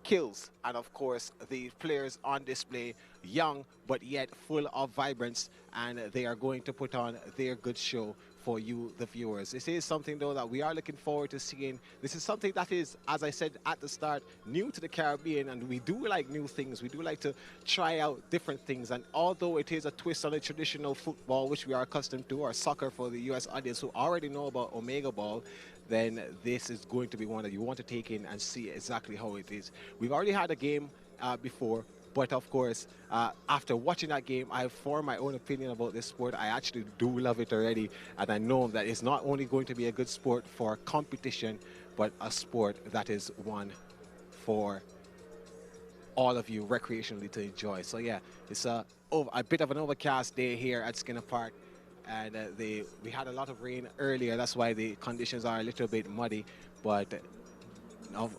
skills, and of course the players on display, young but yet full of vibrance, and they are going to put on their good show for you, the viewers. This is something, though, that we are looking forward to seeing. This is something that is, as I said at the start, new to the Caribbean, and we do like new things. We do like to try out different things, and although it is a twist on the traditional football, which we are accustomed to, or soccer for the U.S. audience who already know about OmegaBall, then this is going to be one that you want to take in and see exactly how it is. We've already had a game before, but of course, after watching that game, I've formed my own opinion about this sport. I actually do love it already, and I know that it's not only going to be a good sport for competition, but a sport that is one for all of you recreationally to enjoy. So yeah, it's a bit of an overcast day here at Skinner Park, and we had a lot of rain earlier. That's why the conditions are a little bit muddy, but now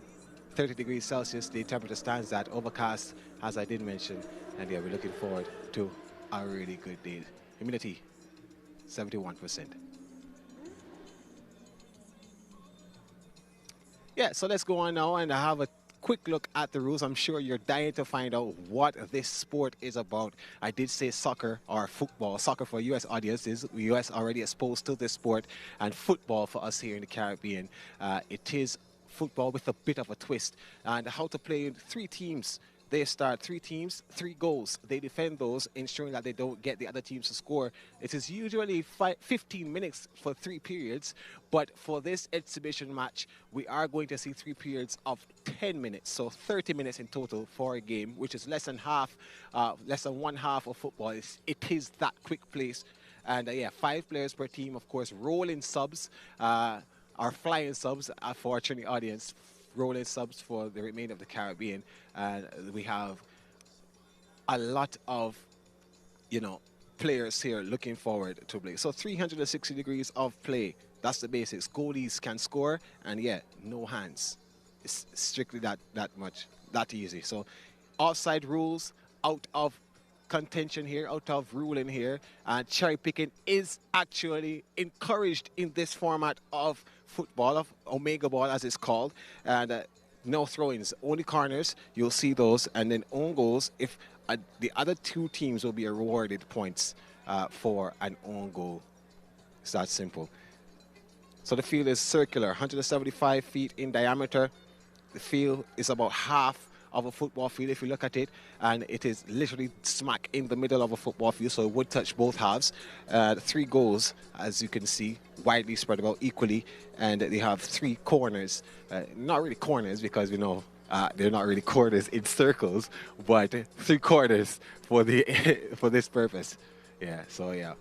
30 degrees Celsius, the temperature stands at, overcast, as I did mention, and yeah, we're looking forward to a really good day. Humidity, 71%. Yeah, so let's go on now and have a quick look at the rules. I'm sure you're dying to find out what this sport is about. I did say soccer or football. Soccer for U.S. audiences. U.S. already exposed to this sport, and football for us here in the Caribbean. It is football with a bit of a twist. And how to play in 3 teams. They start 3 teams, 3 goals. They defend those, ensuring that they don't get the other teams to score. It is usually 15 minutes for 3 periods, but for this exhibition match, we are going to see 3 periods of 10 minutes, so 30 minutes in total for a game, which is less than one half of football. It is that quick pace. And yeah, 5 players per team, of course, rolling subs, or flying subs for our Trinity audience, rolling subs for the remainder of the Caribbean. And we have a lot of, players here looking forward to play. So 360 degrees of play. That's the basics. Goalies can score, and yeah, no hands. It's strictly that easy. So offside rules, out of contention here, out of ruling here, and cherry picking is actually encouraged in this format of football, of OmegaBall as it's called, and no throw-ins, only corners. You'll see those, and then own goals. If the other 2 teams will be awarded points for an own goal. It's that simple. So the field is circular, 175 feet in diameter. The field is about half of a football field if you look at it, and it is literally smack in the middle of a football field, so it would touch both halves. 3 goals, as you can see, widely spread about equally, and they have 3 corners. Not really corners, because they're not really corners in circles, but 3 corners for this purpose. Yeah, so yeah.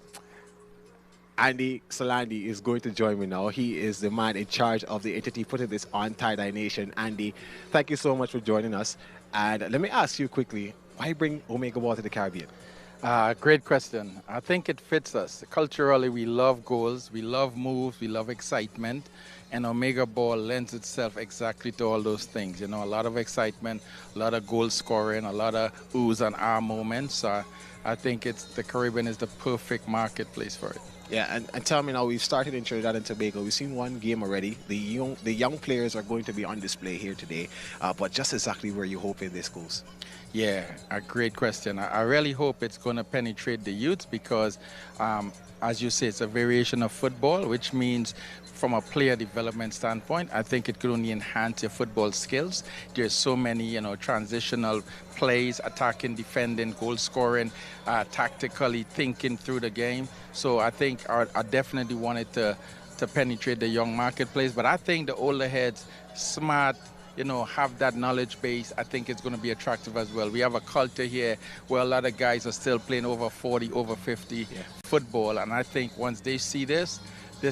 Andy Salandi is going to join me now. He is the man in charge of the entity putting this on TiDi Nation. Andy, thank you so much for joining us. And let me ask you quickly, why bring OmegaBall to the Caribbean? Great question. I think it fits us. Culturally, we love goals, we love moves, we love excitement, and OmegaBall lends itself exactly to all those things. A lot of excitement, a lot of goal scoring, a lot of oohs and ah moments. I think the Caribbean is the perfect marketplace for it. Yeah, and tell me now, we've started in Trinidad and Tobago. We've seen 1 game already. The young players are going to be on display here today, but just exactly where you hoping this goes? Yeah, a great question. I really hope it's going to penetrate the youth because, as you say, it's a variation of football, which means from a player development standpoint, I think it could only enhance your football skills. There's so many, transitional plays, attacking, defending, goal scoring, tactically thinking through the game. So I think I definitely wanted to penetrate the young marketplace. But I think the older heads, smart, have that knowledge base. I think it's going to be attractive as well. We have a culture here where a lot of guys are still playing over 40, over 50 football. And I think once they see this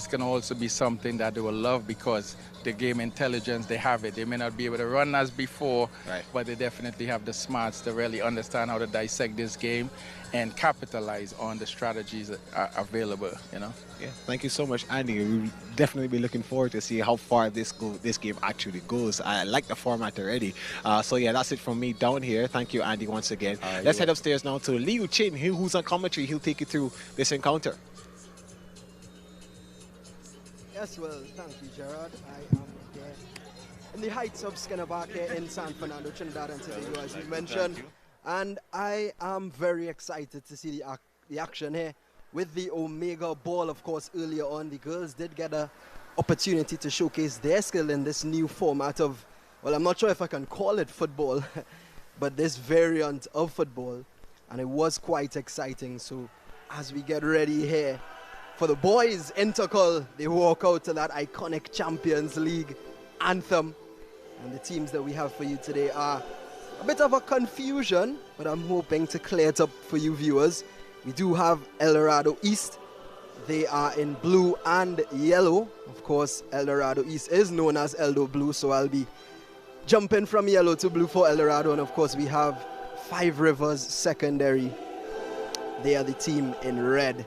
can also be something that they will love because the game intelligence, they have it. They may not be able to run as before, but they definitely have the smarts to really understand how to dissect this game and capitalize on the strategies that are available, Yeah, thank you so much, Andy. We'll definitely be looking forward to see how far this game actually goes. I like the format already. So yeah, that's it from me down here. Thank you, Andy, once again. Let's head upstairs now to Liu Chin, who's on commentary. He'll take you through this encounter. Yes, well, thank you, Gerard. I am here in the heights of Skinnerback here in San Fernando, Trinidad and Tobago, as you mentioned. And I am very excited to see the action here with the OmegaBall. Of course, earlier on, the girls did get an opportunity to showcase their skill in this new format of, well, I'm not sure if I can call it football, but this variant of football. And it was quite exciting. So as we get ready here for the boys intercal, they walk out to that iconic Champions League anthem. And the teams that we have for you today are a bit of a confusion, but I'm hoping to clear it up for you viewers. We do have El Dorado East. They are in blue and yellow. Of course, El Dorado East is known as Eldo Blue, so I'll be jumping from yellow to blue for El Dorado. And of course, we have Five Rivers Secondary. They are the team in red.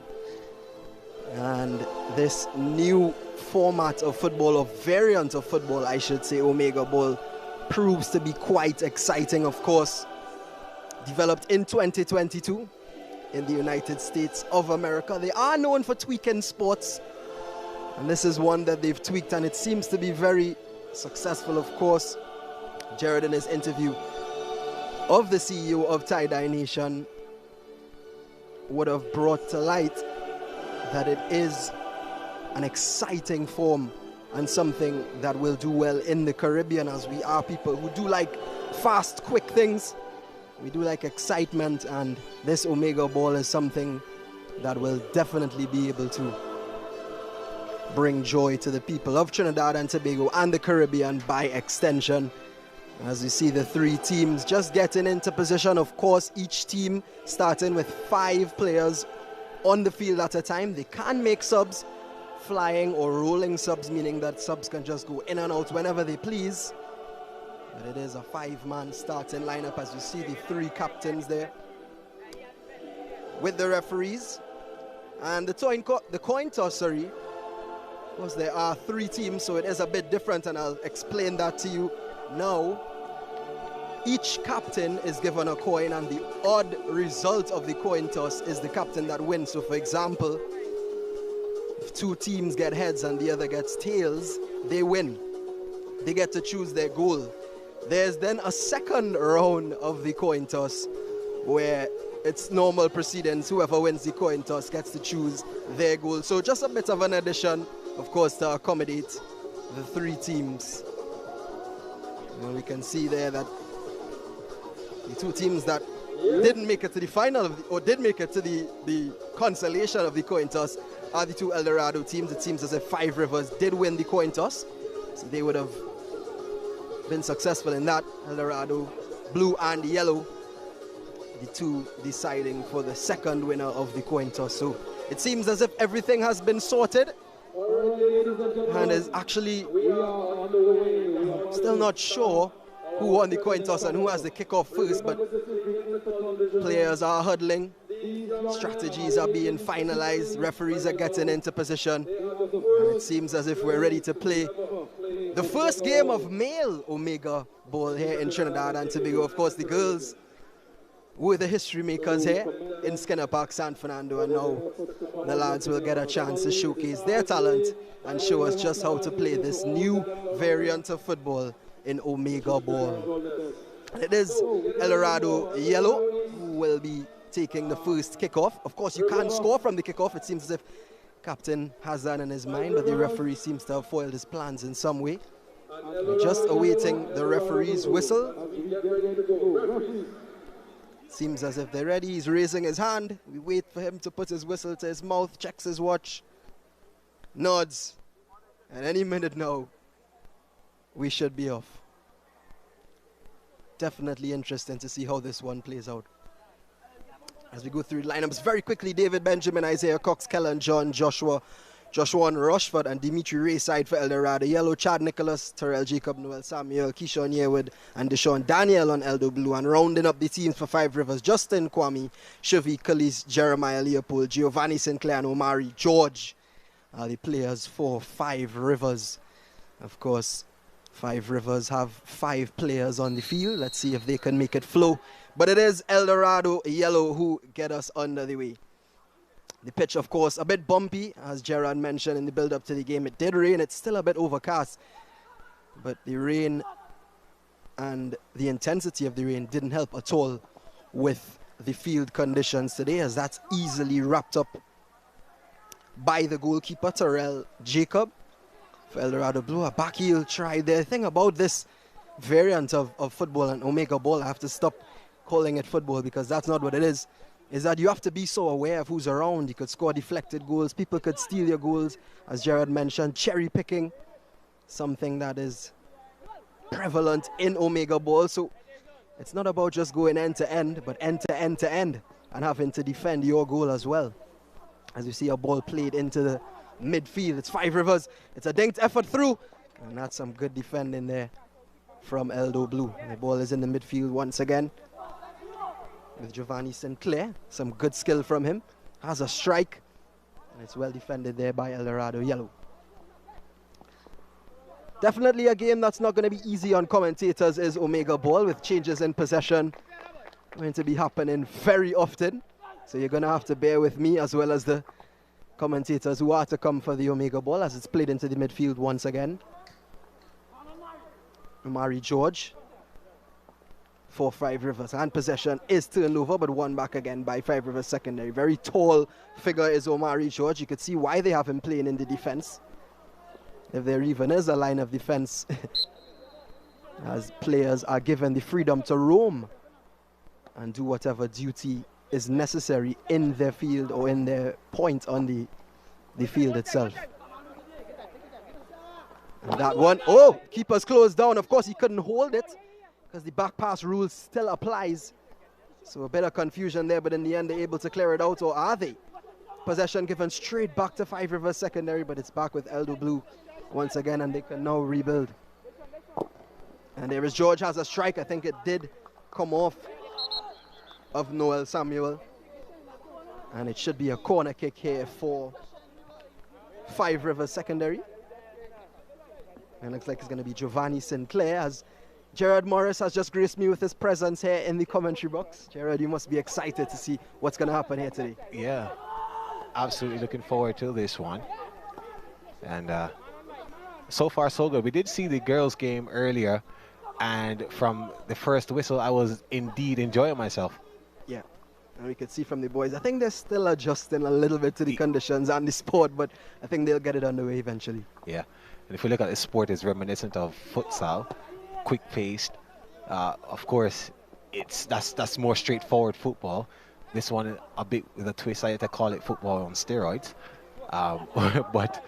And this new format of football, or variant of football, I should say, OmegaBall, proves to be quite exciting, of course. Developed in 2022 in the United States of America. They are known for tweaking sports, and this is one that they've tweaked, and it seems to be very successful, of course. Jared, in his interview of the CEO of TiDi Nation, would have brought to light that it is an exciting form and something that will do well in the Caribbean, as we are people who do like fast, quick things. We do like excitement, and this OmegaBall is something that will definitely be able to bring joy to the people of Trinidad and Tobago and the Caribbean by extension. As you see the three teams just getting into position, of course, each team starting with 5 players on the field at a time. They can make subs, flying or rolling subs, meaning that subs can just go in and out whenever they please. But it is a 5-man starting lineup, as you see the 3 captains there with the referees. And the coin toss, sorry, because there are 3 teams, so it is a bit different, and I'll explain that to you now. Each captain is given a coin, and the odd result of the coin toss is the captain that wins. So for example, if 2 teams get heads and the other gets tails, they win. They get to choose their goal. There's then a second round of the coin toss where it's normal proceedings. Whoever wins the coin toss gets to choose their goal. So just a bit of an addition, of course, to accommodate the 3 teams. And we can see there that the 2 teams that didn't make it to the final or did make it to the consolation of the coin toss are the 2 El Dorado teams. It seems as if Five Rivers did win the coin toss, so they would have been successful in that. El Dorado, blue and yellow, the 2 deciding for the second winner of the coin toss. So it seems as if everything has been sorted, and is actually still not sure who won the coin toss and who has the kickoff first, but players are huddling, strategies are being finalized, referees are getting into position, and it seems as if we're ready to play the first game of male OmegaBall here in Trinidad and Tobago. Of course, the girls were the history makers here in Skinner Park, San Fernando, and now the lads will get a chance to showcase their talent and show us just how to play this new variant of football in OmegaBall. And it is El Dorado Yellow who will be taking the first kickoff. Of course, you can't score from the kickoff. It seems as if captain has that in his mind, but the referee seems to have foiled his plans in some way. We're just awaiting the referee's whistle. Seems as if they're ready. He's raising his hand. We wait for him to put his whistle to his mouth, checks his watch, nods, and any minute now we should be off. Definitely interesting to see how this one plays out. As we go through the lineups very quickly, David Benjamin, Isaiah Cox, Kellen John, Joshua Rushford, and Dimitri Ray side for El Dorado Yellow, Chad Nicholas, Terrell Jacob, Noel Samuel, Keyshawn Yearwood, and Deshaun Daniel on Eldo Blue. And rounding up the teams for Five Rivers, Justin Kwame, Shavi Kalis, Jeremiah Leopold, Giovanni Sinclair, and Omari George are the players for Five Rivers. Of course, Five Rivers have 5 players on the field. Let's see if they can make it flow. But it is El Dorado Yellow who get us under the way. The pitch, of course, a bit bumpy, as Gerard mentioned in the build-up to the game. It did rain. It's still a bit overcast. but the rain and the intensity of the rain didn't help at all with the field conditions today, as that's easily wrapped up by the goalkeeper, Terrell Jacob, for El Dorado Blue. A back heel try there. The thing about this variant of football and OmegaBall, I have to stop calling it football because that's not what it is that you have to be so aware of who's around. You could score deflected goals, people could steal your goals, as Jared mentioned, cherry picking, something that is prevalent in OmegaBall. So it's not about just going end to end, but end to end to end, and having to defend your goal as well. As you see a ball played into the midfield, it's Five Rivers. It's a dinked effort through, and that's some good defending there from Eldo Blue. And the ball is in the midfield once again with Giovanni Sinclair. Some good skill from him. Has a strike, and it's well defended there by El Dorado Yellow. Definitely a game that's not going to be easy on commentators is OmegaBall, with changes in possession going to be happening very often. So you're going to have to bear with me as well as the commentators who are to come for the OmegaBall, as it's played into the midfield once again. Omari George for Five Rivers, and possession is turned over but won back again by Five Rivers secondary. Very tall figure is Omari George. You could see why they have him playing in the defense, if there even is a line of defense, as players are given the freedom to roam and do whatever duty is necessary in their field or in their point on the field itself. And that one, oh, keeper's closed down. Of course, he couldn't hold it because the back pass rule still applies. So a bit of confusion there, but in the end, they're able to clear it out, or are they? Possession given straight back to Five Rivers secondary, but it's back with Eldo Blue once again, and they can now rebuild. And there is George, has a strike. I think it did come off of Noel Samuel, and it should be a corner kick here for Five Rivers secondary. And it looks like it's going to be Giovanni Sinclair, as Gerard Morris has just graced me with his presence here in the commentary box. Gerard, you must be excited to see what's going to happen here today. Yeah, absolutely looking forward to this one. And so far so good. We did see the girls game earlier, and from the first whistle I was indeed enjoying myself. Yeah, and we could see from the boys, I think they're still adjusting a little bit to the conditions and the sport, but I think they'll get it underway eventually. Yeah, and if we look at the sport, it's reminiscent of futsal, quick-paced. Of course, that's more straightforward football. This one a bit with a twist. I had to call it football on steroids, but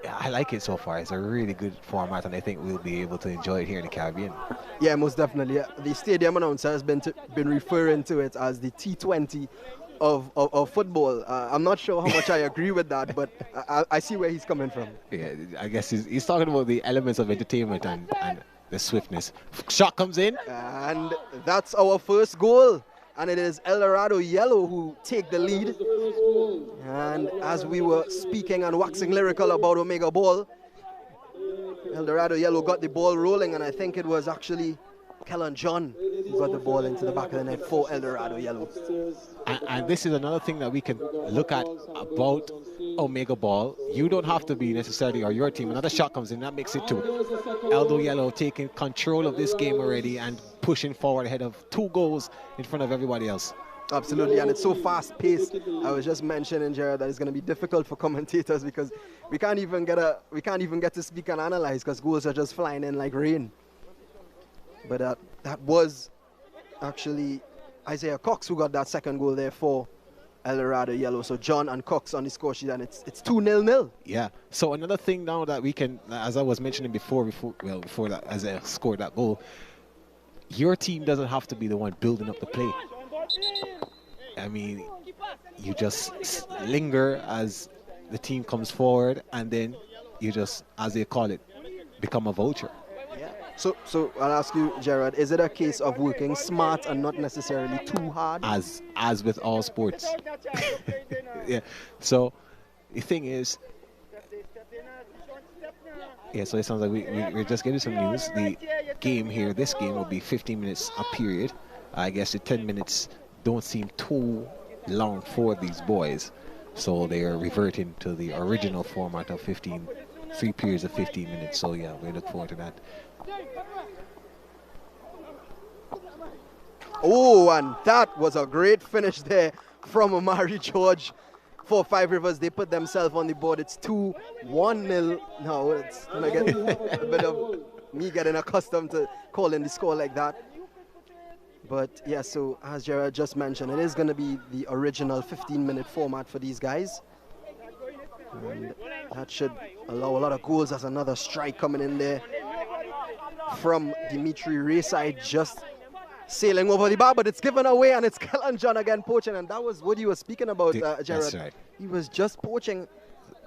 I like it so far. It's a really good format, and I think we'll be able to enjoy it here in the Caribbean. Yeah, most definitely. The stadium announcer has been referring to it as the T20 of football. I'm not sure how much I agree with that, but I see where he's coming from. Yeah, I guess he's talking about the elements of entertainment and the swiftness. Shot comes in. And that's our first goal. And it is El Dorado Yellow who take the lead. And as we were speaking and waxing lyrical about OmegaBall, El Dorado Yellow got the ball rolling, and I think it was actually Kellen John who got the ball into the back of the net for El Dorado Yellow. And this is another thing that we can look at about OmegaBall. You don't have to be necessarily, or your team. Another shot comes in, that makes it two. Eldo Yellow taking control of this game already and pushing forward ahead of 2 goals in front of everybody else. Absolutely, and it's so fast-paced. I was just mentioning, Jared, that it's going to be difficult for commentators because we can't even get to speak and analyze because goals are just flying in like rain. But that was actually Isaiah Cox who got that second goal there for El Dorado Yellow. So John and Cox on the score sheet, and it's 2-0. Yeah. So another thing now that we can, as I was mentioning before that, as I scored that goal, your team doesn't have to be the one building up the play. I mean, you just linger as the team comes forward, and then you just, as they call it, become a vulture. Yeah. So I'll ask you, Gerard, is it a case of working smart and not necessarily too hard? As with all sports. Yeah. So the thing is, yeah, so it sounds like we're just getting some news. The game here, this game will be 15 minutes a period. I guess the 10 minutes don't seem too long for these boys. So they are reverting to the original format of 15 3 periods of 15 minutes. So yeah, we look forward to that. Oh, and that was a great finish there from Omari George. For Five Rivers, they put themselves on the board. It's 2-1-0. Now it's gonna get a bit of me getting accustomed to calling the score like that. But yeah, so as Gerard just mentioned, it is gonna be the original 15-minute format for these guys. And that should allow a lot of goals. As another strike coming in there from Dimitri Rayside, just sailing over the bar, but it's given away, and it's Kellen John again poaching, and that was what you were speaking about, Gerard. That's right. He was just poaching,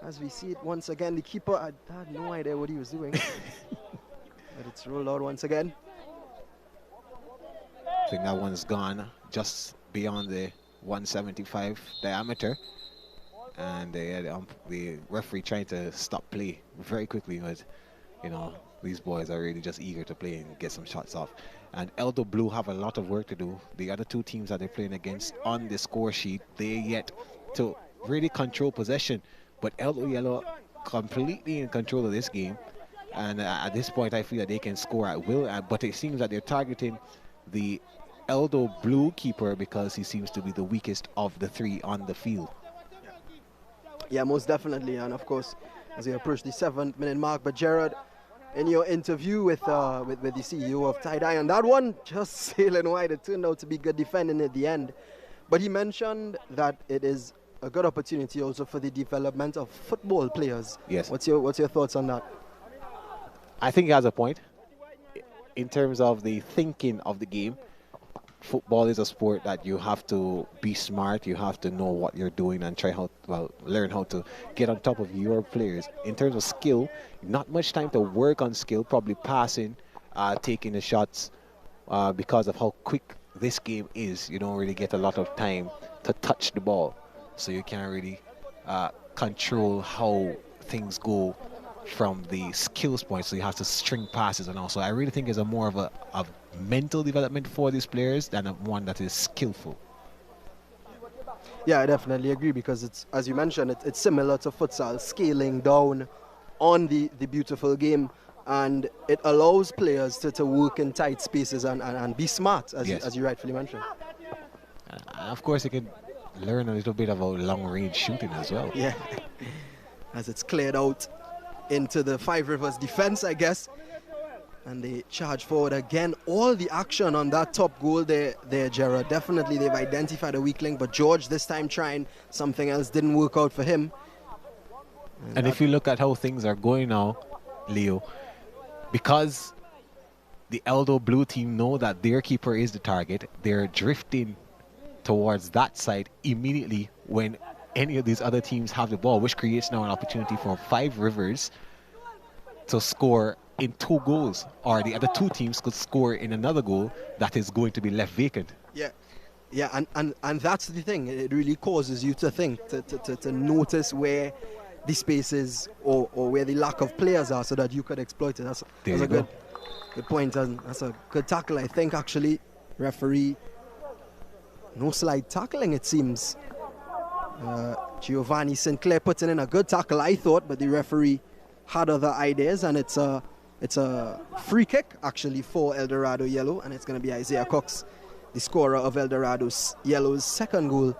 as we see it once again. The keeper, I had no idea what he was doing. But it's rolled out once again. I think that one's gone just beyond the 175 diameter. And the referee trying to stop play very quickly, but you know, these boys are really just eager to play and get some shots off. And Eldo Blue have a lot of work to do. The other two teams that they're playing against on the score sheet, they yet to really control possession. But Eldo Yellow completely in control of this game. And at this point, I feel that they can score at will. But it seems that they're targeting the Eldo Blue keeper because he seems to be the weakest of the three on the field. Yeah, most definitely. And of course, as we approach the 7th-minute mark, but Gerard, in your interview with the CEO of TiDi, and that one just sailing wide, it turned out to be good defending at the end. But he mentioned that it is a good opportunity also for the development of football players. Yes. What's your thoughts on that? I think he has a point. In terms of the thinking of the game, football is a sport that you have to be smart, you have to know what you're doing and learn how to get on top of your players. In terms of skill, not much time to work on skill, probably passing, taking the shots, because of how quick this game is. You don't really get a lot of time to touch the ball, so you can't really control how things go from the skills point, so you have to string passes. And also I really think it's a more of a mental development for these players than one that is skillful. Yeah, I definitely agree, because it's, as you mentioned, it's similar to futsal, scaling down on the beautiful game, and it allows players to work in tight spaces and be smart, as you rightfully mentioned. Of course, you can learn a little bit about long-range shooting as well. Yeah, as it's cleared out into the Five Rivers defense, I guess. And they charge forward again. All the action on that top goal there, Gerard. Definitely they've identified a weak link, but George this time trying something else didn't work out for him. And if you look at how things are going now, Leo, because the Eldo Blue team know that their keeper is the target, they're drifting towards that side immediately when any of these other teams have the ball, which creates now an opportunity for Five Rivers to score in 2 goals, or the other 2 teams could score in another goal that is going to be left vacant. Yeah, and that's the thing. It really causes you to think, to notice where the spaces or where the lack of players are, so that you could exploit it. That's a good point, and that's a good tackle, I think, actually. Referee, no slide tackling, it seems. Giovanni Sinclair putting in a good tackle, I thought, but the referee had other ideas, and it's a free kick actually for Eldorado Yellow, and it's going to be Isaiah Cox, the scorer of Eldorado Yellow's second goal,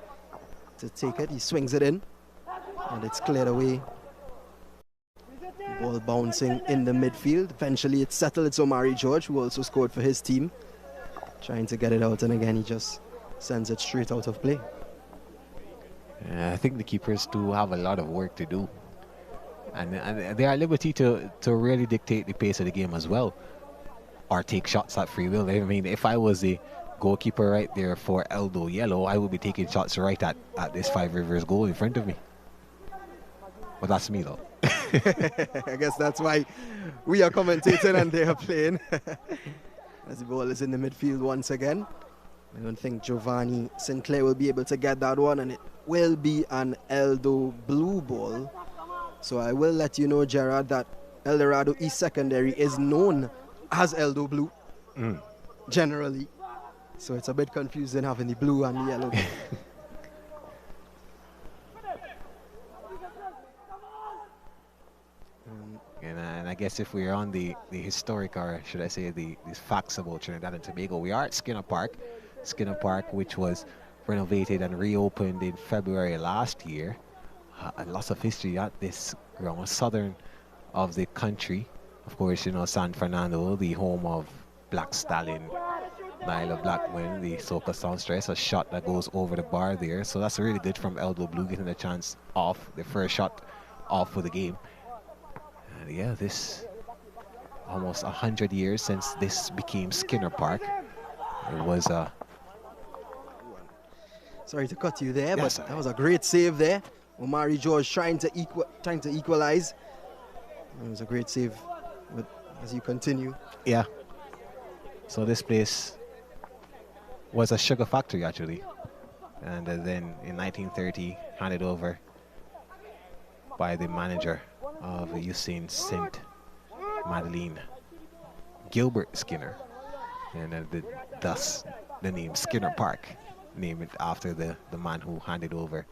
to take it. He swings it in, and it's cleared away. Ball bouncing in the midfield. Eventually it's settled. It's Omari George, who also scored for his team, trying to get it out, and again he just sends it straight out of play. I think the keepers do have a lot of work to do, and they are at liberty to really dictate the pace of the game as well, or take shots at free will. I mean, if I was the goalkeeper right there for Eldo Yellow, I would be taking shots right at this Five Rivers goal in front of me. But that's me though. I guess that's why we are commentating and they are playing. As the ball is in the midfield once again. I don't think Giovanni Sinclair will be able to get that one, and it will be an Eldo Blue ball. So I will let you know, Gerard, that Eldorado East Secondary is known as Eldo Blue, generally. So it's a bit confusing having the blue and the yellow. guess if we're on the historic, or should I say these facts about Trinidad and Tobago, we are at Skinner Park. Skinner Park, which was renovated and reopened in February last year. Lots of history at this ground, southern of the country. Of course, you know, San Fernando, the home of Black Stallion, Nyla Blackman, the Soca songstress, a shot that goes over the bar there. So that's really good from Eldo Blue, getting a chance off, the first shot off for the game. And yeah, this almost 100 years since this became Skinner Park. It was a... Sorry to cut you there, Yes, but that was a great save there. Omari George trying to equalize. It was a great save, but as you continue. Yeah. So this place was a sugar factory, actually. And then in 1930, handed over by the manager of Usain St. Madeleine, Gilbert Skinner. And thus the name Skinner Park, named after the man who handed over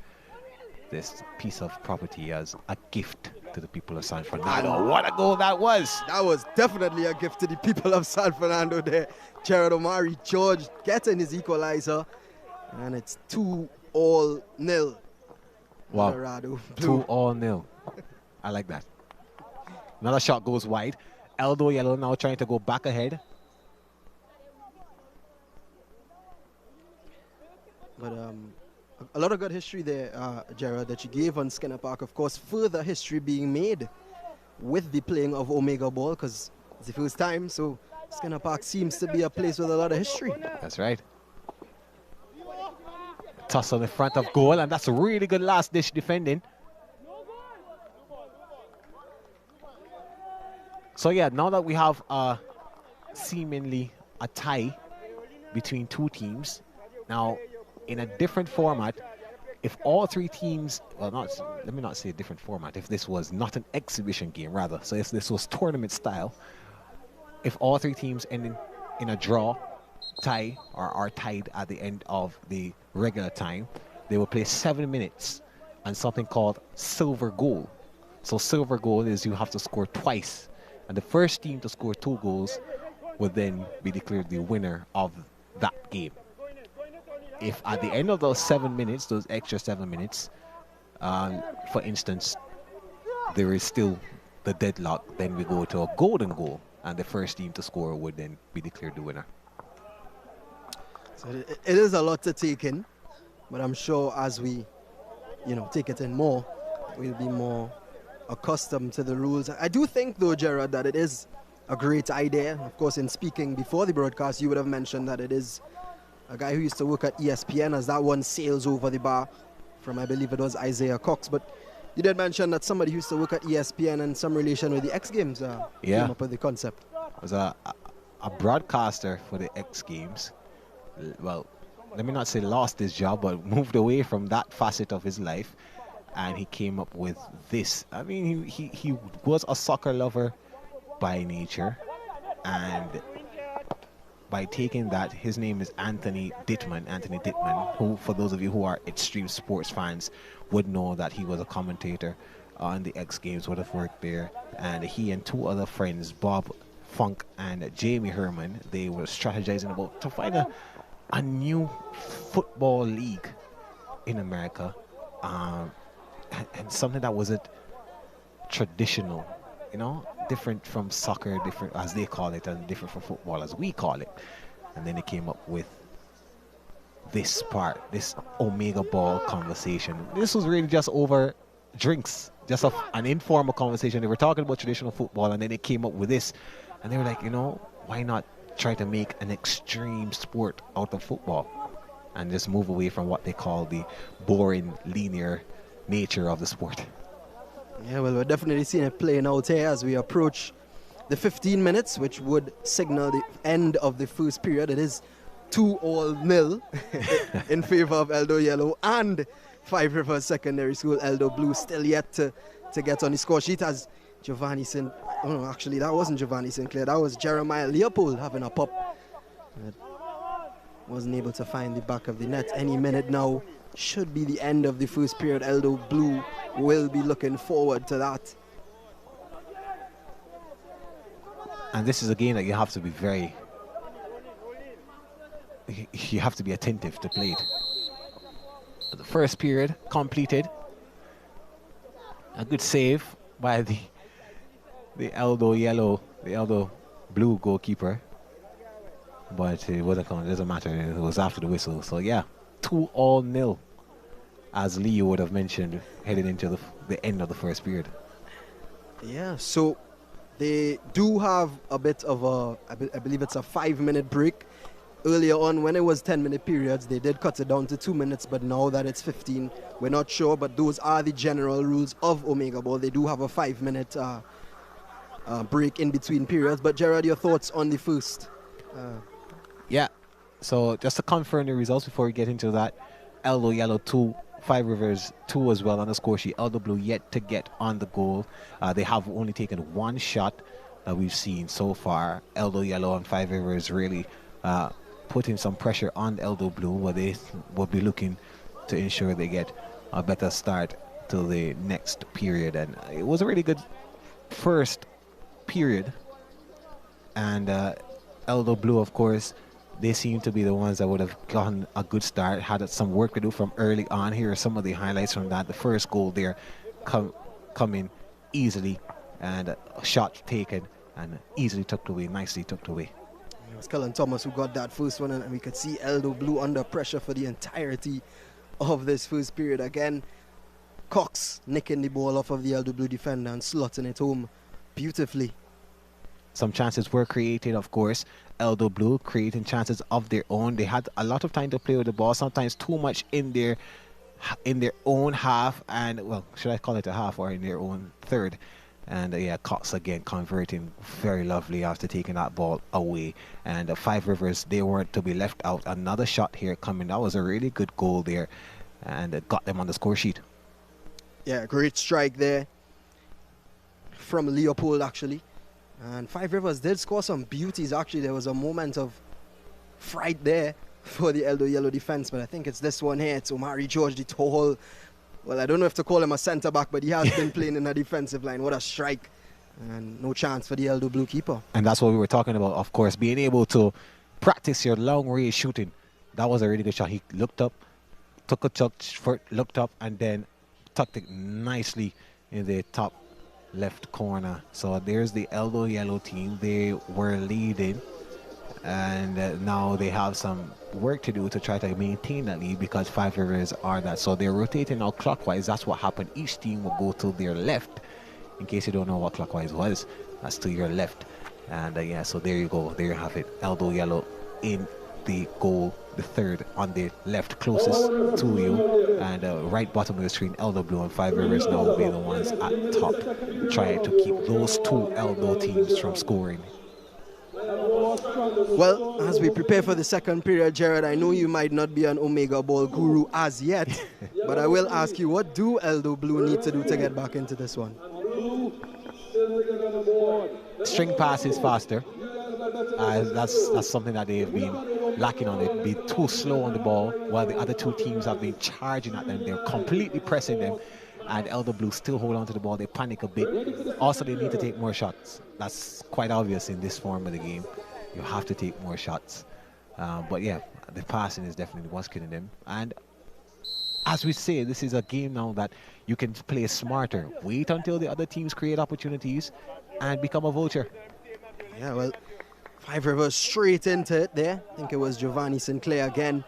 this piece of property as a gift to the people of San Fernando. What a goal that was! That was definitely a gift to the people of San Fernando there. Gerard Omari George getting his equalizer, and it's 2-0. Wow, Colorado Blue. 2-0. I like that. Another shot goes wide. Eldo Yellow now trying to go back ahead. But a lot of good history there, Gerard, that you gave on Skinner Park. Of course, further history being made with the playing of OmegaBall, because it's the first time, so Skinner Park seems to be a place with a lot of history. That's right. Toss on the front of goal, and that's a really good last dish defending. So yeah, now that we have seemingly a tie between two teams, now in a different format, if all three teams, well, let me not say a different format, if this was not an exhibition game, rather, so if this was tournament style, if all three teams end in a draw, tie, or are tied at the end of the regular time, they will play 7 minutes and something called silver goal. So silver goal is you have to score twice, and the first team to score 2 goals will then be declared the winner of that game. If at the end of those 7 minutes, those extra 7 minutes, for instance, there is still the deadlock, then we go to a golden goal, and the first team to score would then be declared the winner. So it is a lot to take in, but I'm sure as we, take it in more, we'll be more accustomed to the rules. I do think, though, Gerard, that it is a great idea. Of course, in speaking before the broadcast, you would have mentioned that it is a guy who used to work at ESPN, as that one sails over the bar from, I believe it was Isaiah Cox. But you did mention that somebody who used to work at ESPN and some relation with the X Games came up with the concept. It was a broadcaster for the X Games. Well, let me not say lost his job, but moved away from that facet of his life. And he came up with this. I mean, he was a soccer lover by nature. And by taking that, his name is Anthony Dittman, who, for those of you who are extreme sports fans, would know that he was a commentator on the X Games, would have worked there. And he and 2 other friends, Bob Funk and Jamie Herman, they were strategizing about to find a new football league in America, and something that wasn't traditional, different from soccer, different as they call it, and different from football as we call it. And then they came up with this part, this OmegaBall conversation. This was really just over drinks, just an informal conversation. They were talking about traditional football, and then they came up with this, and they were like, why not try to make an extreme sport out of football and just move away from what they call the boring, linear nature of the sport. Yeah, well, we're definitely seeing it playing out here as we approach the 15 minutes, which would signal the end of the first period. It is 2-0 in favor of Eldo Yellow, and Five Rivers Secondary School Eldo Blue still yet to get on the score sheet, as Giovanni actually that wasn't Giovanni Sinclair, that was Jeremiah Leopold having a pop. Wasn't able to find the back of the net. Any minute now should be the end of the first period. Eldo Blue will be looking forward to that. And this is a game that you have to be you have to be attentive to play it. The first period completed. A good save by the Eldo blue goalkeeper. But it wasn't counted. It doesn't matter. It was after the whistle. So yeah, 2-0, as Leo would have mentioned, heading into the end of the first period. Yeah, so they do have a bit of I believe it's a 5-minute break. Earlier on, when it was 10-minute periods, they did cut it down to 2 minutes, but now that it's 15, we're not sure, but those are the general rules of OmegaBall. They do have a 5-minute break in between periods. But Gerard, your thoughts on the first? Yeah, so just to confirm the results before we get into that, Eldo Yellow 2, Five Rivers 2 as well on the score sheet. Eldo Blue yet to get on the goal. They have only taken one shot that we've seen so far. Eldo Yellow and Five Rivers really putting some pressure on Eldo Blue, where they will be looking to ensure they get a better start to the next period. And it was a really good first period. And Eldo Blue, of course, they seem to be the ones that would have gotten a good start, had some work to do from early on. Here are some of the highlights from that. The first goal there coming easily, and a shot taken and easily tucked away, nicely tucked away. It was Cullen Thomas who got that first one, and we could see Eldo Blue under pressure for the entirety of this first period. Again, Cox nicking the ball off of the Eldo Blue defender and slotting it home beautifully. Some chances were created, of course. Eldo Blue creating chances of their own. They had a lot of time to play with the ball, sometimes too much in their own half, and, well, should I call it a half, or in their own third. And yeah, Cox again converting very lovely after taking that ball away. And Five Rivers, they weren't to be left out. Another shot here coming. That was a really good goal there, and it got them on the score sheet. Yeah, great strike there from Leopold, actually. And Five Rivers did score some beauties. Actually, there was a moment of fright there for the Eldo Yellow defense, but I think it's this one here. It's Omari George, the tall, well, I don't know if to call him a centre-back, but he has been playing in a defensive line. What a strike. And no chance for the Eldo Blue keeper. And that's what we were talking about, of course, being able to practice your long-range shooting. That was a really good shot. He looked up, took a touch, looked up, and then tucked it nicely in the top left corner. So there's the Eldo Yellow team. They were leading, and now they have some work to do to try to maintain that lead, because Five Rivers are that. So they're rotating now clockwise. That's what happened. Each team will go to their left. In case you don't know what clockwise was, that's to your left. And yeah, so there you go. There you have it. Eldo Yellow in the goal, the third on the left closest to you, and right bottom of the screen, Eldo Blue and Five Rivers now will be the ones at top, trying to keep those two Eldo teams from scoring. Well, as we prepare for the second period, Gerard, I know you might not be an OmegaBall guru as yet, but I will ask you, what do Eldo Blue need to do to get back into this one? String passes faster. That's something that they've been lacking on. They've been too slow on the ball, while the other two teams have been charging at them. They're completely pressing them, and Eldo Blue still hold on to the ball. They panic a bit. Also, they need to take more shots. That's quite obvious in this form of the game. You have to take more shots. But yeah, the passing is definitely what's killing them. And as we say, this is a game now that you can play smarter. Wait until the other teams create opportunities and become a vulture. Yeah, well, Five Rivers straight into it there. I think it was Giovanni Sinclair again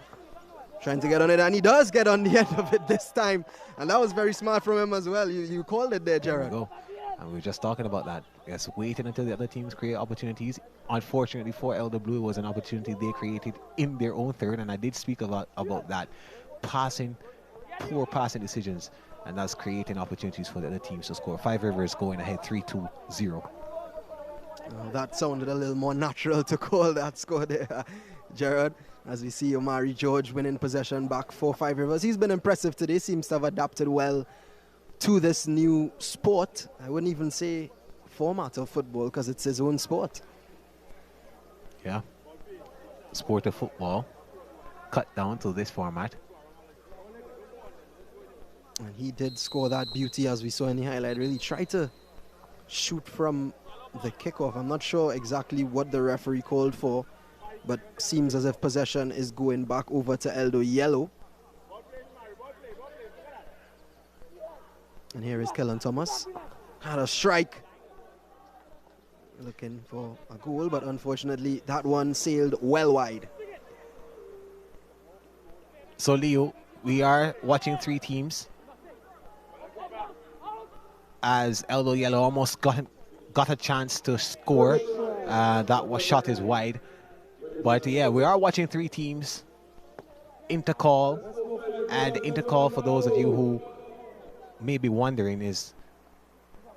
trying to get on it, and he does get on the end of it this time. And that was very smart from him as well. You called it there, Gerard. There we go. And we were just talking about that. Yes, waiting until the other teams create opportunities. Unfortunately for Eldo Blue, it was an opportunity they created in their own third, and I did speak about that. Poor passing decisions, and that's creating opportunities for the other teams to score. Five Rivers going ahead 3-2-0. That sounded a little more natural to call that score there, Gerard. As we see Omari George winning possession back for Five Rivers. He's been impressive today, seems to have adapted well to this new sport. I wouldn't even say format of football, because it's his own sport. Yeah. Sport of football cut down to this format. And he did score that beauty, as we saw in the highlight. Really tried to shoot from the kickoff. I'm not sure exactly what the referee called for, but seems as if possession is going back over to Eldo Yellow. And here is Kellen Thomas. Had a strike. Looking for a goal, but unfortunately that one sailed well wide. So, Leo, we are watching three teams as Eldo Yellow almost got a chance to score. That was shot is wide. But yeah, we are watching three teams. Intercall. And intercall, for those of you who may be wondering, is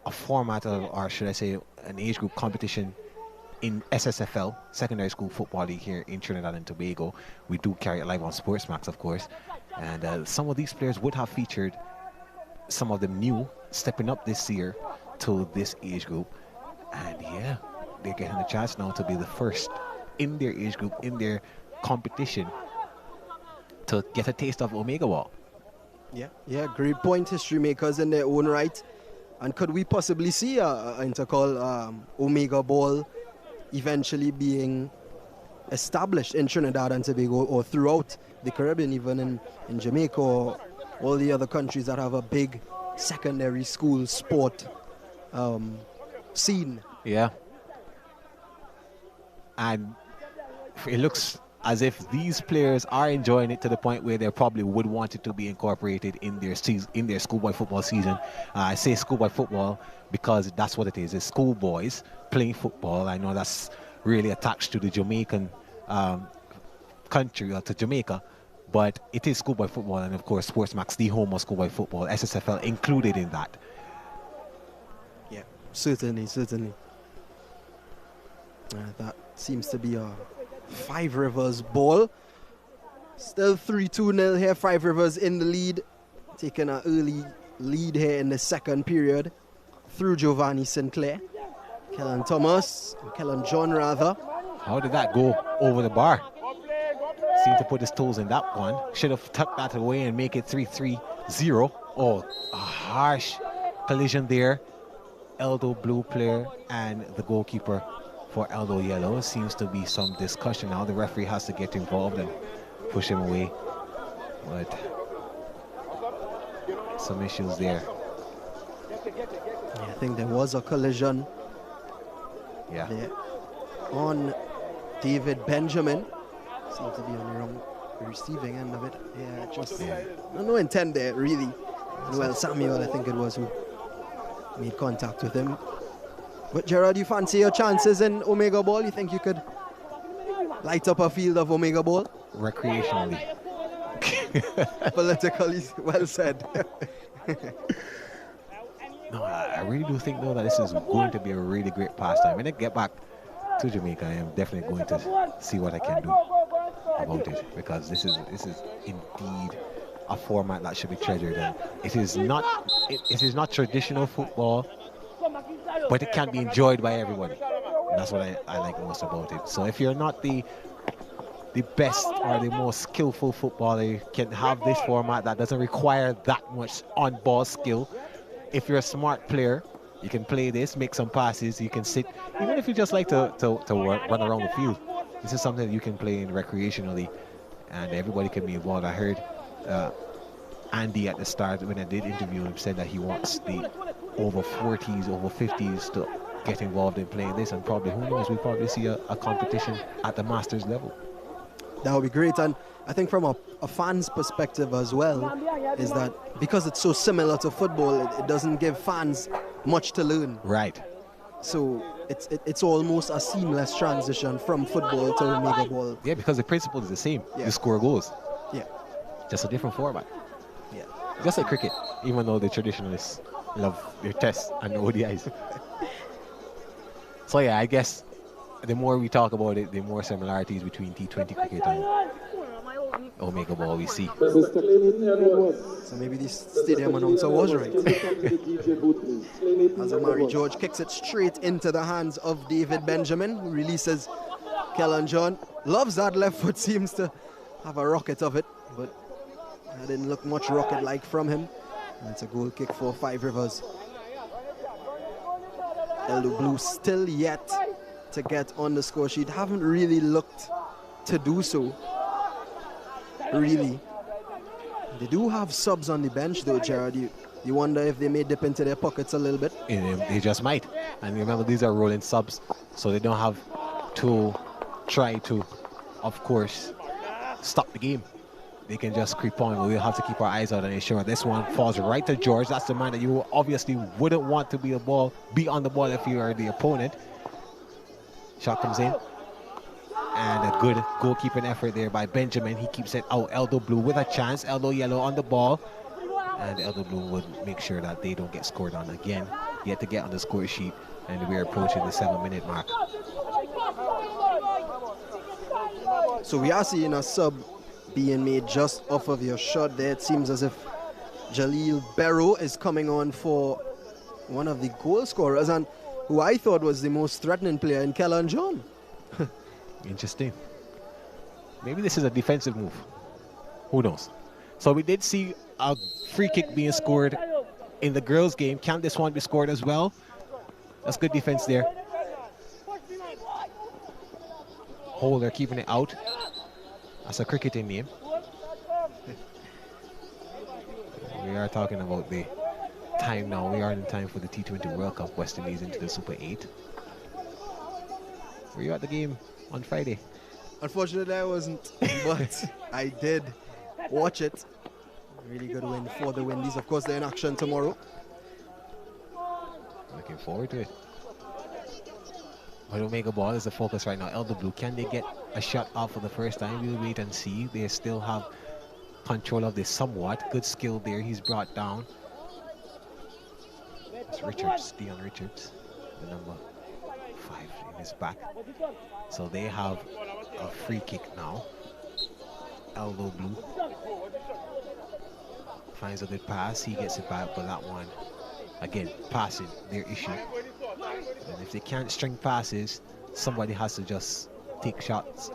a format of, or should I say, an age group competition in SSFL, Secondary School Football League here in Trinidad and Tobago. We do carry it live on SportsMax, of course. And some of these players would have featured, some of them new, stepping up this year to this age group. And yeah, they're getting a chance now to be the first in their age group, in their competition, to get a taste of OmegaBall. Yeah, great point, history makers in their own right. And could we possibly see a intercall OmegaBall eventually being established in Trinidad and Tobago or throughout the Caribbean, even in Jamaica or all the other countries that have a big secondary school sport scene? Yeah. And it looks as if these players are enjoying it to the point where they probably would want it to be incorporated in their in their schoolboy football season. I say schoolboy football because that's what it is. It's schoolboys playing football. I know that's really attached to the Jamaican country, or to Jamaica, but it is schoolboy football, and of course SportsMax, the home of schoolboy football, SSFL included in that. Yeah, certainly. That seems to be a Five Rivers ball. Still 3-2-0 here. Five Rivers in the lead, taking an early lead here in the second period through Giovanni Sinclair. Kellen Thomas, Kellen John rather. How did that go over the bar? Seemed to put his toes in that one. Should have tucked that away and make it 3-3-0. Oh, a harsh collision there. Eldo Blue player and the goalkeeper for Eldo Yellow. Seems to be some discussion now. The referee has to get involved and push him away. But some issues there. Yeah, I think there was a collision. Yeah. There on David Benjamin. Seems to be on the wrong receiving end of it. Yeah, just no intent there really. Well, Samuel, I think it was, who made contact with him. But Gerard, you fancy your chances in OmegaBall? You think you could light up a field of OmegaBall? Recreationally. Politically well said. No, I really do think, though, that this is going to be a really great pastime. When I get back to Jamaica, I am definitely going to see what I can do about it, because this is indeed a format that should be treasured. And it is not traditional football, but it can be enjoyed by everybody. And that's what I like most about it. So if you're not the best or the most skillful footballer, you can have this format that doesn't require that much on-ball skill. If you're a smart player, you can play this, make some passes, you can sit. Even if you just like to run around the field, this is something that you can play in recreationally, and everybody can be involved. I heard Andy at the start, when I did interview him, said that he wants the over 40s, over 50s to get involved in playing this, and probably, who knows, we'll probably see a competition at the Masters level. That would be great. And I think from a fan's perspective as well, is that because it's so similar to football, it doesn't give fans much to learn. Right. So it's almost a seamless transition from football to OmegaBall. Yeah, because the principle is the same. Yeah. You score goals. Yeah. Just a different format. Yeah. Just like cricket, even though the traditionalists love their tests and ODIs. So yeah, I guess the more we talk about it, the more similarities between T20 cricket and OmegaBall we see. So maybe the stadium announcer was right. As Amari George kicks it straight into the hands of David Benjamin, who releases Kellen John. Loves that left foot, seems to have a rocket of it, but that didn't look much rocket-like from him. And it's a goal kick for Five Rivers. Eldo Blue still yet to get on the score sheet. Haven't really looked to do so. Really. They do have subs on the bench though, Gerard. You wonder if they may dip into their pockets a little bit. They just might. And remember, these are rolling subs, so they don't have to try to, of course, stop the game. They can just creep on, but we'll have to keep our eyes out and ensure this one falls right to George. That's the man that you obviously wouldn't want to be on the ball if you are the opponent. Shot comes in. And a good goalkeeping effort there by Benjamin. He keeps it out. Eldo Blue with a chance. Eldo Yellow on the ball. And Eldo Blue would make sure that they don't get scored on again. Yet to get on the score sheet. And we're approaching the 7-minute mark. So we are seeing a sub being made just off of your shot there. It seems as if Jaleel Barrow is coming on for one of the goal scorers, and who I thought was the most threatening player in Kellan John. Interesting. Maybe this is a defensive move. Who knows? So we did see a free kick being scored in the girls' game. Can this one be scored as well? That's good defense there. Holder keeping it out. That's a cricketing name. We are talking about the time now. We are in time for the T20 World Cup. West Indies into the Super 8. Were you at the game on Friday? Unfortunately, I wasn't, but I did watch it. Really good win for the Windies. Of course, they're in action tomorrow. Looking forward to it. But OmegaBall is the focus right now. Elder Blue, can they get a shot off for the first time? We'll wait and see. They still have control of this somewhat. Good skill there. He's brought down. It's Richards, Dion Richards, the number 5 in his back. So they have a free kick now. Elbow Blue finds a good pass. He gets it back, but that one, again, passing, their issue. And if they can't string passes, somebody has to just take shots.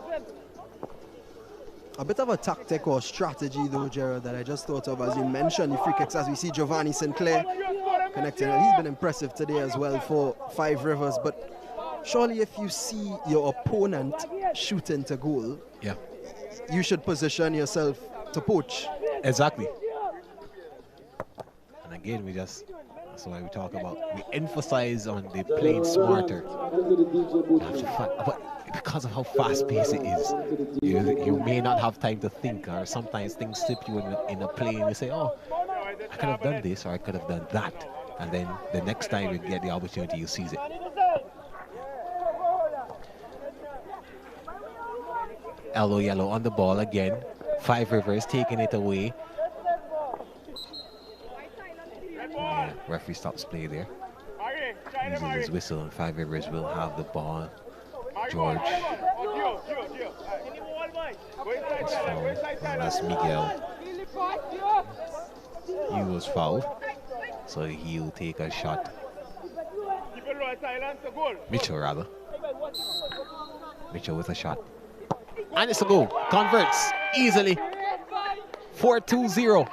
A bit of a tactic or strategy though, Gerard, that I just thought of as you mentioned the free kicks, as we see Giovanni Sinclair connecting. He's been impressive today as well for Five Rivers, but surely if you see your opponent shooting to goal, yeah, you should position yourself to poach. Exactly. And again, that's why we talk about, we emphasize on the playing smarter. You have to but because of how fast-paced it is, you may not have time to think, or sometimes things slip you in a play and you say, oh, I could have done this or I could have done that. And then the next time you get the opportunity, you seize it. Yellow on the ball again. Five Rivers taking it away. Yeah, referee stops play there. Uses his whistle and Five Rivers will have the ball. George. It's foul. And that's Miguel. He was fouled. So he'll take a shot. Mitchell, rather. Mitchell with a shot. And it's a goal. Converts easily. 4-2-0.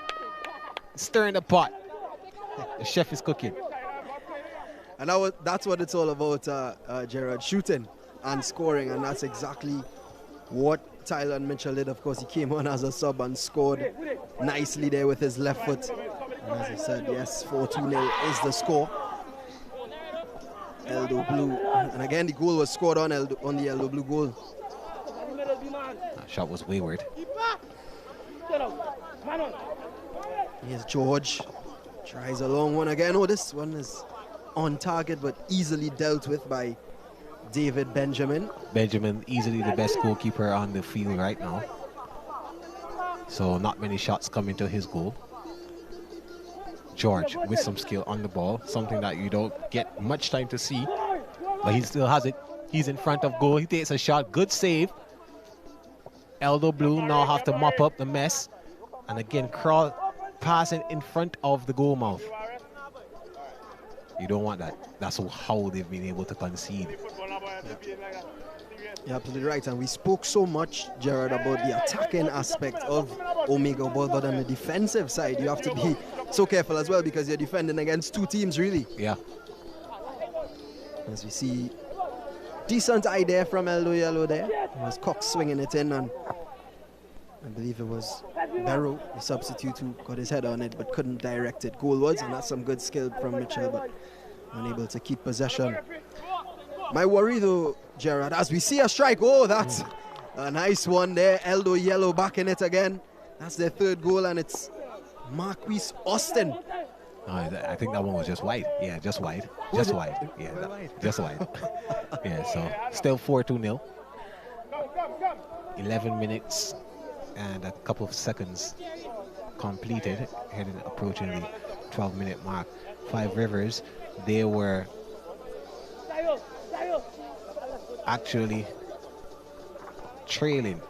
Stirring the pot. The chef is cooking. And that's what it's all about, Gerard. Shooting and scoring. And that's exactly what Tyler Mitchell did. Of course, he came on as a sub and scored nicely there with his left foot. And as I said, yes, 4-2-0 is the score. Eldo Blue. And again, the goal was scored on the Eldo Blue goal. That shot was wayward. Here's George. Tries a long one again. Oh, this one is on target, but easily dealt with by David Benjamin. Benjamin, easily the best goalkeeper on the field right now. So not many shots coming to his goal. George with some skill on the ball, something that you don't get much time to see, but he still has it. He's in front of goal. He takes a shot. Good save. Eldo Blue now have to mop up the mess. And again, crawl, passing in front of the goal mouth. You don't want that. That's how they've been able to concede. You're absolutely right. And we spoke so much, Gerard, about the attacking aspect of OmegaBall, but on the defensive side, you have to be so careful as well because you're defending against two teams, really. Yeah. As we see, decent eye there from Eldo Yellow there. It was Cox swinging it in, and I believe it was Barrow, the substitute, who got his head on it but couldn't direct it goalwards, and that's some good skill from Mitchell, but unable to keep possession. My worry though, Gerard, as we see a strike, that's a nice one there. Eldo Yellow back in it again. That's their third goal, and it's Marquise Austin. I think that one was just wide. Yeah, just wide. Just wide. Yeah, just wide. Yeah, so still 4-2-0. 11 minutes and a couple of seconds completed, approaching the 12-minute mark. Five Rivers, they were actually trailing.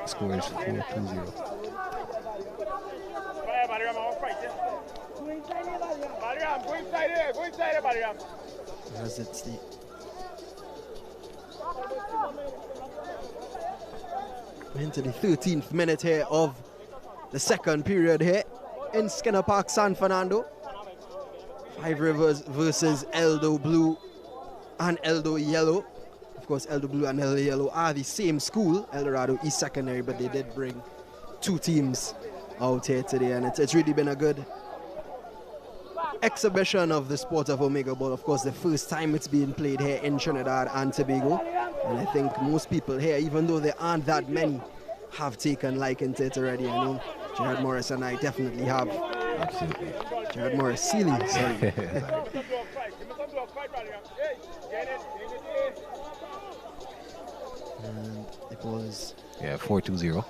Score is 4-2-0. As it's the into the 13th minute here of the second period here in Skinner Park, San Fernando. Five Rivers versus Eldo Blue and Eldo Yellow. Of course, Eldo Blue and Eldo Yellow are the same school, Eldorado East Secondary, but they did bring two teams out here today, and it's really been a good exhibition of the sport of OmegaBall. Of course, the first time it's being played here in Trinidad and Tobago, and I think most people here, even though there aren't that many, have taken liking to it already. I know Gerard Morris and I definitely have. Absolutely. Gerard Morris Sealy, sorry. And it was 4-2-0.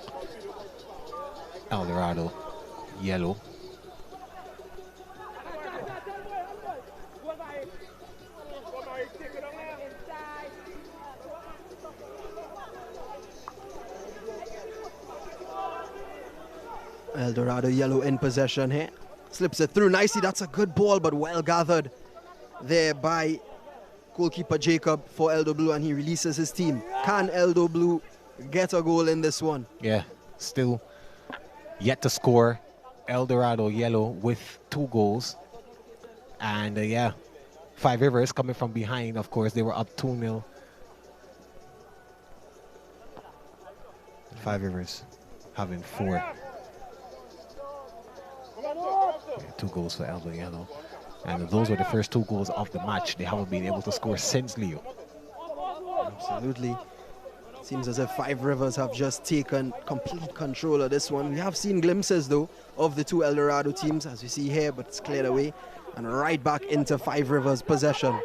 Eldorado Yellow. Eldorado Yellow in possession here. Slips it through nicely. That's a good ball, but well gathered there by goalkeeper Jacob for Eldo Blue, and he releases his team. Can Eldo Blue get a goal in this one? Yeah, still yet to score. Eldorado Yellow with 2 goals. And Five Rivers coming from behind. Of course, they were up 2-0. Five Rivers having 4. 2 goals for Eldo Yellow. And those were the first 2 goals of the match. They haven't been able to score since Leo. Absolutely. Seems as if Five Rivers have just taken complete control of this one. We have seen glimpses, though, of the 2 Eldorado teams, as we see here, but it's cleared away. And right back into Five Rivers' possession.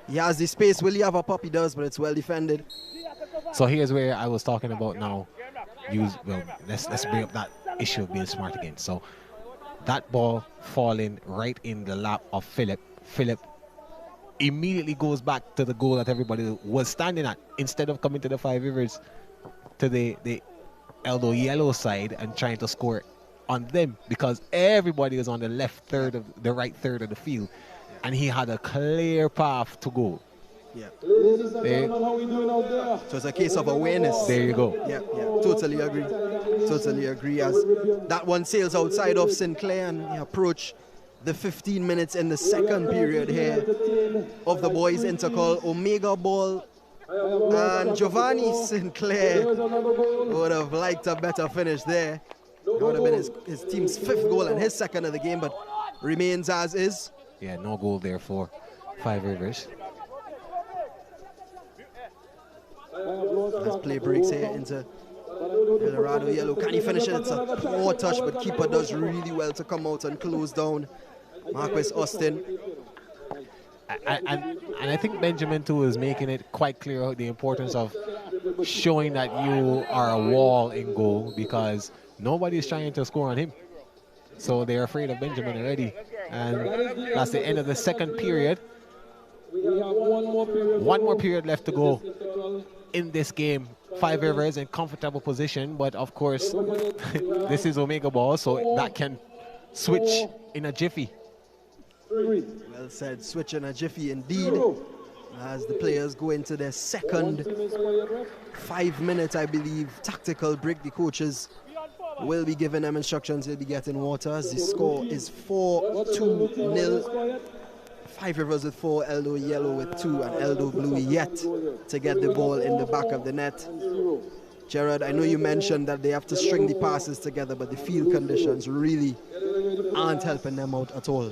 He has the space. Will he have a pop? He does, but it's well defended. So here's where I was talking about now. Let's bring up that issue of being smart again. So that ball falling right in the lap of Philip. Philip immediately goes back to the goal that everybody was standing at, instead of coming to the Five Rivers, to the Eldo Yellow side and trying to score on them, because everybody was on the right third of the field, and he had a clear path to goal. Yeah. So it's a case of awareness. There you go. Yeah, totally agree. Totally agree. As that one sails outside of Sinclair, and he approach the 15 minutes in the second period here of the boys intercall. OmegaBall and Giovanni Sinclair would have liked a better finish there. It would have been his team's 5th goal and his 2nd of the game, but remains as is. Yeah, no goal there for Five Rivers. As play breaks here into Eldorado Yellow. Can he finish it? It's a poor touch, but keeper does really well to come out and close down Marquis Austin. And I think Benjamin too is making it quite clear the importance of showing that you are a wall in goal, because nobody is trying to score on him. So they're afraid of Benjamin already. And that's the end of the second period. One more period left to go in this game. Five Rivers in comfortable position, but of course this is OmegaBall, so that can switch in a jiffy. Well said, switch in a jiffy indeed, as the players go into their second 5 minute, I believe, tactical break. The coaches will be giving them instructions. They'll be getting water. The score is 4-2-0. Five Rivers with 4, Eldo Yellow with 2, and Eldo Blue yet to get the ball in the back of the net. Gerard, I know you mentioned that they have to string the passes together, but the field conditions really aren't helping them out at all.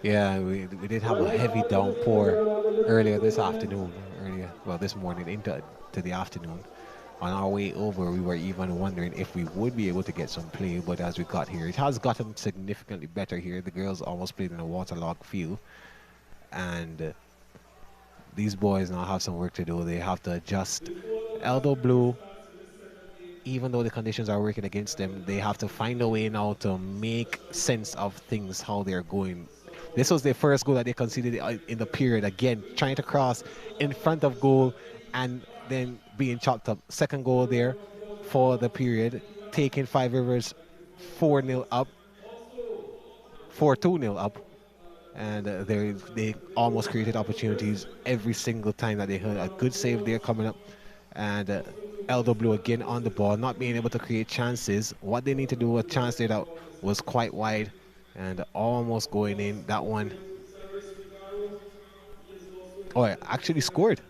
Yeah, we did have a heavy downpour earlier this afternoon, this morning into the afternoon. On our way over, we were even wondering if we would be able to get some play, but as we got here, it has gotten significantly better here. The girls almost played in a waterlogged field, and these boys now have some work to do. They have to adjust. Eldo Blue, even though the conditions are working against them, they have to find a way now to make sense of things, how they're going. This was their first goal that they conceded in the period. Again, trying to cross in front of goal and then being chopped up. Second goal there for the period, taking Five Rivers 4-0 up, 4-2-0 up. And they almost created opportunities every single time that they had a good save there coming up. And Eldo Blue again on the ball, not being able to create chances. What they need to do, a chance there that was quite wide and almost going in. That one, it actually scored.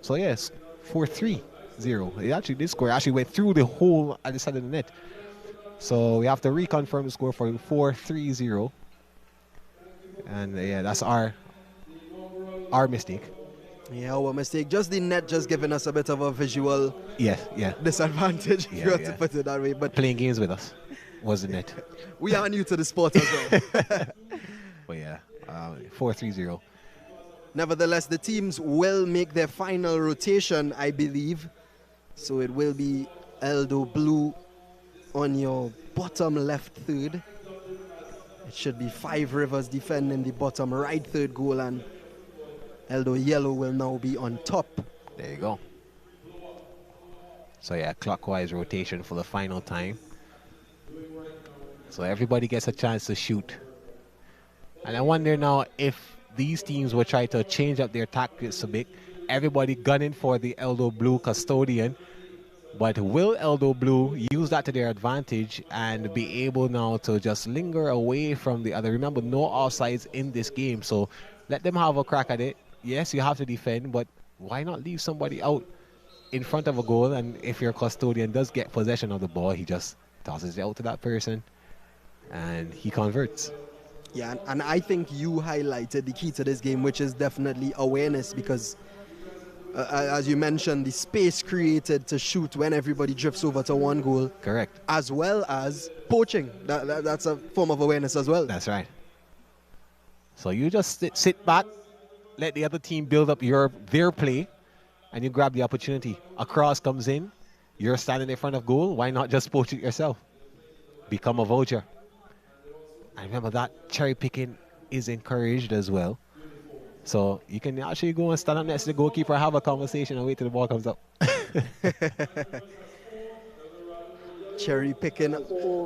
So yes, 4-3-0. It actually did score. It actually went through the hole at the side of the net. So we have to reconfirm the score for 4-3-0. And yeah, that's our mistake. Yeah, our mistake. Just the net just giving us a bit of a visual disadvantage, if you want to put it that way. But playing games with us was the net. We are new to the sport as well. But yeah, 4-3-0. Nevertheless, the teams will make their final rotation, I believe. So it will be Eldo Blue on your bottom left third. It should be Five Rivers defending the bottom right third goal, and Eldo Yellow will now be on top. There you go. So yeah, clockwise rotation for the final time. So everybody gets a chance to shoot. And I wonder now if these teams will try to change up their tactics a bit. Everybody gunning for the Eldo Blue custodian. But will Eldo Blue use that to their advantage and be able now to just linger away from the other? Remember, no offsides in this game, so let them have a crack at it. Yes, you have to defend, but why not leave somebody out in front of a goal? And if your custodian does get possession of the ball, he just tosses it out to that person and he converts. Yeah, and I think you highlighted the key to this game, which is definitely awareness, because as you mentioned, the space created to shoot when everybody drifts over to one goal. Correct. As well as poaching. That's a form of awareness as well. That's right. So you just sit back, let the other team build up their play, and you grab the opportunity. A cross comes in, you're standing in front of goal. Why not just poach it yourself? Become a vulture. And remember that cherry picking is encouraged as well. So you can actually go and stand up next to the goalkeeper, have a conversation, and wait till the ball comes up. Cherry picking.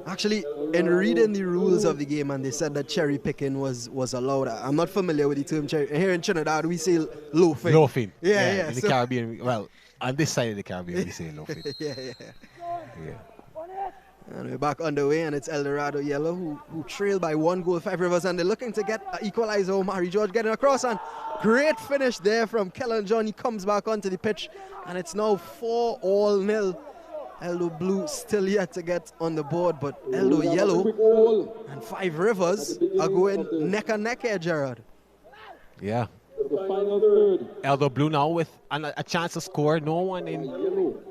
Actually, in reading the rules of the game, and they said that cherry picking was allowed. I'm not familiar with the term cherry. Here in Trinidad, we say loafing. Loafing. Yeah. In the Caribbean, well, on this side of the Caribbean, we say loafing. Yeah. And we're back underway, and it's Eldorado Yellow who trail by 1 goal, Five Rivers, and they're looking to get an equalizer. Omari George getting across, and great finish there from Kellen John. He comes back onto the pitch, and it's now 4-0. Eldo Blue still yet to get on the board, but Eldo Yellow and Five Rivers are going neck and neck here, Gerard. Yeah. Eldo Blue now with a chance to score. No one in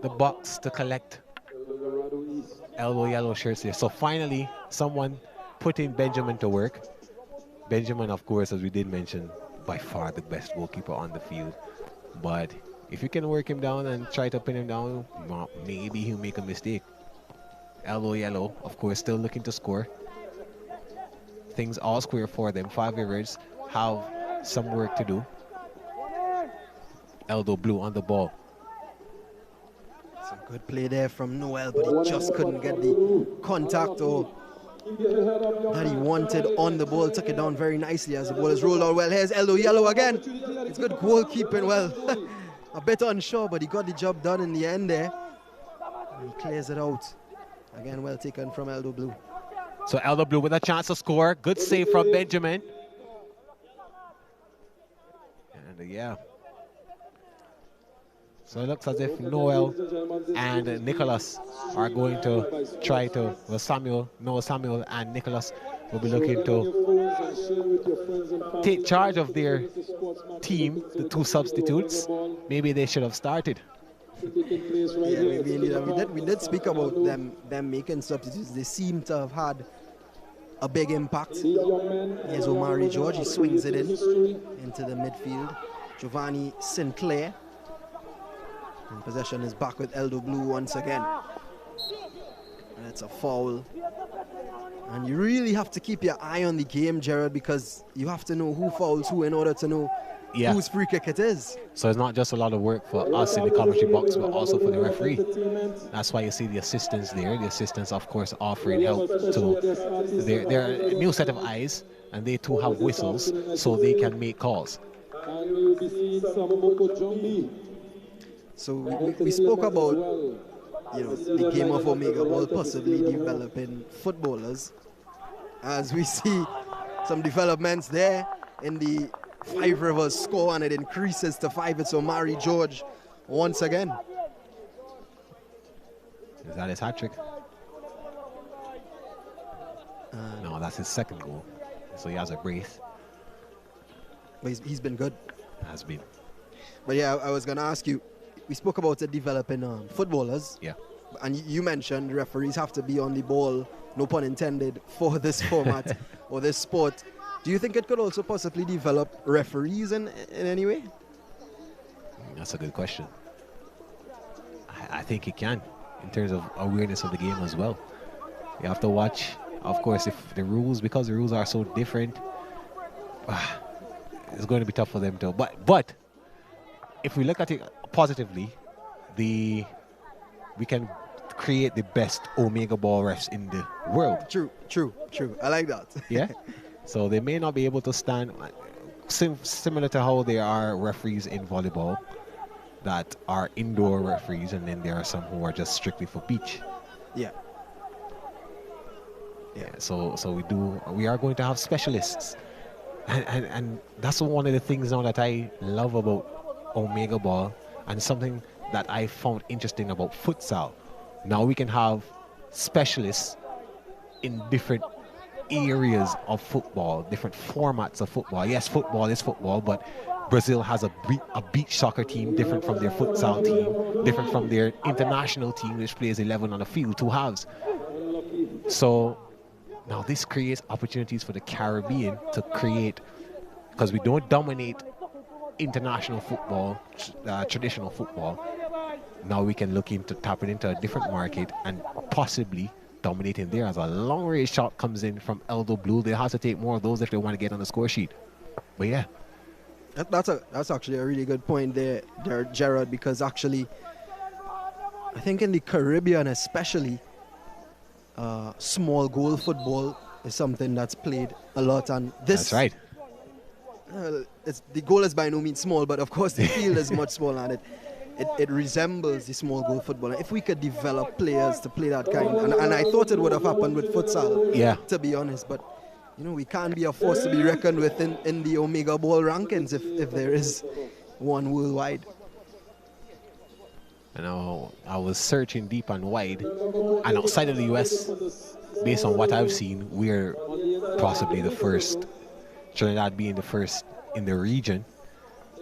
the box to collect Eldo Yellow shirts here. So finally, someone putting Benjamin to work. Benjamin, of course, as we did mention, by far the best goalkeeper on the field. But if you can work him down and try to pin him down, well, maybe he'll make a mistake. Eldo Yellow, of course, still looking to score. Things all square for them. Five Rivers have some work to do. Eldo Blue on the ball. Some good play there from Noel, but he just couldn't get the contact or that he wanted on the ball. Took it down very nicely as the ball is rolled out well. Here's Eldo Yellow again. It's good goalkeeping. Well, a bit unsure, but he got the job done in the end there. And he clears it out Again, well taken from Eldo Blue. So Eldo Blue with a chance to score. Good save from Benjamin. And yeah. So it looks as if Noel and Nicholas are going to try to, well, Noel Samuel and Nicholas will be looking to take charge of their team, the two substitutes. Maybe they should have started. Yeah, we did speak about them making substitutes. They seem to have had a big impact. Here's Omari George, he swings it into the midfield. Giovanni Sinclair. And possession is back with Eldo Blue once again. And it's a foul. And you really have to keep your eye on the game, Gerard, because you have to know who fouls who in order to know whose free kick it is. So it's not just a lot of work for us in the commentary box, but also for the referee. That's why you see the assistants there. The assistants, of course, offering help to their new set of eyes, and they too have whistles, so they can make calls. So we spoke about the game of OmegaBall possibly developing footballers, as we see some developments there in the Five Rivers score, and it increases to 5. It's Omari George once again. Is that his hat trick? No, that's his second goal. So he has a brace. But he's been good. Has been. But yeah, I was going to ask you, we spoke about the developing footballers. Yeah. And you mentioned referees have to be on the ball, no pun intended, for this format or this sport. Do you think it could also possibly develop referees in any way? That's a good question. I think it can, in terms of awareness of the game as well. You have to watch, of course, if the rules, because the rules are so different, it's going to be tough for them to. But if we look at it positively, we can create the best OmegaBall refs in the world. True. I like that. Yeah. So they may not be able to stand, similar to how there are referees in volleyball that are indoor referees, and then there are some who are just strictly for beach. Yeah. So we are going to have specialists, and that's one of the things now that I love about OmegaBall, and something that I found interesting about futsal. Now we can have specialists in different areas of football, different formats of football. Yes, football is football, but Brazil has a beach soccer team different from their futsal team, different from their international team, which plays 11 on the field, 2 halves. So now this creates opportunities for the Caribbean to create, because we don't dominate international football, traditional football. Now we can look into tapping into a different market and possibly dominating there. As a long range shot comes in from Eldo Blue, they have to take more of those if they want to get on the score sheet. But yeah, that's actually a really good point there, Gerard, because actually I think in the Caribbean especially, small goal football is something that's played a lot, and this, that's right. The goal is by no means small, but of course the field is much smaller, and it resembles the small goal football. And if we could develop players to play that kind, and I thought it would have happened with futsal, to be honest, but we can't be a force to be reckoned with in the OmegaBall rankings if there is one worldwide. And I was searching deep and wide, and outside of the US, based on what I've seen, we're possibly the first, Trinidad being the first in the region,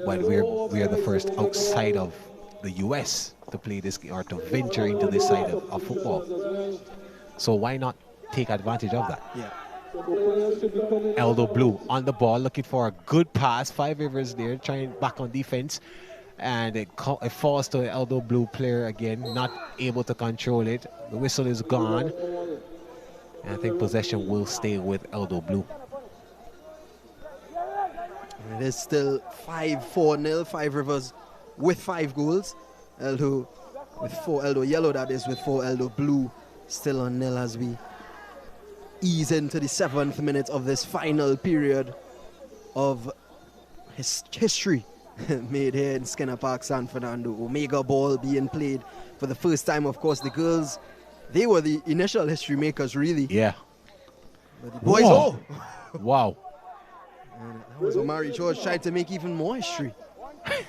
but we are the first outside of the US to play this, or to venture into this side of football. So why not take advantage of that? Yeah. Eldo Blue on the ball, looking for a good pass. 5 Rivers there, trying back on defense, and it falls to the Eldo Blue player again, not able to control it. The whistle is gone, and I think possession will stay with Eldo Blue. It is still 5-4-0, 5 Rivers with 5 goals. Eldo with 4, Eldo Yellow that is, with 4, Eldo Blue still on nil as we ease into the 7th minute of this final period of history made here in Skinner Park, San Fernando. OmegaBall being played for the first time. Of course, the girls They were the initial history makers, really. Yeah. But the boys, Whoa. Wow. And that was Omari George trying to make even more history.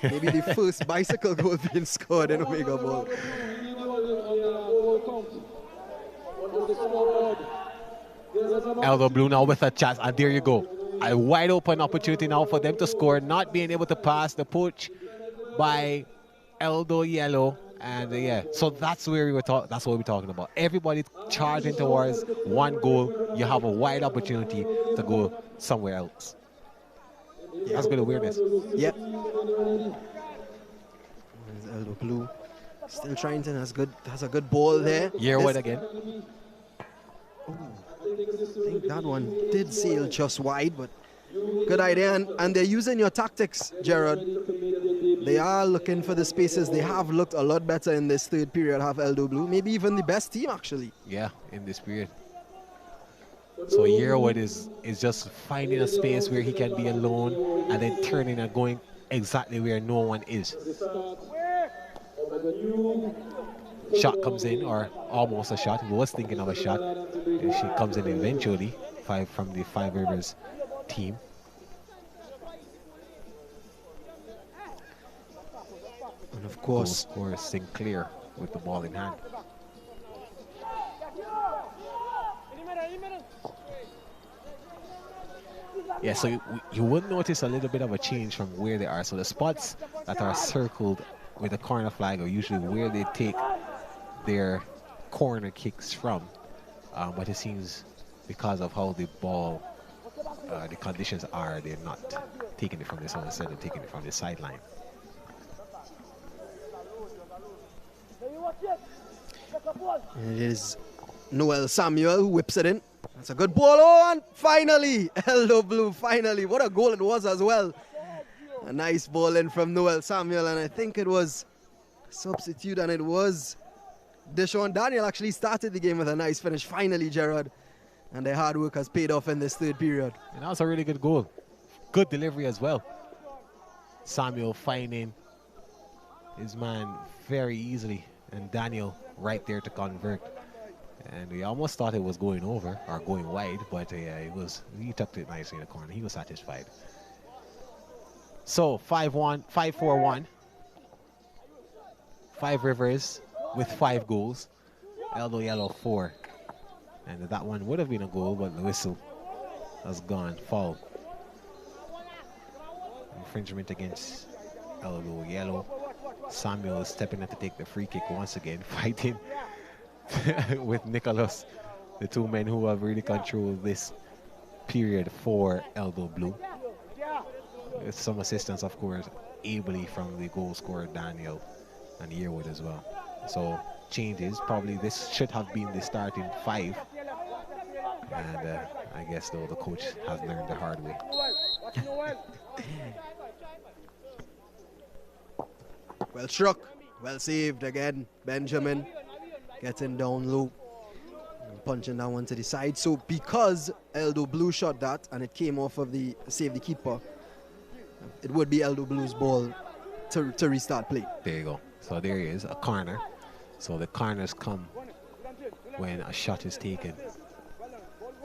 Maybe the first bicycle goal being scored in OmegaBall. Eldo Blue now with a chance, and there you go. A wide open opportunity now for them to score, not being able to pass the poach by Eldo Yellow. And yeah, so that's where that's what we're talking about. Everybody charging towards one goal. You have a wide opportunity to go somewhere else. Yeah. That's good awareness. Yep. Eldo Blue still trying to has a good ball there. Yearwood again. Oh, I think that one did sail just wide, but good idea. And they're using your tactics, Gerard. They are looking for the spaces. They have looked a lot better in this third period, have Eldo Blue. Maybe even the best team, actually. Yeah, in this period. So Yearwood is just finding a space where he can be alone and then turning and going exactly where no one is. Shot comes in, or almost a shot. He was thinking of a shot. And she comes in eventually, from the Five Rivers team. And of course, scorer Sinclair with the ball in hand. Yeah, so you would notice a little bit of a change from where they are. So the spots that are circled with the corner flag are usually where they take their corner kicks from. But it seems because of how the ball, the conditions are, they're not taking it from this other side, they're taking it from the sideline. And it is Noel Samuel who whips it in. That's a good ball. Oh, and finally, Eldo Blue, finally. What a goal it was as well. A nice ball in from Noel Samuel, and I think it was substitute, and it was Deshaun Daniel actually started the game with a nice finish. Finally, Gerard. And their hard work has paid off in this third period. And that was a really good goal. Good delivery as well. Samuel finding his man very easily, and Daniel right there to convert. And we almost thought it was going over or going wide, but he tucked it nicely in the corner. He was satisfied. So 5-1, 5-4-1. Five Rivers with 5 goals. Eldo Yellow 4. And that one would have been a goal, but the whistle has gone. Foul. Infringement against Eldo Yellow. Samuel is stepping in to take the free kick once again, fighting with Nicholas, the two men who have really controlled this period for Eldo Blue. With some assistance, of course, ably from the goal scorer Daniel and Yearwood as well. So changes, probably this should have been the starting 5. And I guess though the coach has learned the hard way. Well struck, well saved again. Benjamin getting down low and punching that one to the side. So because Eldo Blue shot that and it came off of the save the keeper, it would be Eldo Blue's ball to restart play. There you go. So there he is, a corner. So the corners come when a shot is taken.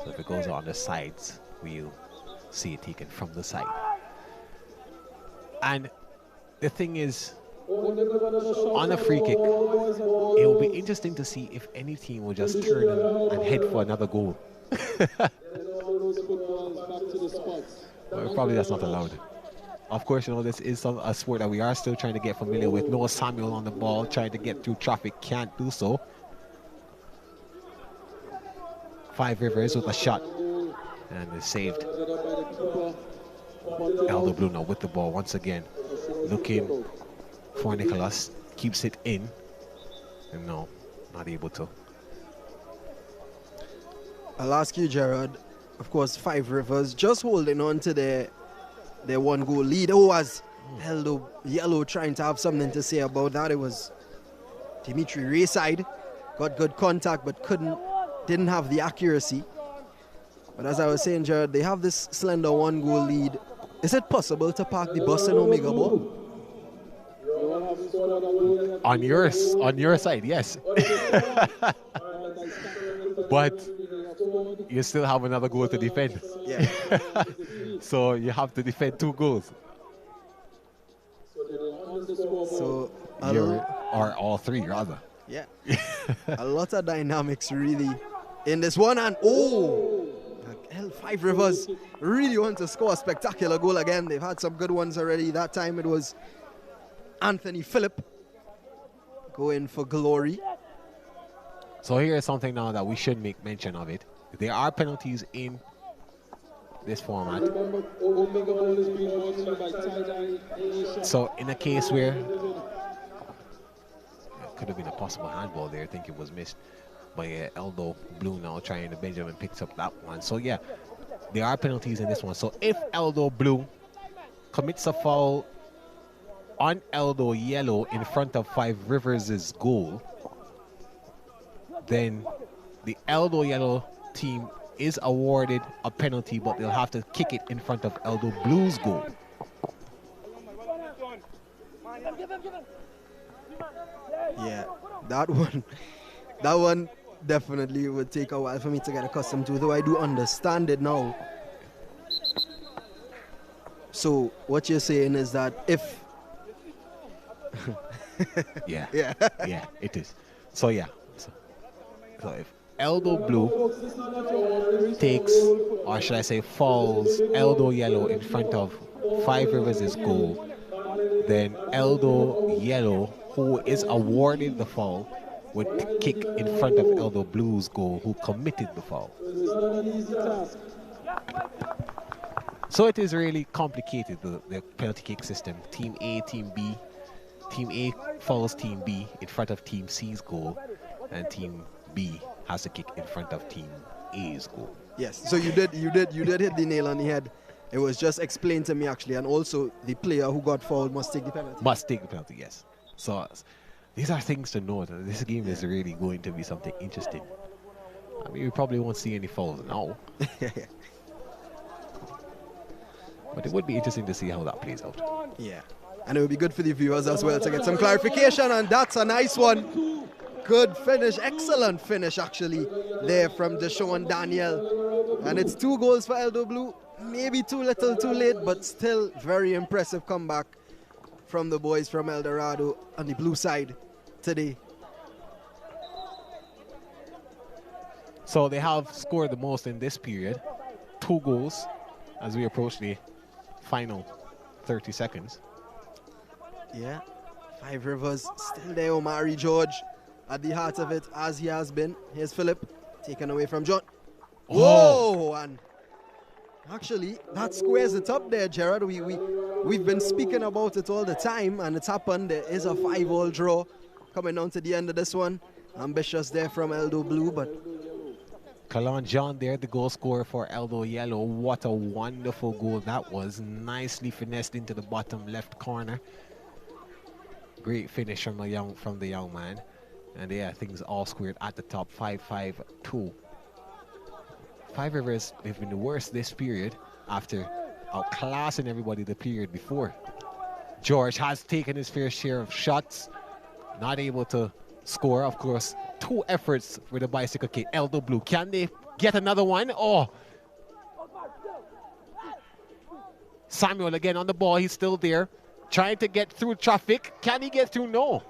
So if it goes on the sides, we'll see it taken from the side. And the thing is, on a free kick, it will be interesting to see if any team will just turn and head for another goal. Well, probably that's not allowed. Of course, you know, this is a sport that we are still trying to get familiar with. Noah Samuel on the ball, trying to get through traffic, can't do so. Five Rivers with a shot, and it's saved. Eldo Blue now with the ball once again, looking for Nicholas, keeps it in, and no, not able to. I'll ask you, Gerard, of course, Five Rivers just holding on to their 1-goal lead. Oh, was Eldo Yellow trying to have something to say about that. It was Dimitri Rayside, got good contact but didn't have the accuracy. But as I was saying, Gerard, they have this slender 1-goal lead. Is it possible to park the bus in OmegaBall? On your side, yes. but you still have another goal to defend. Yeah. So you have to defend 2 goals. So, Or all 3, rather. yeah. A lot of dynamics really in this one. And Five Rivers really want to score a spectacular goal again. They've had some good ones already. That time it was Anthony Phillip going for glory. So here is something now that we should make mention of it. There are penalties in this format. So in a case where it could have been a possible handball there, I think it was missed by Eldo Blue now trying to Benjamin picks up that one. So yeah, there are penalties in this one. So if Eldo Blue commits a foul on Eldo Yellow in front of Five Rivers' goal, then the Eldo Yellow team is awarded a penalty, but they'll have to kick it in front of Eldo Blue's goal. Yeah, that one definitely would take a while for me to get accustomed to, though I do understand it now. So what you're saying is that if Yeah, yeah, yeah, it is. So yeah, so if Eldo Blue takes, or should I say falls, Eldo Yellow in front of Five Rivers' goal, then Eldo Yellow, who is awarded the foul, would kick in front of Eldo Blue's goal, who committed the foul. So it is really complicated, the penalty kick system. Team A, Team B. Team A follows Team B in front of Team C's goal, and Team B has to kick in front of Team A's goal. yes. So you did hit the nail on the head. It was just explained to me actually, and also the player who got fouled must take the penalty. Must take the penalty, yes. So these are things to note. This game is really going to be something interesting. I mean, we probably won't see any fouls now. But it would be interesting to see how that plays out. Yeah. And it would be good for the viewers as well to get some clarification, and that's a nice one. Good finish, excellent finish actually there from Deshaun Daniel. And it's 2 goals for Eldo Blue. Maybe too little, too late, but still very impressive comeback from the boys from El Dorado on the blue side today. So they have scored the most in this period, 2 goals, as we approach the final 30 seconds. Yeah, Five Rivers still there. Omari George at the heart of it, as he has been. Here's Philip, taken away from John. Whoa! And actually, that squares it up there, Gerard. We've been speaking about it all the time, and it's happened. There is a 5-all draw coming down to the end of this one. Ambitious there from Eldo Blue, but Kalon John there, the goal scorer for Eldo Yellow. What a wonderful goal that was. Nicely finessed into the bottom left corner. Great finish from the young man. And yeah, things all squared at the top, 5-5-2. Five Rivers, they've been the worst this period after outclassing everybody the period before. George has taken his fair share of shots, not able to score. Of course, 2 efforts with a bicycle kick. Eldo Blue, can they get another one? Oh! Samuel again on the ball, he's still there. Trying to get through traffic. Can he get through? No.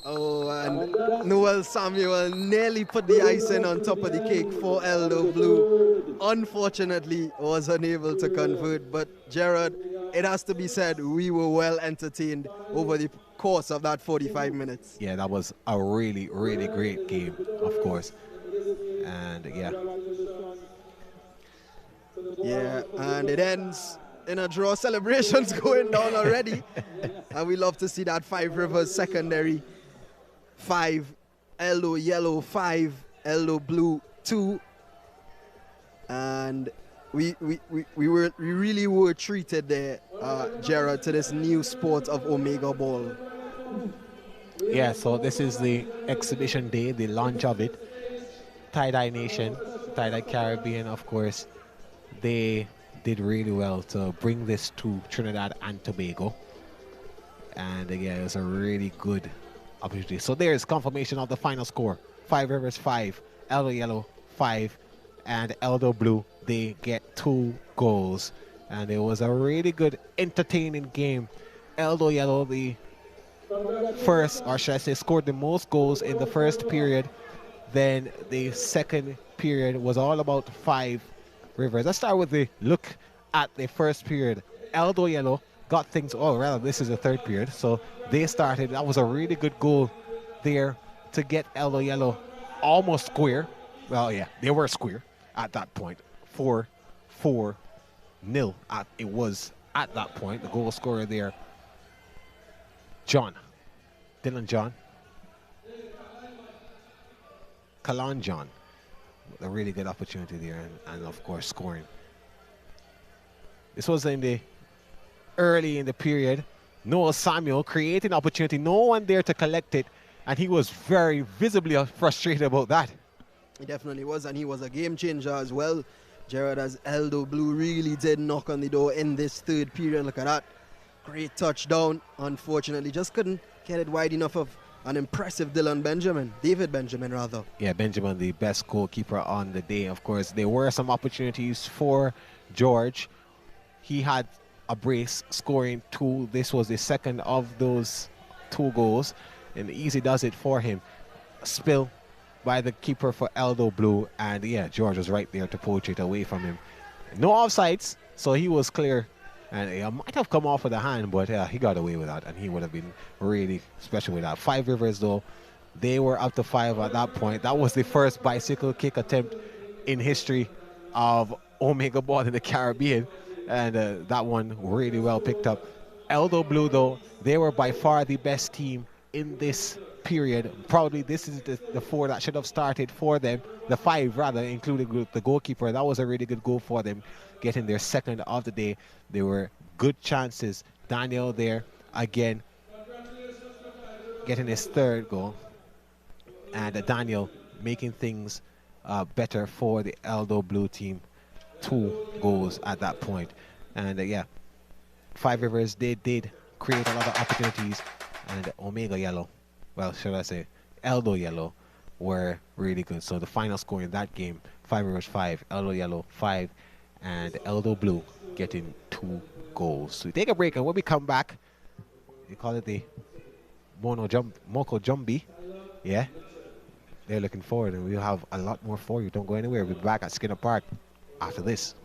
oh, and Noel Samuel nearly put the icing on top of the cake for Eldo Blue. Unfortunately, was unable to convert. But Gerard, it has to be said, we were well entertained over the course of that 45 minutes. Yeah, that was a really, really great game, of course. And yeah. Yeah, and it ends in a draw. Celebrations going down already. And we love to see that. Five Rivers secondary 5, Eldo Yellow 5, Eldo Blue 2. And we really were treated there, Gerard, to this new sport of OmegaBall. Yeah, so this is the exhibition day, the launch of it. TiDi Nation, TiDi Caribbean, of course, they did really well to bring this to Trinidad and Tobago. And again, it was a really good opportunity. So there's confirmation of the final score. Five Rivers 5, Eldo Yellow 5, and Eldo Blue, they get 2 goals. And it was a really good, entertaining game. Eldo Yellow, the first, or should I say, scored the most goals in the first period. Then the second period was all about 5 Rivers. Let's start with the look at the first period. Eldo Yellow got things, oh, rather, this is the third period. So they started, that was a really good goal there to get Eldo Yellow almost square. Well, yeah, they were square at that point. 4-4-0 it was at that point. The goal scorer there, Dylan John. Kalan John, a really good opportunity there, and of course scoring. This was in the early in the period. Noah Samuel creating opportunity, no one there to collect it, and he was very visibly frustrated about that. He definitely was, and he was a game changer as well, Gerard, as Eldo Blue really did knock on the door in this third period. Look at that. Great touchdown. Unfortunately, just couldn't get it wide enough of an impressive David Benjamin rather. Yeah, Benjamin, the best goalkeeper on the day. Of course, there were some opportunities for George. He had a brace scoring 2. This was the second of those 2 goals, and easy does it for him. A spill by the keeper for Eldo Blue, and yeah, George was right there to poach it away from him. No offsides, so he was clear, and he might have come off with a hand, but he got away with that, and he would have been really special with that. 5 Rivers, though, they were up to 5 at that point. That was the first bicycle kick attempt in history of OmegaBall in the Caribbean, and that one really well picked up. Eldo Blue, though, they were by far the best team in this period. Probably this is the 4 that should have started for them, the 5 rather, including the goalkeeper. That was a really good goal for them, getting their second of the day. There were good chances. Daniel there again getting his 3rd goal, and Daniel making things better for the Eldo Blue team. 2 goals at that point. And yeah, 5 Rivers, they did create a lot of opportunities, and Omega Yellow, well, should I say, Eldo Yellow, were really good. So the final score in that game, 5 Rivers 5, Eldo Yellow 5, and Eldo Blue getting 2 goals. So we take a break, and when we come back, we call it the Moko Jumbi. Yeah, they're looking forward, and we'll have a lot more for you. Don't go anywhere. We'll be back at Skinner Park after this.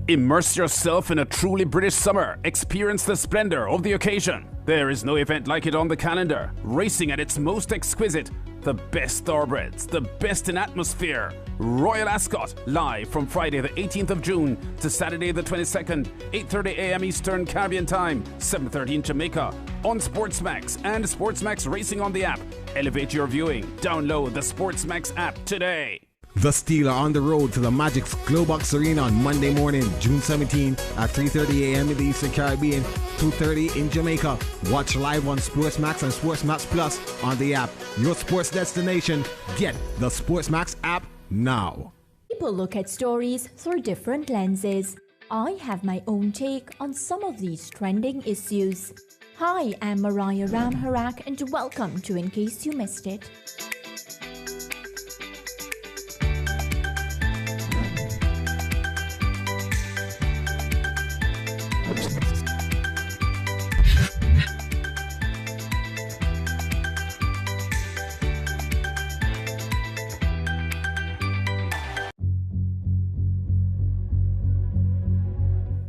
Immerse yourself in a truly British summer. Experience the splendor of the occasion. There is no event like it on the calendar. Racing at its most exquisite. The best thoroughbreds, the best in atmosphere. Royal Ascot, live from Friday the 18th of June to Saturday the 22nd, 8:30 a.m. Eastern Caribbean Time, 7:30 in Jamaica. On SportsMax and SportsMax Racing on the app. Elevate your viewing. Download the SportsMax app today. The Steel are on the road to the Magic's Globox Arena on Monday morning, June 17 at 3:30 a.m. in the Eastern Caribbean, 2:30 in Jamaica. Watch live on SportsMax and SportsMax Plus on the app. Your sports destination. Get the SportsMax app now. People look at stories through different lenses. I have my own take on some of these trending issues. Hi, I'm Mariah Ramharak, and welcome to In Case You Missed It.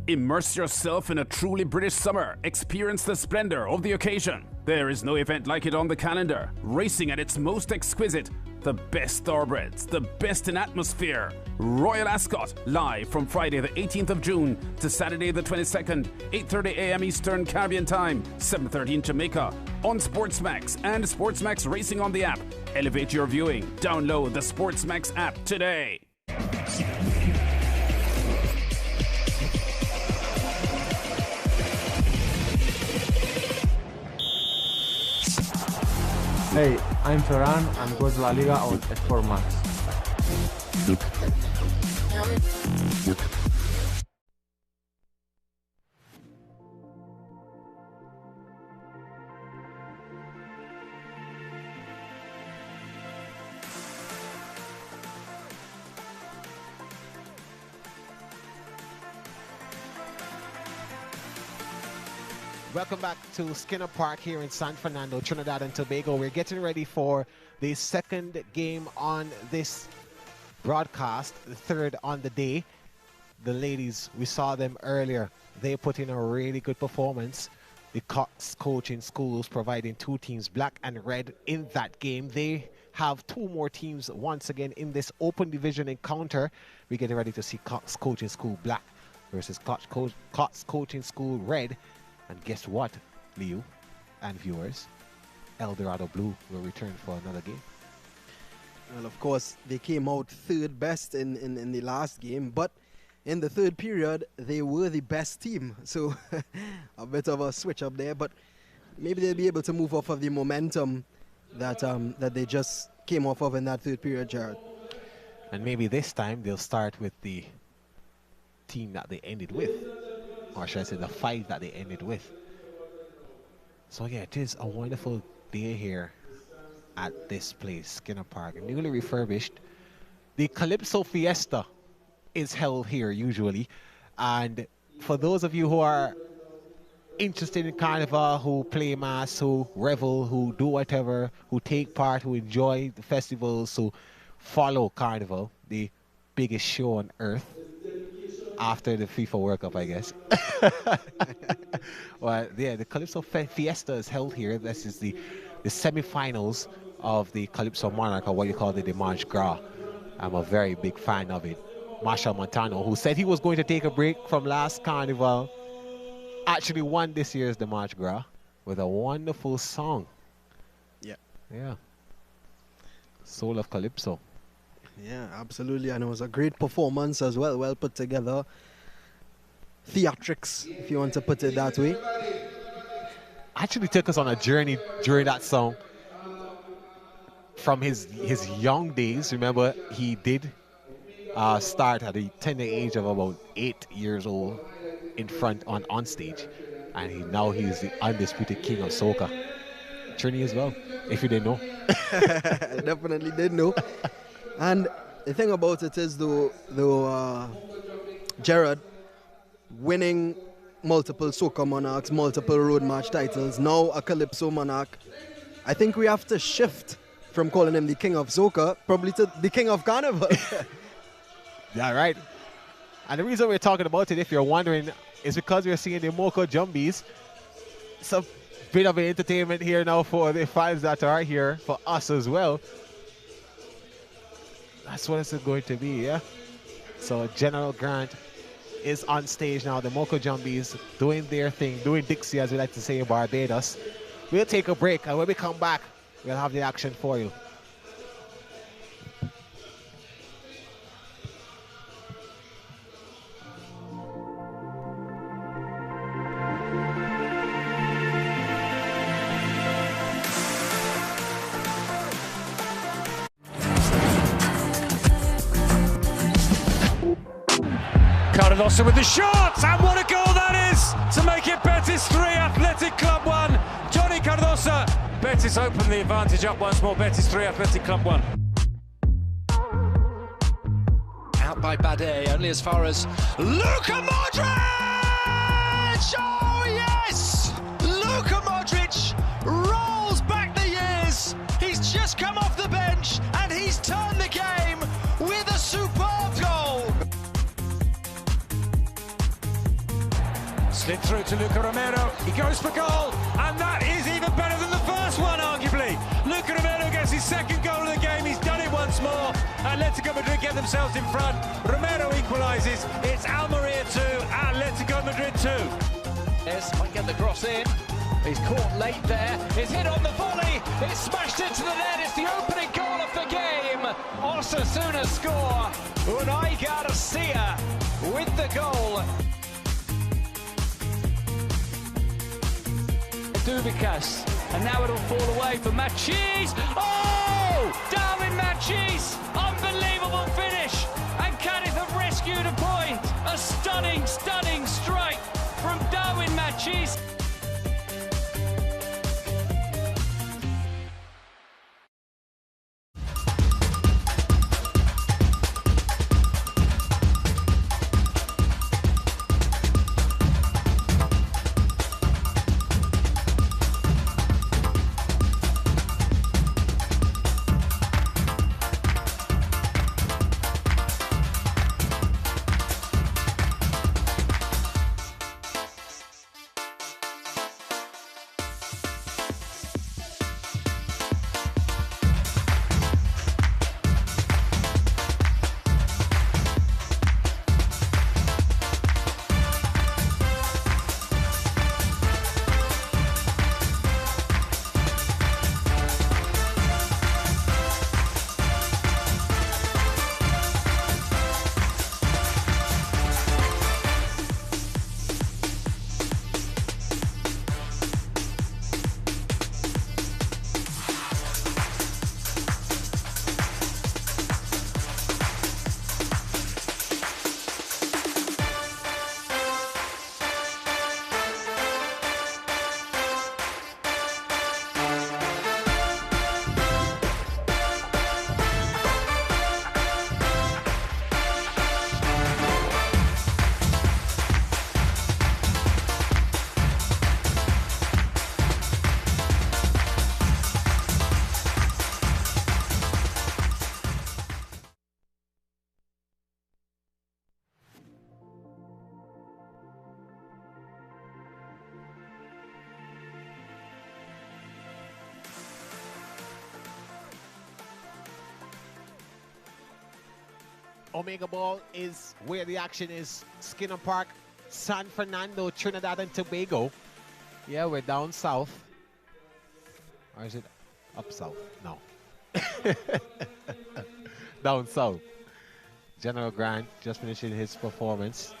Immerse yourself in a truly British summer. Experience the splendor of the occasion. There is no event like it on the calendar. Racing at its most exquisite. The best thoroughbreds, the best in atmosphere. Royal Ascot, live from Friday the 18th of June to Saturday the 22nd, 8:30 a.m. Eastern Caribbean Time, 7:30 in Jamaica. On SportsMax and SportsMax Racing on the app. Elevate your viewing. Download the SportsMax app today. Hey, I'm Ferran and watch La Liga on SportsMax. Welcome back to Skinner Park here in San Fernando, Trinidad and Tobago. We're getting ready for the second game on this broadcast, the third on the day. The ladies, we saw them earlier. They put in a really good performance. The Cox Coaching Schools providing two teams, black and red, in that game. They have two more teams once again in this open division encounter. We're getting ready to see Cox Coaching School black versus Cox Coaching School red. And guess what, Leo and viewers? Eldorado Blue will return for another game. Well, of course, they came out third best in the last game, but in the third period, they were the best team. So a bit of a switch up there, but maybe they'll be able to move off of the momentum that that they just came off of in that third period, Jared. And maybe this time they'll start with the team that they ended with. Or should I say the five that they ended with. So yeah, it is a wonderful day here at this place, Skinner Park, newly refurbished. The Calypso Fiesta is held here usually. And for those of you who are interested in Carnival, who play mass, who revel, who do whatever, who take part, who enjoy the festivals, who follow Carnival, the biggest show on earth, after the FIFA World Cup, I guess. Well, yeah, the Calypso Fiesta is held here. This is the semi-finals of the Calypso Monarch, or what you call the Dimanche Gras. I'm a very big fan of it. Marshall Montano, who said he was going to take a break from last Carnival, actually won this year's Dimanche Gras with a wonderful song. Yeah. Yeah. Soul of Calypso. Yeah, absolutely, and it was a great performance as well, well put together. Theatrics, if you want to put it that way. Actually took us on a journey during that song. From his young days, remember, he did start at the tender age of about 8 years old in front on stage. And now he's the undisputed king of soca. Trini as well, if you didn't know. I definitely did know. And the thing about it is, though Gerard winning multiple Soca Monarchs, multiple road march titles, now a Calypso Monarch, I think we have to shift from calling him the king of soca, probably to the king of carnival. Yeah, right. And the reason we're talking about it, if you're wondering, is because we're seeing the Mocha Jumbies. It's a bit of an entertainment here now for the fans that are here, for us as well. That's what it's going to be, yeah? So General Grant is on stage now. The Mocha Jumbies doing their thing, doing Dixie, as we like to say in Barbados. We'll take a break, and when we come back, we'll have the action for you. Cardoso with the shot, and what a goal that is to make it Betis 3, Athletic Club 1. Johnny Cardoso. Betis open the advantage up once more. Betis 3, Athletic Club 1. Out by Bade, only as far as Luka Modric! Oh yes! Luka Modric rolls back the years. He's just come off the bench and he's turned the game with a superb goal. Slid through to Luca Romero, he goes for goal, and that is even better than the first one, arguably. Luca Romero gets his second goal of the game, he's done it once more. Atletico Madrid get themselves in front, Romero equalises, it's Almeria 2, Atletico Madrid 2. Yes, might get the cross in, he's caught late there, it's hit on the volley, it's smashed into the net, it's the opening goal of the game. Osasuna score, Unai Garcia with the goal. Dubikas And now it'll fall away for Machis. Oh! Darwin Machis! Unbelievable finish! And Cardiff have rescued a point. A stunning, stunning strike from Darwin Machis. OmegaBall is where the action is. Skinner Park, San Fernando, Trinidad and Tobago. Yeah, we're down south. Or is it up south? No. Down south. General Grant just finishing his performance.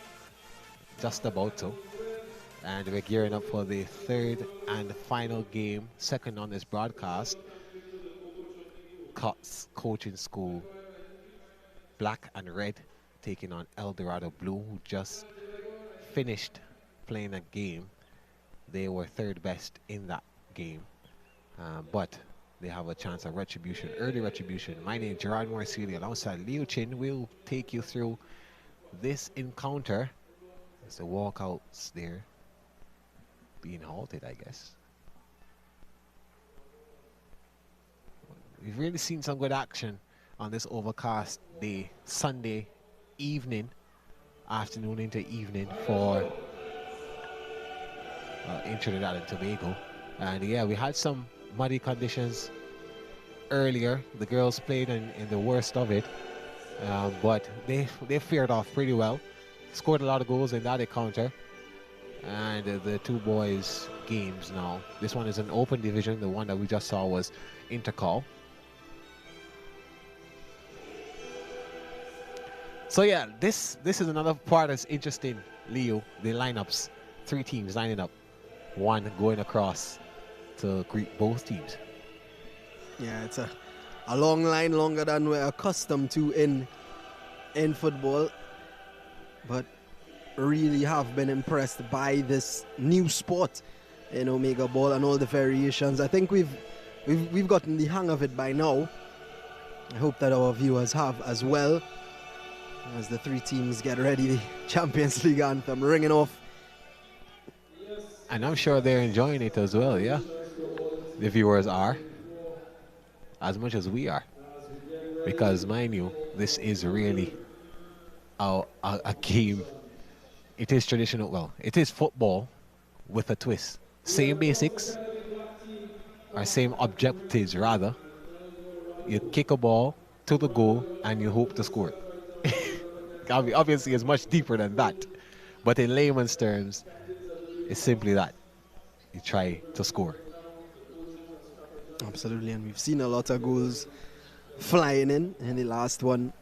Just about to. And we're gearing up for the third and final game, second on this broadcast. Cots Coaching School, Black and Red, taking on El Dorado Blue, who just finished playing a game. They were third best in that game, but they have a chance of retribution, early retribution. My name is Gerard Morcelli, alongside Leo Chin. We'll take you through this encounter. There's the walkouts there being halted, I guess. We've really seen some good action on this overcast day, Sunday evening, afternoon into evening for in Trinidad and Tobago. And yeah, we had some muddy conditions earlier. The girls played in the worst of it, but they fared off pretty well. Scored a lot of goals in that encounter. And the two boys games now. This one is an open division. The one that we just saw was intercall. So yeah, this is another part that's interesting, Leo. The lineups, 3 teams lining up, one going across to greet both teams. Yeah, it's a long line, longer than we're accustomed to in football, but really have been impressed by this new sport in OmegaBall and all the variations. I think we've gotten the hang of it by now. I hope that our viewers have as well. As the 3 teams get ready, the Champions League anthem ringing off. And I'm sure they're enjoying it as well, yeah? The viewers are, as much as we are. Because, mind you, this is really a game. It is traditional, well, it is football with a twist. Same basics, or same objectives, rather. You kick a ball to the goal and you hope to score. Obviously, it's much deeper than that. But in layman's terms, it's simply that. You try to score. Absolutely, and we've seen a lot of goals flying in the last one.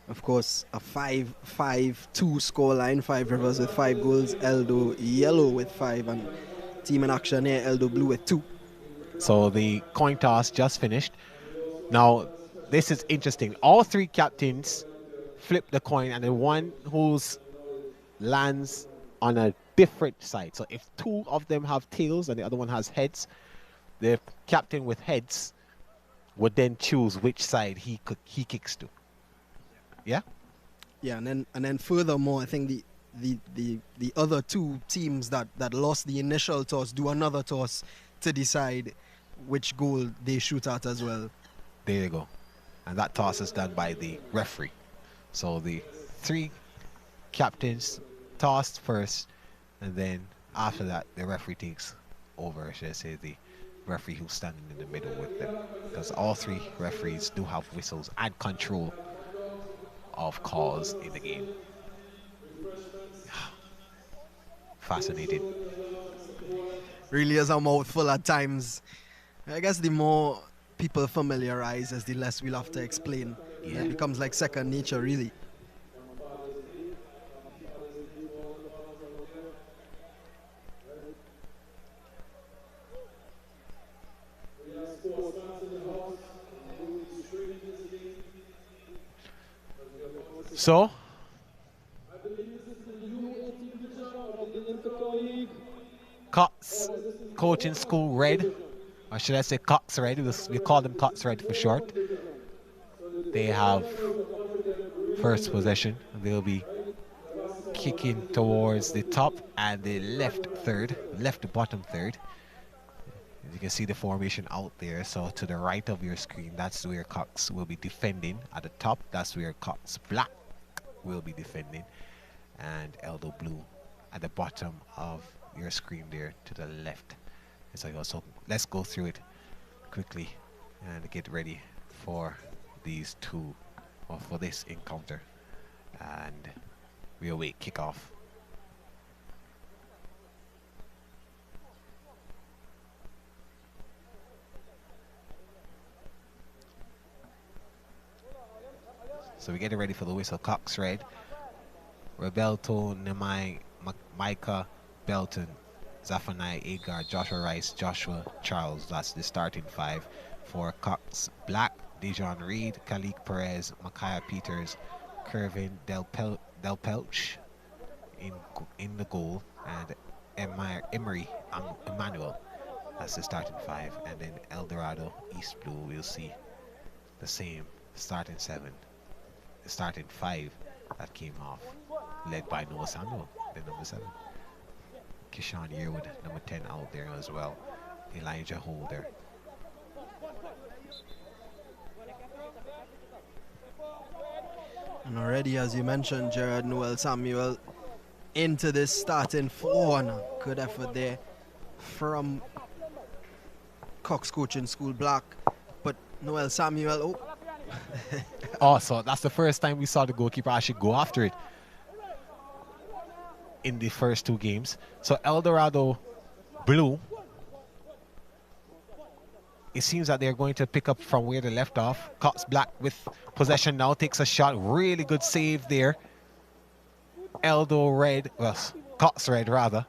Of course, a 5-5-2 scoreline. 5 Rivers with 5 goals. Eldo Yellow with 5. And team in action here, Eldo Blue with 2. So the coin toss just finished. Now, this is interesting. All three captains flip the coin, and the one whose lands on a different side. So if two of them have tails and the other one has heads, the captain with heads would then choose which side he kicks to. Yeah? Yeah, and then furthermore, I think the other two teams that lost the initial toss do another toss to decide which goal they shoot at as well. There you go. And that toss is done by the referee. So the three captains tossed first, and then after that, the referee takes over, should I say, the referee who's standing in the middle with them. Because all three referees do have whistles and control of calls in the game. Fascinating. Really is a mouthful at times. I guess the more people familiarize us, the less we'll have to explain. Yeah. It becomes like second nature, really. So, Cox Coaching School Red, or should I say Cox Red? We call them Cox Red for short. They have first possession. They'll be kicking towards the top and the left bottom third. As you can see the formation out there. So to the right of your screen, that's where Cox will be defending. At the top, that's where Cox Black will be defending. And Eldo Blue at the bottom of your screen there to the left. So let's go through it quickly and get ready for these two, or for this encounter. And we await kickoff. So we're getting ready for the whistle. Cox Red, Rebelto, Nemai, Micah, Belton, Zaphaniah, Agar, Joshua Rice, Joshua Charles. That's the starting five. For Cox Black, Dejon Reed, Khalik Perez, Micaiah Peters, Kervin Del Pelch in the goal, and Emery Emmanuel. That's the starting five. And then El Dorado, East Blue, we'll see the same starting seven. The starting five that came off, led by Noah Samuel, the number 7. Kishan Yearwood, number 10, out there as well. Elijah Holder. And already, as you mentioned, Gerard, Noel Samuel into this starting 4. And a good effort there from Cox Coaching School Black. But Noel Samuel, So that's the first time we saw the goalkeeper actually go after it in the first 2 games. So El Dorado Blue, it seems that they're going to pick up from where they left off. Cox Black with possession now, takes a shot. Really good save there. Cox Red rather,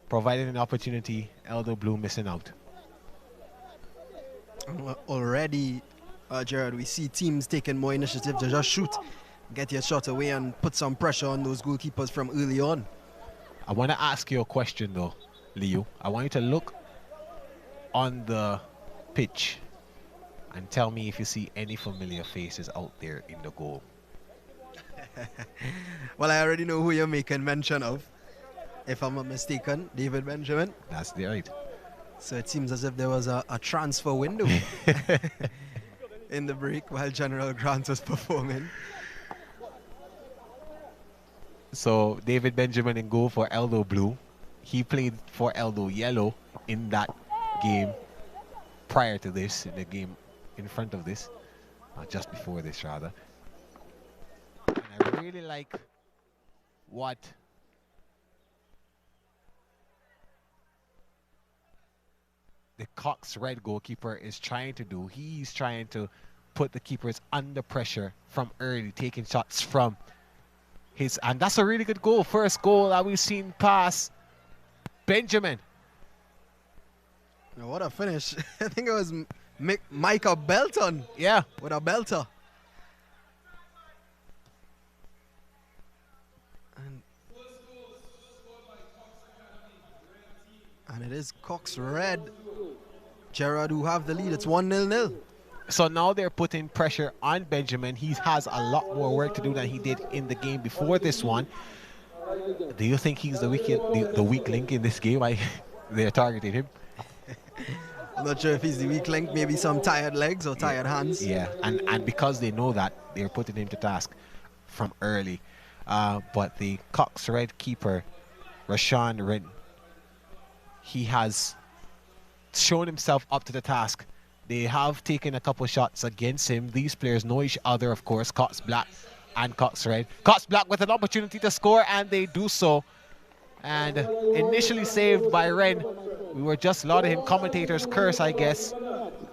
provided an opportunity. Eldo Blue missing out. Already, Gerard, we see teams taking more initiative to just shoot, get your shot away and put some pressure on those goalkeepers from early on. I want to ask you a question though, Leo. I want you to look on the pitch and tell me if you see any familiar faces out there in the goal. Well, I already know who you're making mention of. If I'm not mistaken, David Benjamin. That's right. So it seems as if there was a transfer window in the break while General Grant was performing. So David Benjamin in goal for Eldo Blue. He played for Eldo Yellow in that game prior to this, in the game in front of this, just before this rather. And I really like what the Cox Red goalkeeper is trying to do. He's trying to put the keepers under pressure from early, taking shots from his, and that's a really good goal. First goal that we've seen pass Benjamin. What a finish. I think it was Micah Belton. Yeah. With a belter. And it is Cox Red. Gerard who have the lead. It's 1-0. So now they're putting pressure on Benjamin. He has a lot more work to do than he did in the game before this one. Do you think he's the weak link in this game? They're targeting him. I'm not sure if he's the weak link. Maybe some tired legs or tired hands. Yeah, and because they know that, they're putting him to task from early. But the Cox Red keeper, Rashawn Wren, he has shown himself up to the task. They have taken a couple shots against him. These players know each other, of course, Cox Black and Cox Red. Cox Black with an opportunity to score, and they do so. And initially saved by Wren. We were just lauding him. Commentators curse, I guess.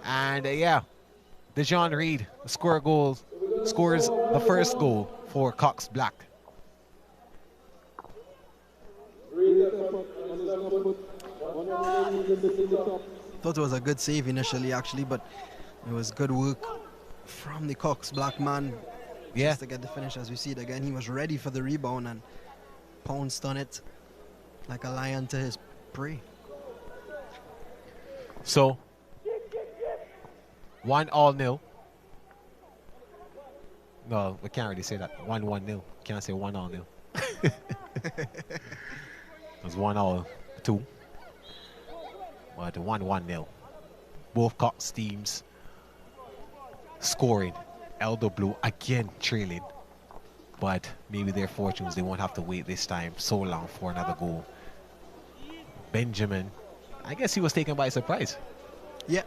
And yeah, DeJohn Reed scores the first goal for Cox Black. Thought it was a good save initially, actually, but it was good work from the Cox Black man. Yeah. Just to get the finish. As we see it again, he was ready for the rebound and pounced on it like a lion to his prey. So 1-0. No, we can't really say that. 1-1-0. Can't say 1-0. It was 1-2. But 1-1-0. Both Cox teams scoring. Eldo Blue again trailing. But maybe their fortunes, they won't have to wait this time so long for another goal. Benjamin, I guess he was taken by surprise. Yeah.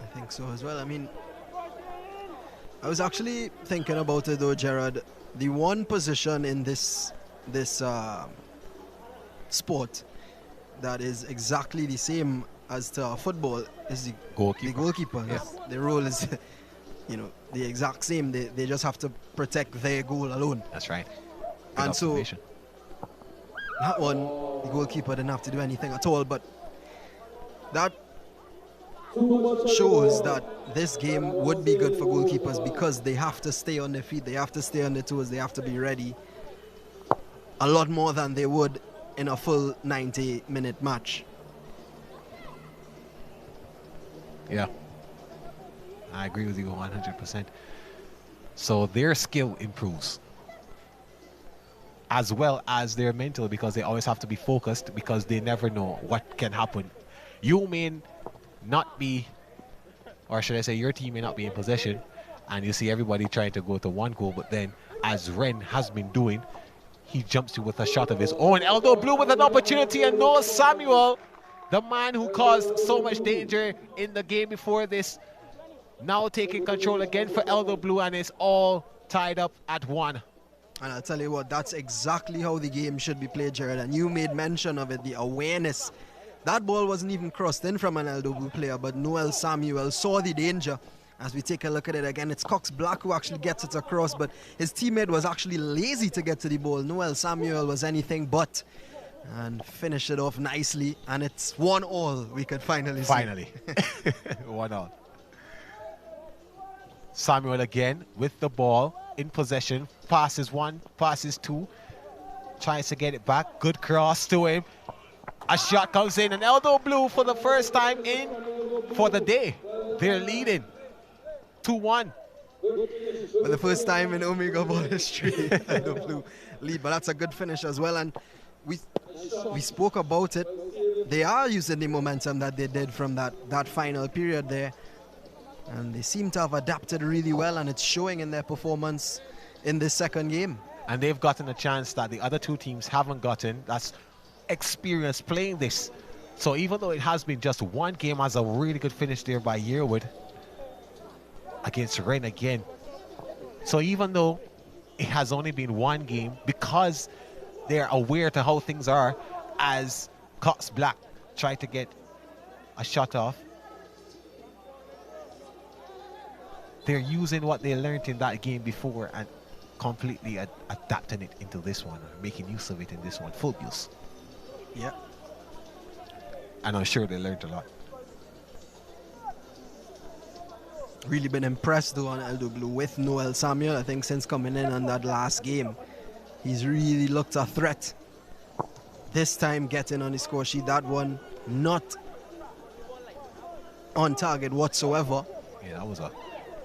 I think so as well. I mean, I was actually thinking about it though, Gerard. The one position in this sport that is exactly the same as to football is the goalkeeper. Yeah. The role is, the exact same. They just have to protect their goal alone. That's right. Good and so that one, the goalkeeper didn't have to do anything at all. But that shows that this game would be good for goalkeepers because they have to stay on their feet, they have to stay on their toes, they have to be ready a lot more than they would in a full 90-minute match. Yeah, I agree with you 100%. So their skill improves as well as their mental, because they always have to be focused because they never know what can happen. You may not be, or should I say your team may not be in possession, and you see everybody trying to go to one goal, but then as Wren has been doing, he jumps you with a shot of his own. Eldo Blue with an opportunity, and Noah Samuel, the man who caused so much danger in the game before this, now taking control again for Eldo Blue, and it's all tied up at 1. And I'll tell you what, that's exactly how the game should be played, Jared. And you made mention of it, the awareness. That ball wasn't even crossed in from an Eldo Blue player, but Noel Samuel saw the danger. As we take a look at it again, it's Cox Black who actually gets it across, but his teammate was actually lazy to get to the ball. Noel Samuel was anything but, and finished it off nicely. And it's 1-1, we could finally see. 1-1. Samuel again with the ball in possession. Passes 1, passes 2. Tries to get it back. Good cross to him. A shot comes in, and Eldo Blue for the first time in for the day. They're leading 2-1. For the first time in OmegaBall history, Eldo Blue lead. But that's a good finish as well. And we spoke about it. They are using the momentum that they did from that final period there. And they seem to have adapted really well, and it's showing in their performance in this second game. And they've gotten a chance that the other two teams haven't gotten. That's experience playing this. So even though it has been just one game, has a really good finish there by Yearwood against Wren again. So even though it has only been one game, because they're aware to how things are, as Cox Black tried to get a shot off, they're using what they learned in that game before and completely adapting it into this one, making use of it in this one, full use. Yeah. And I'm sure they learned a lot. Really been impressed though on LW with Noel Samuel. I think since coming in on that last game, he's really looked a threat. This time getting on the score sheet, that one not on target whatsoever. Yeah, that was a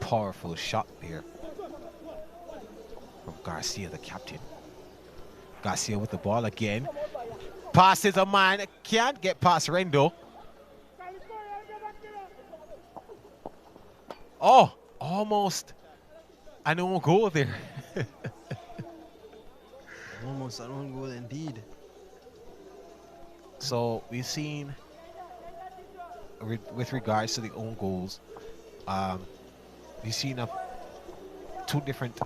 powerful shot there from Garcia, the captain. Garcia with the ball again. Passes a man, can't get past Rendo. Oh, almost an own goal there. Almost an own goal indeed. So we've seen, with regards to the own goals, we've seen two different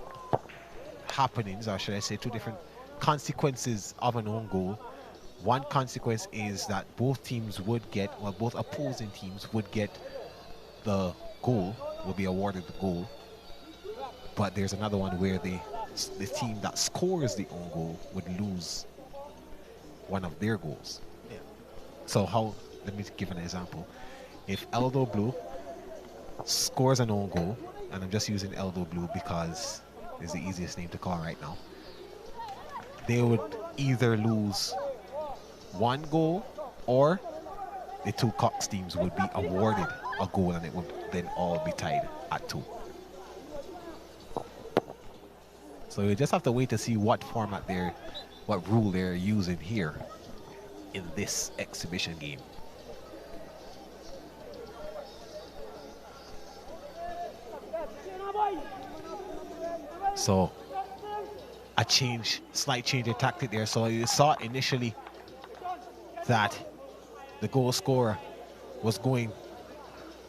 happenings, or should I say two different consequences of an own goal. One consequence is that both teams would get, well, both opposing teams would get the goal, will be awarded the goal. But there's another one where the team that scores the own goal would lose one of their goals. Yeah. So how, let me give an example. If Eldo Blue scores an own goal, and I'm just using Eldo Blue because it's the easiest name to call right now, they would either lose one goal, or the two Cox teams would be awarded a goal, and it would then all be tied at 2. So you just have to wait to see what format what rule they're using here in this exhibition game. So a slight change in tactic there. So you saw initially that the goal scorer was going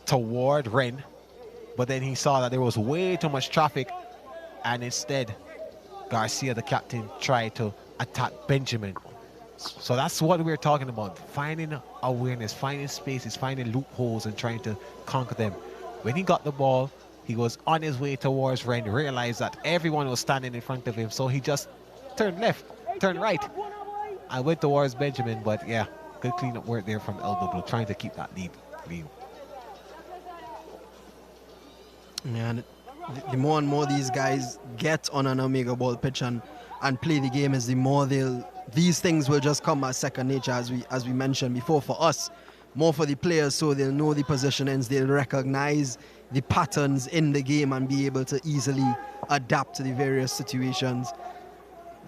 toward Ren, but then he saw that there was way too much traffic, and instead Garcia, the captain, tried to attack Benjamin. So that's what we're talking about, finding awareness, finding spaces, finding loopholes, and trying to conquer them. When he got the ball, he was on his way towards Ren, realized that everyone was standing in front of him, so he just turned left, turned right, and went towards Benjamin. But yeah, good cleanup work there from LW, trying to keep that lead. Yeah, the more and more these guys get on an OmegaBall pitch and play the game, is the more these things will just come as second nature, as we mentioned before. For us, more for the players, so they'll know the positionings, they'll recognize the patterns in the game and be able to easily adapt to the various situations.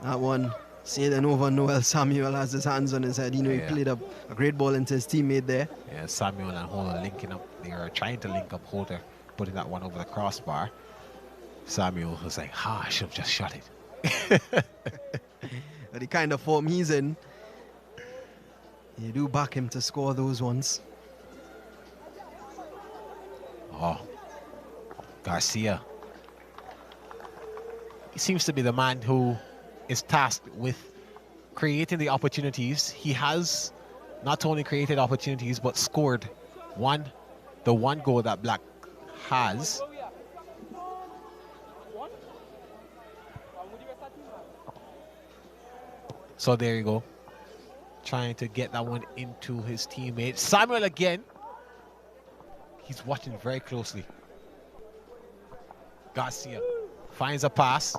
That one sailing over Noel Samuel has his hands on his head. He played a great ball into his teammate there. Yeah, Samuel and Holder linking up. They are trying to link up Holder, putting that one over the crossbar. Samuel was like, I should have just shot it. The kind of form he's in, you do back him to score those ones. Oh, Garcia. He seems to be the man who is tasked with creating the opportunities. He has not only created opportunities, but scored the one goal that Black has. So there you go. Trying to get that one into his teammate. Samuel again. He's watching very closely. Garcia finds a pass.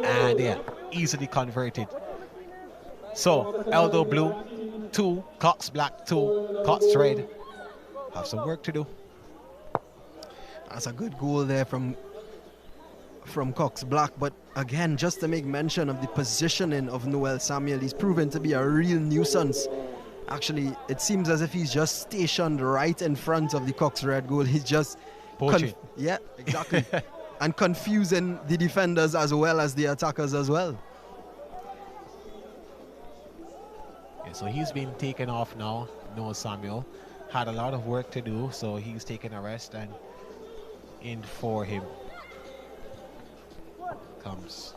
And yeah, easily converted. So, Eldo Blue, 2. Cox Black, 2. Cox Red. Have some work to do. That's a good goal there from Cox Black, but again, just to make mention of the positioning of Noel Samuel, he's proven to be a real nuisance. Actually, it seems as if he's just stationed right in front of the Cox Red goal. He's just yeah, exactly. And confusing the defenders as well as the attackers as well. Yeah, so he's been taken off now. Noel Samuel had a lot of work to do, so he's taking a rest, and in for him comes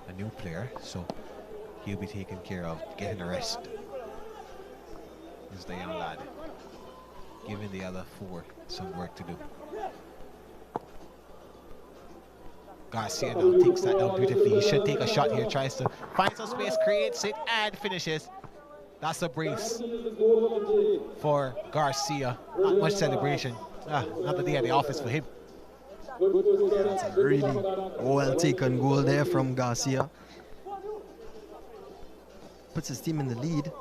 a new player, so he'll be taken care of, getting a rest. Is the young lad giving the other 4 some work to do. Garcia now takes that down beautifully. He should take a shot here, tries to find some space, creates it, and finishes. That's a brace for Garcia. Not much celebration. Another day at the office for him. That's a really well taken goal there from Garcia. Puts his team in the lead.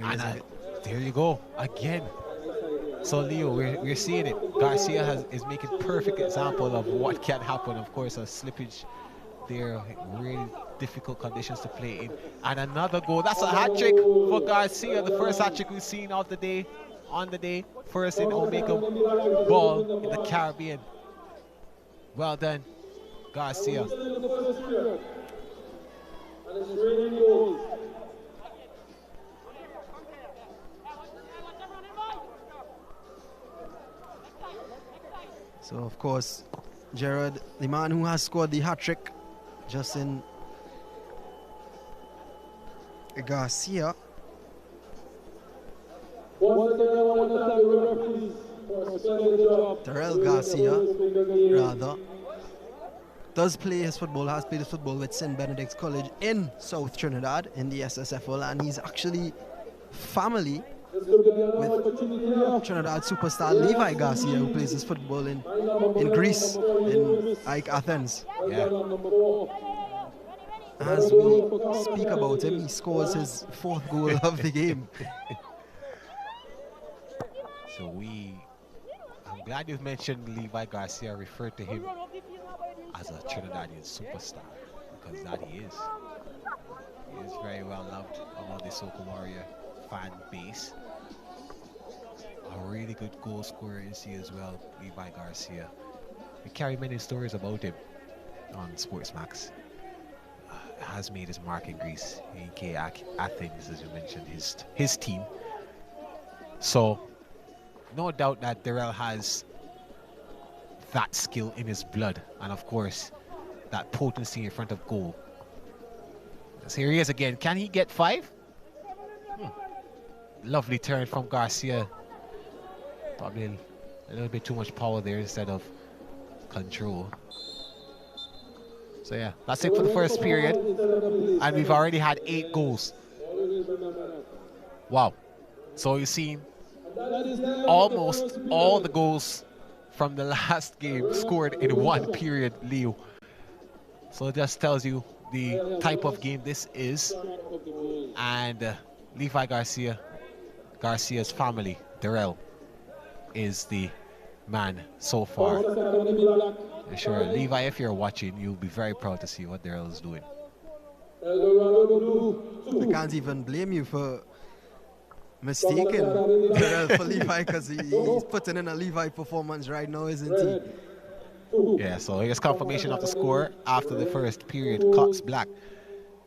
And there you go again. So Leo, we're seeing it. Garcia is making perfect example of what can happen. Of course, a slippage there, really difficult conditions to play in. And another goal. That's a hat trick for Garcia. The first hat trick we've seen of the day, on the day. First in OmegaBall in the Caribbean. Well done, Garcia. So, of course, Gerard, the man who has scored the hat-trick, Justin Garcia. Terrell Garcia, rather, does play his football, has played his football with St. Benedict's College in South Trinidad in the SSFL, and he's actually family with Trinidad superstar Levi Garcia, who plays his football in Greece, in Athens. Yeah. As we speak about him, he scores his 4th goal of the game. So I'm glad you've mentioned Levi Garcia, referred to him as a Trinidadian superstar, because that he is. He is very well loved among the Soca Warrior fan base. A really good goal scorer is he as well, Levi Garcia. We carry many stories about him on SportsMax. Has made his mark in Greece, AK Athens, as you mentioned, his team. So, no doubt that Darrell has that skill in his blood, and of course, that potency in front of goal. So here he is again. Can he get 5? Lovely turn from Garcia. Probably a little bit too much power there instead of control. So yeah, that's it for the first period. And we've already had 8 goals. Wow. So you've seen almost all the goals from the last game scored in 1 period, Leo. So it just tells you the type of game this is. And Levi Garcia's family, Darrell, is the man so far. I'm sure, Levi, if you're watching, you'll be very proud to see what Darrell is doing. I can't even blame you for mistaking Darrell for Levi, because he's putting in a Levi performance right now, isn't he? Yeah, so here's confirmation of the score after the first period. Cox Black,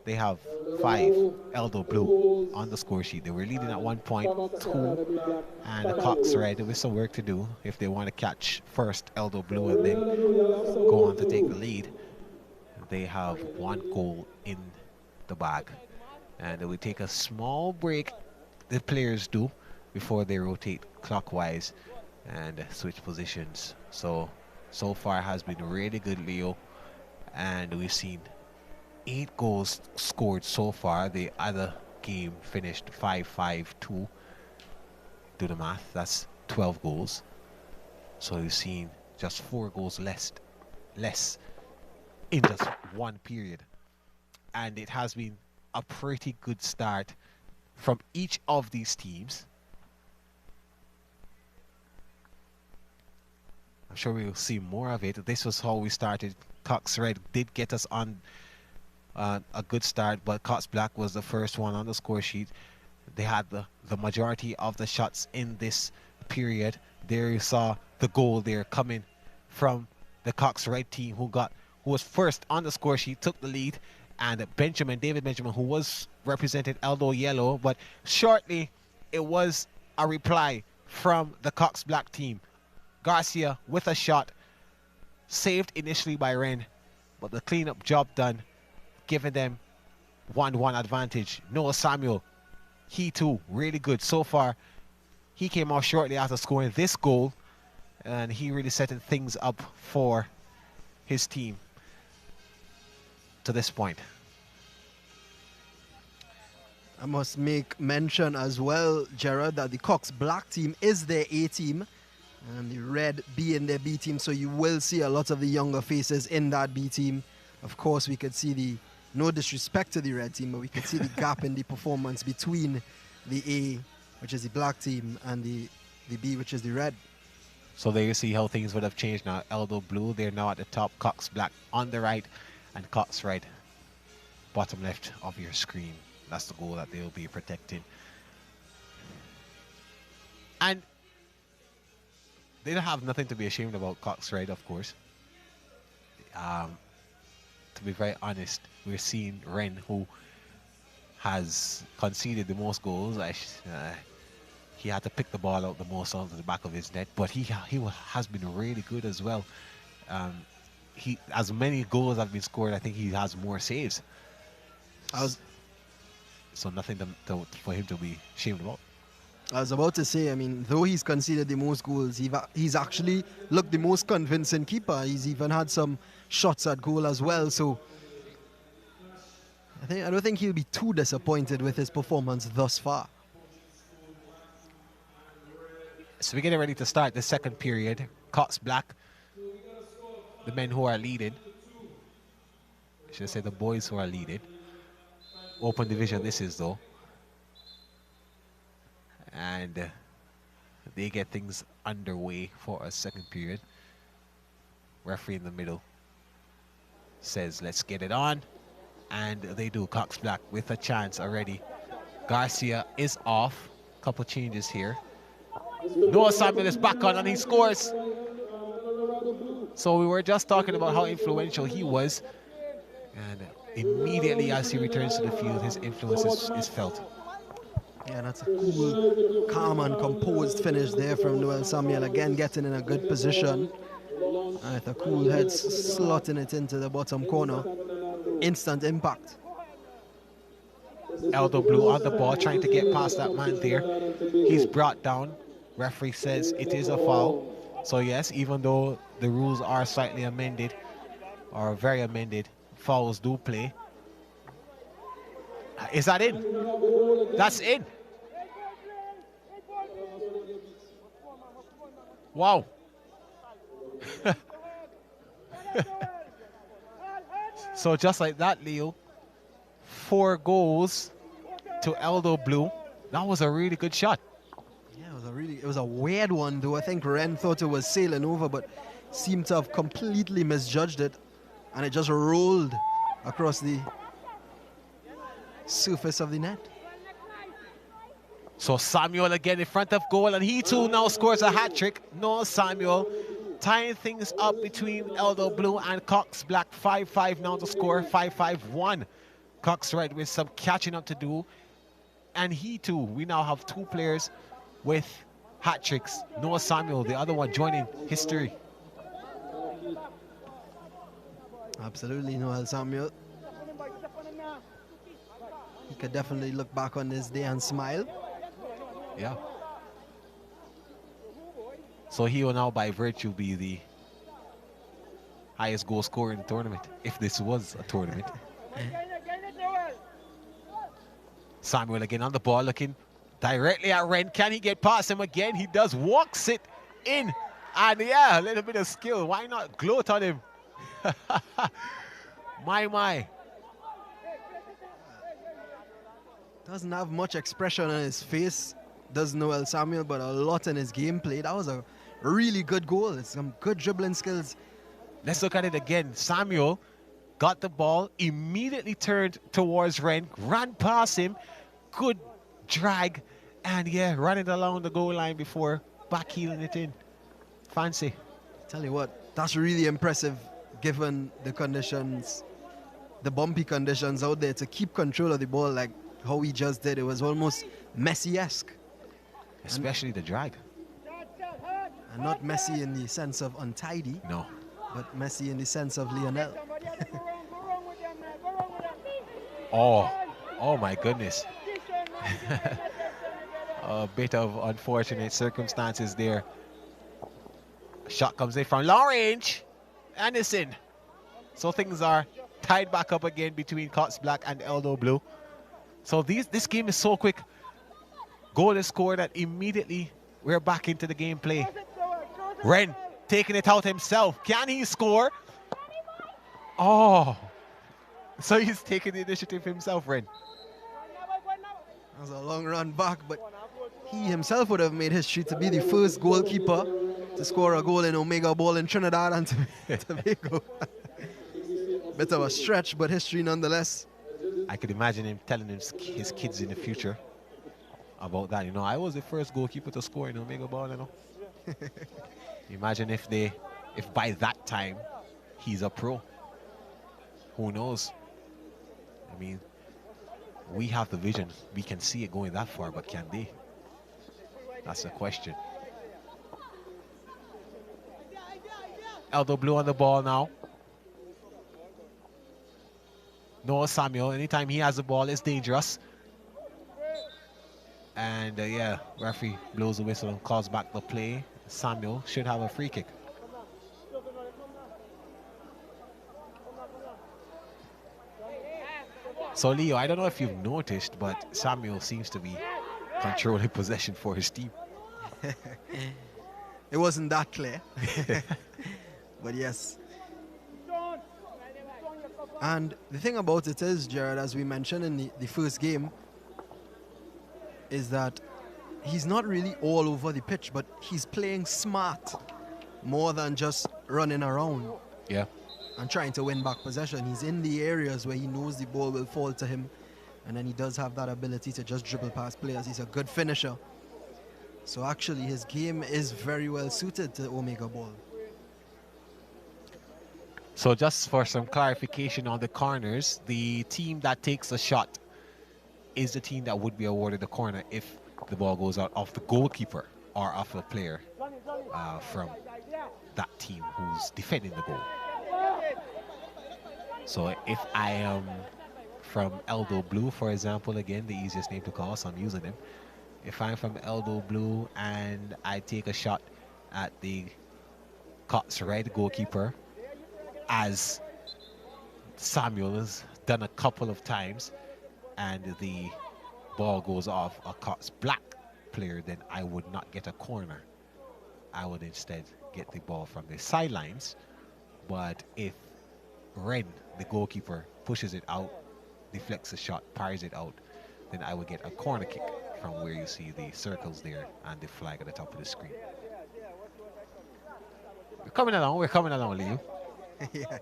they have 5, Eldo Blue on the score sheet. They were leading at 1 point, 2, and the Cox Red with some work to do if they want to catch first Eldo Blue and then go on to take the lead. They have 1 goal in the bag, and we take a small break, the players do, before they rotate clockwise and switch positions. So far has been really good, Leo, and we've seen 8 goals scored so far. The other game finished 5-5-2. Do the math, that's 12 goals. So you've seen just 4 goals less in just 1 period. And it has been a pretty good start from each of these teams. I'm sure we'll see more of it. This was how we started. Cox Red did get us on a good start, but Cox Black was the first one on the score sheet. They had the majority of the shots in this period. There you saw the goal there coming from the Cox Red team, who was first on the score sheet, took the lead, and David Benjamin, who was represented Eldo Yellow, but shortly it was a reply from the Cox Black team. Garcia with a shot, saved initially by Ren, but the cleanup job done, giving them 1-1 advantage. Noah Samuel he too, really good. So far, he came off shortly after scoring this goal, and he really setting things up for his team to this point. I must make mention as well, Gerard, that the Cox Black team is their A team and the Red B in their B team, so you will see a lot of the younger faces in that B team. Of course, we could see the, no disrespect to the Red team, but we could see the gap in the performance between the A, which is the Black team, and the B, which is the Red. So there you see how things would have changed now. Eldo Blue, they're now at the top. Cox Black on the right, and Cox Red, bottom left of your screen. That's the goal that they'll be protecting. And they don't have nothing to be ashamed about, Cox Red, of course. To be very honest, we're seeing Ren, who has conceded the most goals. He had to pick the ball out the most onto the back of his net, but he has been really good as well. He, as many goals have been scored, I think he has more saves. So nothing for him to be ashamed about. I was about to say, I mean, though he's conceded the most goals, he's actually looked the most convincing keeper. He's even had some shots at goal as well. So I don't think he'll be too disappointed with his performance thus far. So we're getting ready to start the second period. Cox Black, the men who are leading. I should say the boys who are leading. Open division this is though. And they get things underway for a second period. Referee in the middle says, let's get it on. And they do. Cox Black with a chance already. Garcia is off. Couple changes here. Noah Samuel is back on and he scores. So we were just talking about how influential he was. And immediately as he returns to the field, his influence is felt. Yeah, that's a cool, calm and composed finish there from Noel Samuel. Again, getting in a good position. And with a cool head, slotting it into the bottom corner. Instant impact. Eldo Blue on the ball, trying to get past that man there. He's brought down. Referee says it is a foul. So yes, even though the rules are slightly amended, or very amended, fouls do play. Is that in? That's in. Wow. So just like that, Leo, 4 goals to Eldo Blue. That was a really good shot. Yeah, it was a weird one, though. I think Ren thought it was sailing over, but seemed to have completely misjudged it, and it just rolled across the surface of the net. So Samuel again in front of goal, and he too now scores a hat-trick. No, Samuel tying things up between Eldo Blue and Cox Black. 5-5 now to score, 5-5-1. Cox Red with some catching up to do. And he too, we now have 2 players with hat-tricks. Noah Samuel, the other one joining history. Absolutely, Noel Samuel. He could definitely look back on this day and smile. Yeah. So he will now by virtue be the highest goal scorer in the tournament, if this was a tournament. Samuel again on the ball, looking directly at Ren. Can he get past him again? He does, walks it in. And yeah, a little bit of skill. Why not gloat on him? My. Doesn't have much expression on his face, does Noel Samuel, but a lot in his gameplay. That was a really good goal. It's some good dribbling skills. Let's look at it again. Samuel got the ball, immediately turned towards Ren, ran past him, good drag, and yeah, running along the goal line before backheeling it in. Fancy. Tell you what, that's really impressive given the conditions, the bumpy conditions out there, to keep control of the ball like how he just did. It was almost Messi-esque. Especially the drag. And not Messi in the sense of untidy. No. But Messi in the sense of Lionel. Oh my goodness. A bit of unfortunate circumstances there. Shot comes in from long range. Anderson. So things are tied back up again between Cox Black and Eldo Blue. So this game is so quick. Goal is scored and immediately we're back into the gameplay. Ren taking it out himself. Can he score? Oh. So he's taking the initiative himself, Ren. That was a long run back, but he himself would have made history to be the first goalkeeper to score a goal in OmegaBall in Trinidad and Tobago. Bit of a stretch, but history nonetheless. I could imagine him telling his kids in the future about that. You know, I was the first goalkeeper to score in OmegaBall, you know. Imagine if by that time he's a pro. Who knows? I mean, we have the vision. We can see it going that far, but can they? That's the question. Eldo Blue on the ball now. Noah Samuel, anytime he has the ball, it's dangerous. And yeah, referee blows the whistle and calls back the play. Samuel should have a free kick. So Leo, I don't know if you've noticed, but Samuel seems to be controlling possession for his team. It wasn't that clear. But yes. And the thing about it is, Gerard, as we mentioned in the first game, is that he's not really all over the pitch, but he's playing smart more than just running around. Yeah. And trying to win back possession. He's in the areas where he knows the ball will fall to him, and then he does have that ability to just dribble past players. He's a good finisher. So actually his game is very well suited to OmegaBall. So just for some clarification on the corners, the team that takes a shot is the team that would be awarded the corner if the ball goes out of the goalkeeper or off a player from that team who's defending the goal. So if I am from Eldo Blue, for example, again, the easiest name to call, so I'm using him. If I'm from Eldo Blue and I take a shot at the Cox Red goalkeeper, as Samuel has done a couple of times, and the ball goes off a Cox Black player, then I would not get a corner. I would instead get the ball from the sidelines. But if Ren, the goalkeeper, pushes it out, deflects the shot, parries it out, then I would get a corner kick from where you see the circles there and the flag at the top of the screen. We're coming along, Leo. Yeah.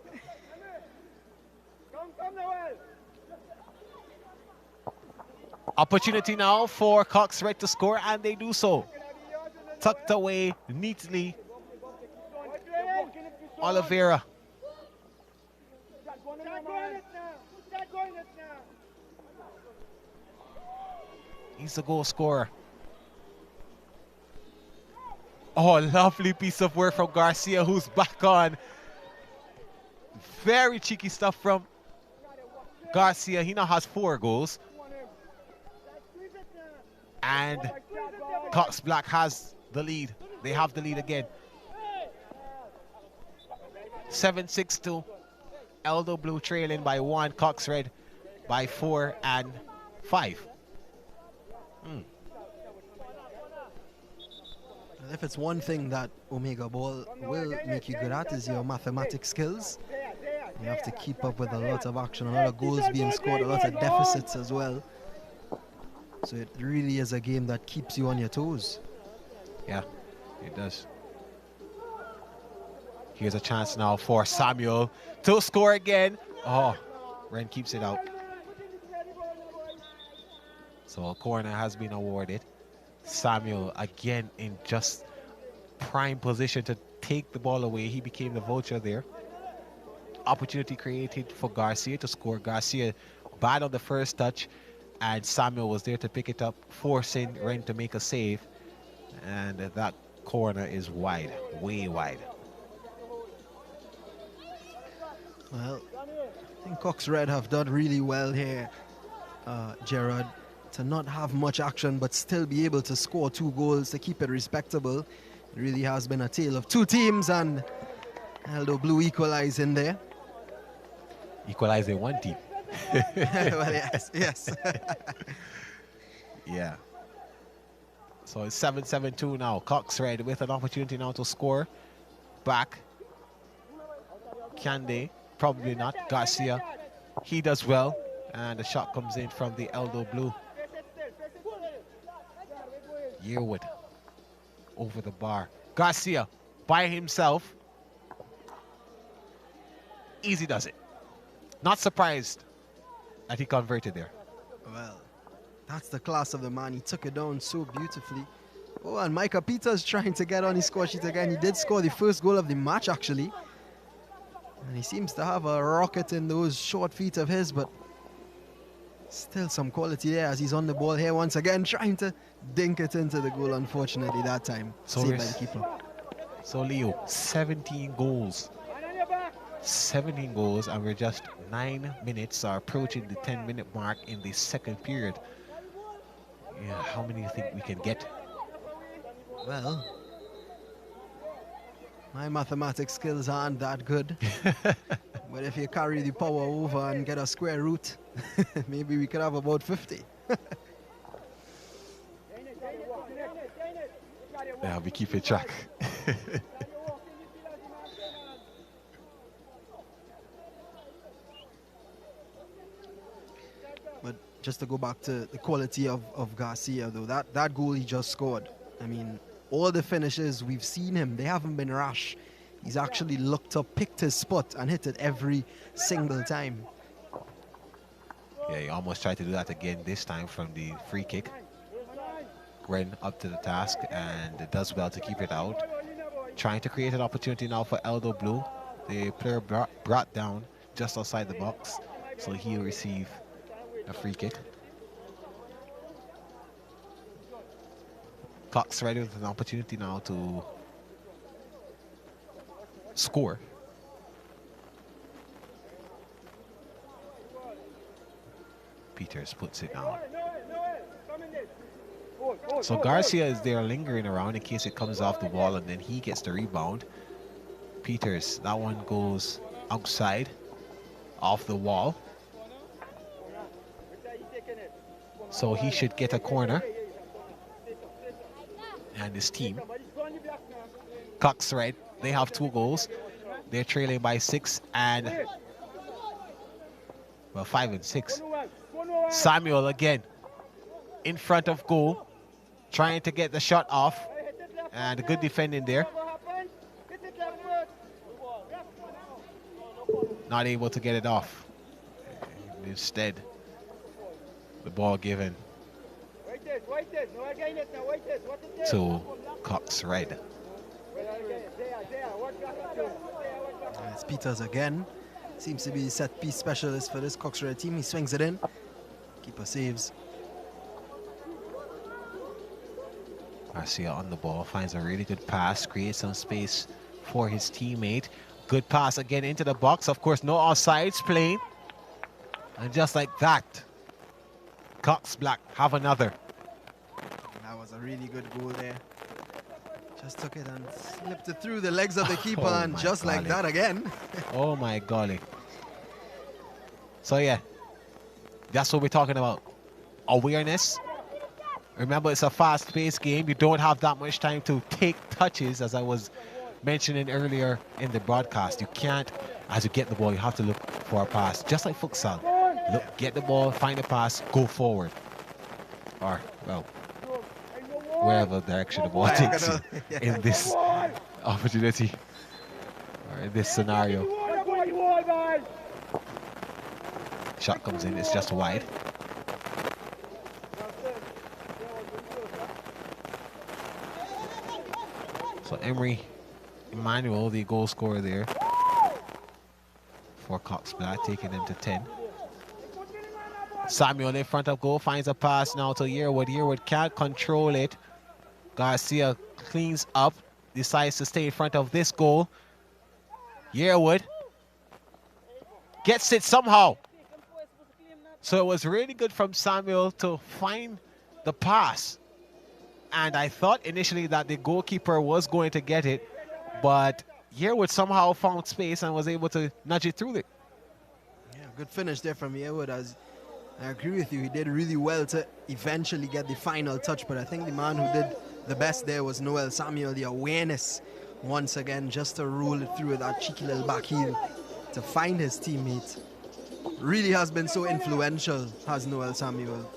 Opportunity now for Cox Red to score, and they do so. Tucked away neatly. Oliveira. He's the goal scorer. Oh, lovely piece of work from Garcia, who's back on. Very cheeky stuff from Garcia. He now has 4 goals. And Cox Black has the lead. They have the lead again. 7-6-2. Eldo Blue trailing by 1. Cox Red by 4 and 5. If it's one thing that OmegaBall will make you good at is your mathematics skills. You have to keep up with a lot of action, a lot of goals being scored, a lot of deficits as well. So it really is a game that keeps you on your toes. Yeah, it does. Here's a chance now for Samuel to score again. Oh, Ren keeps it out. So a corner has been awarded. Samuel again in just prime position to take the ball away. He became the vulture there. Opportunity created for Garcia to score. Garcia bad on the first touch, and Samuel was there to pick it up, forcing Ren to make a save. And that corner is wide, way wide. Well, I think Cox Red have done really well here, Gerard. to not have much action but still be able to score 2 goals to keep it respectable. It really has been a tale of 2 teams, and Aldo Blue equalizing there. Equalizing one team. Well, yes. Yeah. So it's 7-7-2 now. Cox Red with an opportunity now to score. Back. Can they? Probably not. Garcia, he does well. And the shot comes in from the Eldo Blue. Yearwood over the bar. Garcia by himself. Easy does it. Not surprised that he converted there. Well, that's the class of the man. He took it down so beautifully. Oh, and Micah Peters trying to get on his score sheet again. He did score the first goal of the match, actually. And he seems to have a rocket in those short feet of his, but still some quality there as he's on the ball here once again, trying to dink it into the goal, unfortunately, that time. So saved by the keeper. So, Leo, 17 goals. 17 goals, and we're just 9 minutes, are approaching the 10-minute mark in the second period. Yeah, how many do you think we can get? Well, my mathematics skills aren't that good. But if you carry the power over and get a square root, maybe we could have about 50. Yeah, we keep it track. But just to go back to the quality of Garcia, though, that goal he just scored, I mean, all the finishes we've seen him, they haven't been rash. He's actually looked up, picked his spot, and hit it every single time. Yeah, he almost tried to do that again, this time from the free kick. Ren up to the task and does well to keep it out. Trying to create an opportunity now for Eldo Blue. The player brought down just outside the box, so he'll receive a free kick. Cox ready with an opportunity now to score. Peters puts it down. So Garcia is there lingering around in case it comes off the wall, and then he gets the rebound. Peters, that one goes outside, off the wall. So he should get a corner. And his team, Cox Red, they have 2 goals. They're trailing by 6 and, well, 5 and 6. Samuel again in front of goal, trying to get the shot off, and good defending there. Not able to get it off. Instead, the ball given to Cox Red. It's Peters again. Seems to be the set piece specialist for this Cox Red team. He swings it in. Keeper saves. Garcia on the ball, finds a really good pass, creates some space for his teammate. Good pass again into the box. Of course, no offsides playing. And just like that, Cox Black have another. That was a really good goal there. Just took it and slipped it through the legs of the keeper, and just like that again. Oh my golly. So yeah, that's what we're talking about. Awareness. Remember, it's a fast-paced game. You don't have that much time to take touches, as I was mentioning earlier in the broadcast. You can't, as you get the ball, you have to look for a pass, just like futsal. Look, get the ball, find a pass, go forward. Or, well, wherever direction the ball takes you in this opportunity, or in this scenario. Shot comes in, it's just wide. So Emery Emmanuel, the goal scorer there for Cox Black, taking them to 10. Samuel in front of goal, finds a pass now to Yearwood. Yearwood can't control it. Garcia cleans up, decides to stay in front of this goal. Yearwood gets it somehow. So it was really good from Samuel to find the pass. And I thought initially that the goalkeeper was going to get it, but Yearwood somehow found space and was able to nudge it through it. Yeah, good finish there from Yearwood. As I agree with you, he did really well to eventually get the final touch, but I think the man who did the best there was Noel Samuel. The awareness, once again, just to roll it through with that cheeky little back heel to find his teammate. Really has been so influential, has Noel Samuel.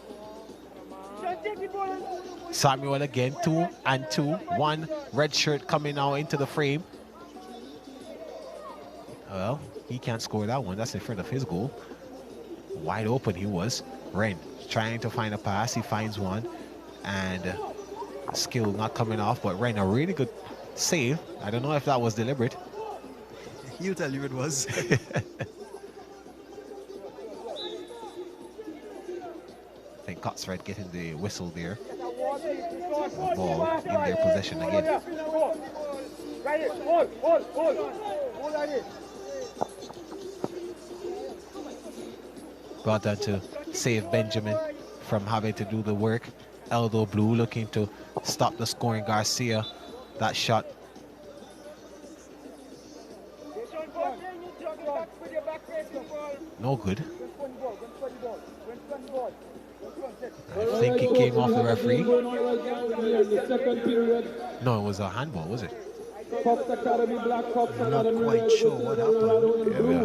Samuel again, 2 and 2. One red shirt coming now into the frame. Well, he can't score that one. That's in front of his goal. Wide open he was. Ren trying to find a pass. He finds one. And skill not coming off, but Ren, a really good save. I don't know if that was deliberate. He'll tell you it was. I think Cotsred getting the whistle there. The ball in their possession again. Brought down to save Benjamin from having to do the work. Eldo Blue looking to stop the scoring Garcia. That shot. No good. I think it came off the referee. No, it was a handball, was it? I'm not quite sure what happened. Yeah,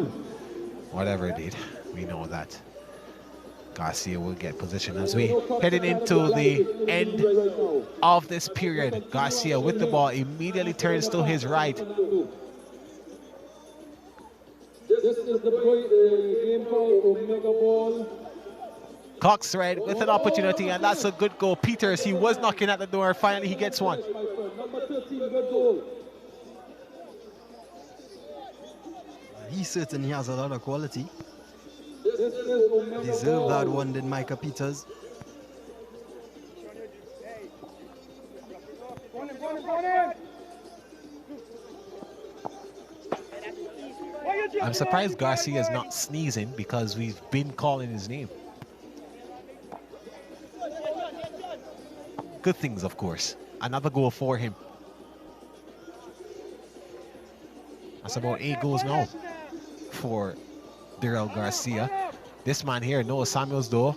whatever it did, we know that Garcia will get position as we heading into the end of this period. Garcia with the ball immediately turns to his right. This is the game called OmegaBall. Coxred with an opportunity, and that's a good goal. Peters, he was knocking at the door. Finally, he gets one. Number 13, good goal. He certainly has a lot of quality. Deserved that one, did Micah Peters. I'm surprised Garcia is not sneezing because we've been calling his name. Good things, of course. Another goal for him. That's about 8 goals now for Daryl Garcia. This man here, Noah Samuels, though.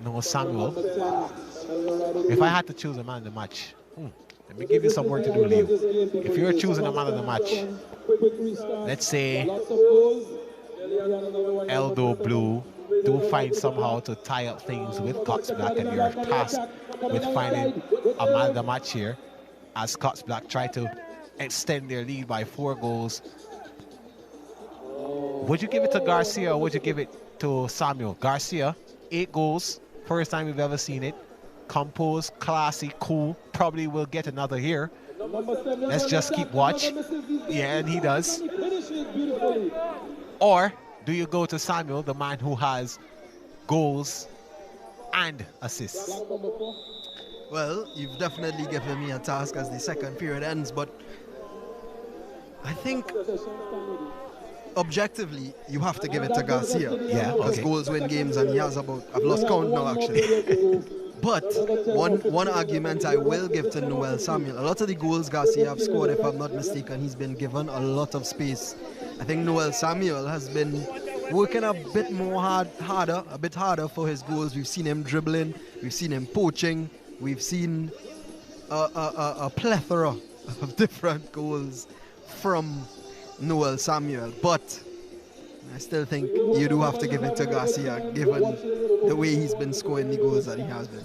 Noah Samuel. If I had to choose a man of the match, let me give you some work to do, Leo. If you're choosing a man of the match, let's say Eldo Blue, do find somehow to tie up things with Cox Black, and you're tasked with finding a man of the match here as Cox Black try to extend their lead by 4 goals. Would you give it to Garcia or would you give it to Samuel? Garcia, 8 goals, first time we've ever seen it. Composed, classy, cool, probably will get another here. Let's just keep watch. Yeah, and he does. Or do you go to Samuel, the man who has goals and assists? Well, you've definitely given me a task as the second period ends, but I think objectively you have to give it to Garcia. Yeah, because goals win games, and he has about, I've lost count now actually. But one argument I will give to Noel Samuel, a lot of the goals Garcia have scored, if I'm not mistaken, he's been given a lot of space. I think Noel Samuel has been working a bit more harder for his goals. We've seen him dribbling, we've seen him poaching, we've seen a plethora of different goals from Noel Samuel. But I still think you do have to give it to Garcia, given the way he's been scoring the goals that he has been.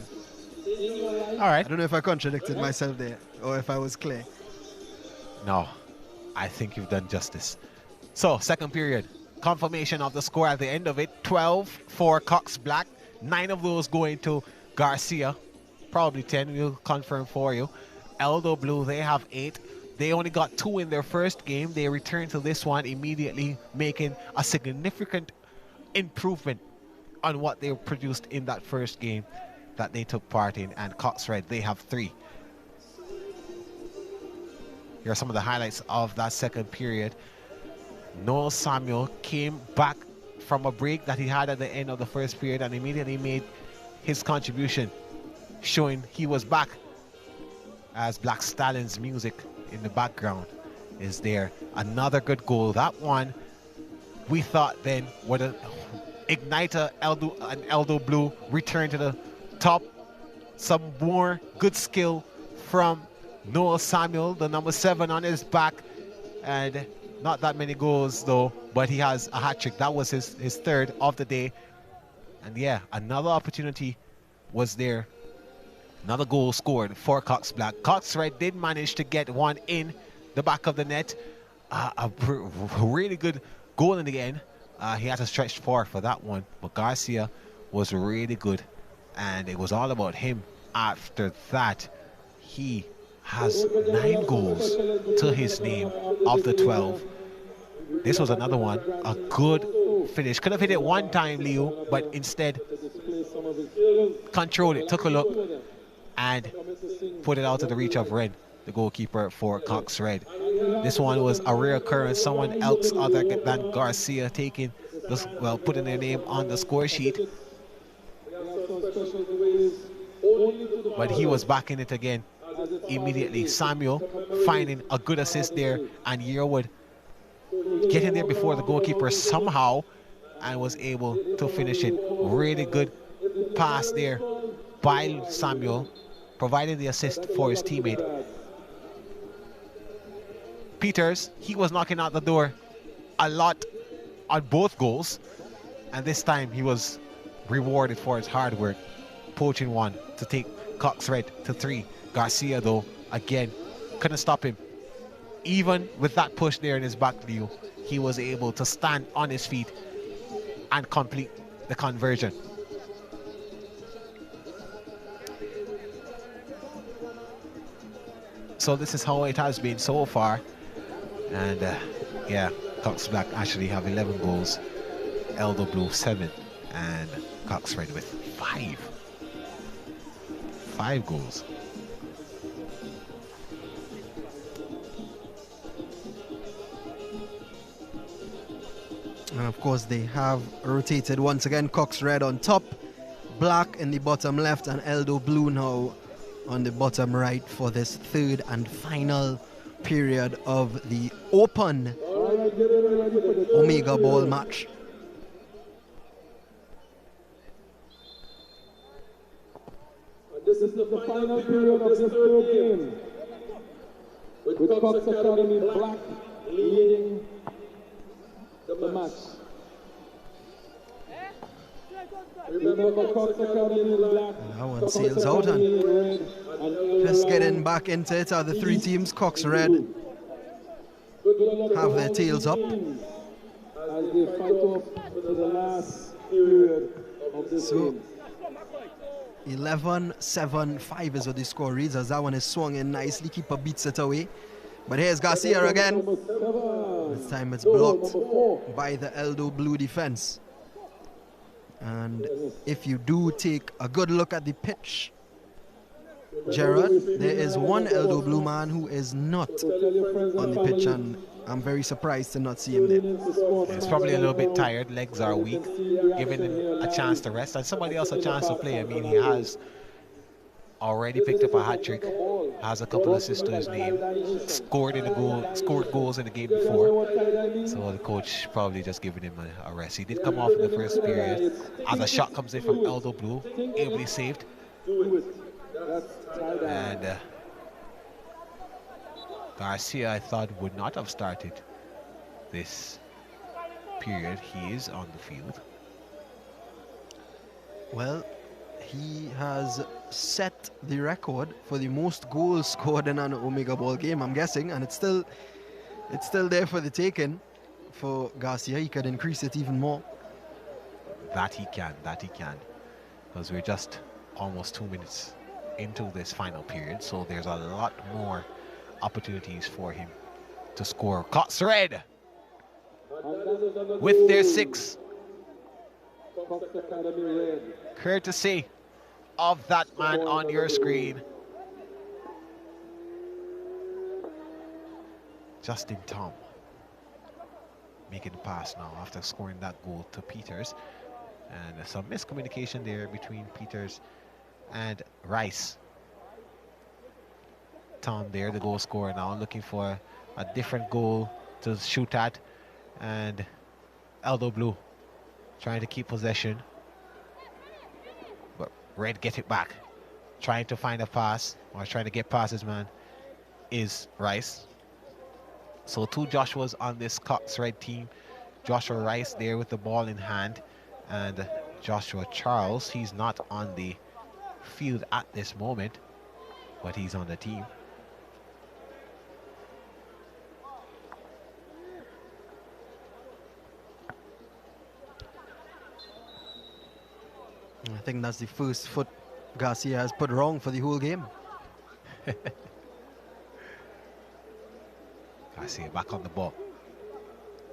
All right. I don't know if I contradicted myself there or if I was clear. No, I think you've done justice. So, second period, confirmation of the score at the end of it. 12 for Cox Black, 9 of those going to Garcia. Probably 10, we'll confirm for you. Eldo Blue, they have 8. They only got 2 in their first game. They returned to this one immediately, making a significant improvement on what they produced in that first game that they took part in. And Cox Red, they have 3. Here are some of the highlights of that second period. Noel Samuel came back from a break that he had at the end of the first period and immediately made his contribution, showing he was back, as Black Stallion's music in the background is there. Another good goal. That one, we thought then would ignite an Eldo Blue return to the top. Some more good skill from Noah Samuel, the number 7 on his back. And not that many goals though, but he has a hat-trick. That was his third of the day. And yeah, another opportunity was there. Another goal scored for Cox Black. Cox Red did manage to get one in the back of the net. A really good goal in the end. He had to stretch far for that one, but Garcia was really good. And it was all about him after that. He has 9 goals to his name of the 12. This was another one, a good finish. Could have hit it one time, Leo, but instead controlled it, took a look, and put it out of the reach of Red, the goalkeeper for Cox Red. This one was a rare occurrence. Someone else other than Garcia taking, putting their name on the score sheet. But he was back in it again immediately. Samuel finding a good assist there, and Yearwood getting there before the goalkeeper somehow and was able to finish it. Really good pass there by Samuel, providing the assist for his teammate. Peters, he was knocking out the door a lot on both goals, and this time he was rewarded for his hard work, poaching one to take Cox Red to 3. Garcia though, again, couldn't stop him. Even with that push there in his back view, he was able to stand on his feet and complete the conversion. So this is how it has been so far. And yeah, Cox Black actually have 11 goals, Eldo Blue 7, and Cox Red with 5 goals. And of course they have rotated once again. Cox Red on top, Black in the bottom left, and Eldo Blue now on the bottom right for this third and final period of the open OmegaBall match. This is the final period of this third game, with Cox Academy Black leading the match. Remember, Cox Academy Black. That one sails out, and just getting back into it are the 3 teams. Cox Red have their tails up. As they fight off for the last period of this game. 11-7-5 is what the score reads, as that one is swung in nicely. Keeper beats it away. But here's Garcia again. This time it's blocked by the Eldo Blue defense. And if you do take a good look at the pitch, Gerard, there is one Eldo Blue man who is not on the pitch, and I'm very surprised to not see him there. He's probably a little bit tired, legs are weak, giving him a chance to rest and somebody else a chance to play. I mean, he has already picked up a hat-trick, has a couple assists to his name, scored goals in the game before. So the coach probably just giving him a rest. He did come off in the first period as a shot comes in from Eldo Blue, ably saved. And Garcia, I thought, would not have started this period. He is on the field. Well, he has set the record for the most goals scored in an OmegaBall game, I'm guessing, and it's still there for the taking for Garcia. He could increase it even more. That he can, because we're just almost 2 minutes into this final period, so there's a lot more opportunities for him to score. Cox Red with their 6, courtesy of that man on your screen. Justin Tom making the pass now after scoring that goal to Peters. And some miscommunication there between Peters and Rice. Tom there, the goal scorer now, looking for a different goal to shoot at. And Eldo Blue trying to keep possession. But Red get it back. Trying to find a pass, or trying to get past his man, is Rice. So 2 Joshuas on this Cox Red team. Joshua Rice there with the ball in hand. And Joshua Charles, he's not on the field at this moment, but he's on the team. I think that's the first foot Garcia has put wrong for the whole game. Garcia back on the ball.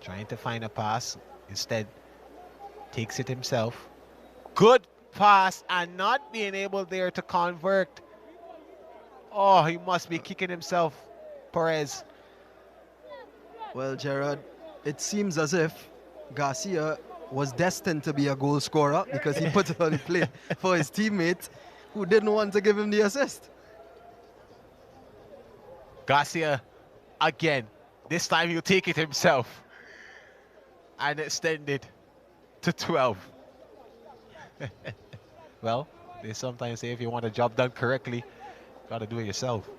Trying to find a pass. Instead, takes it himself. Good pass and not being able there to convert. Oh, he must be kicking himself, Perez. Well, Gerard, it seems as if Garcia was destined to be a goal scorer because he put it on the plate for his teammate who didn't want to give him the assist. Garcia, again, this time he'll take it himself and extend it to 12. Well, they sometimes say if you want a job done correctly, got to do it yourself.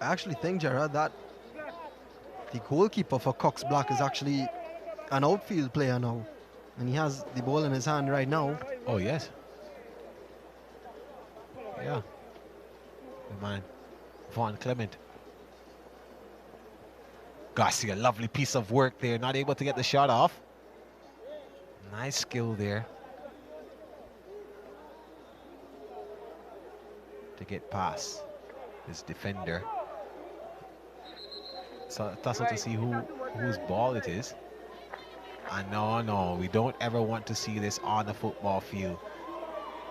I actually think, Gerard, that the goalkeeper for Cox Black is actually an outfield player now. And he has the ball in his hand right now. Oh, yes. Yeah. The man, Vaughn Clement. Garcia, lovely piece of work there. Not able to get the shot off. Nice skill there. To get past his defender. So tussle to see whose ball it is. And no, we don't ever want to see this on the football field.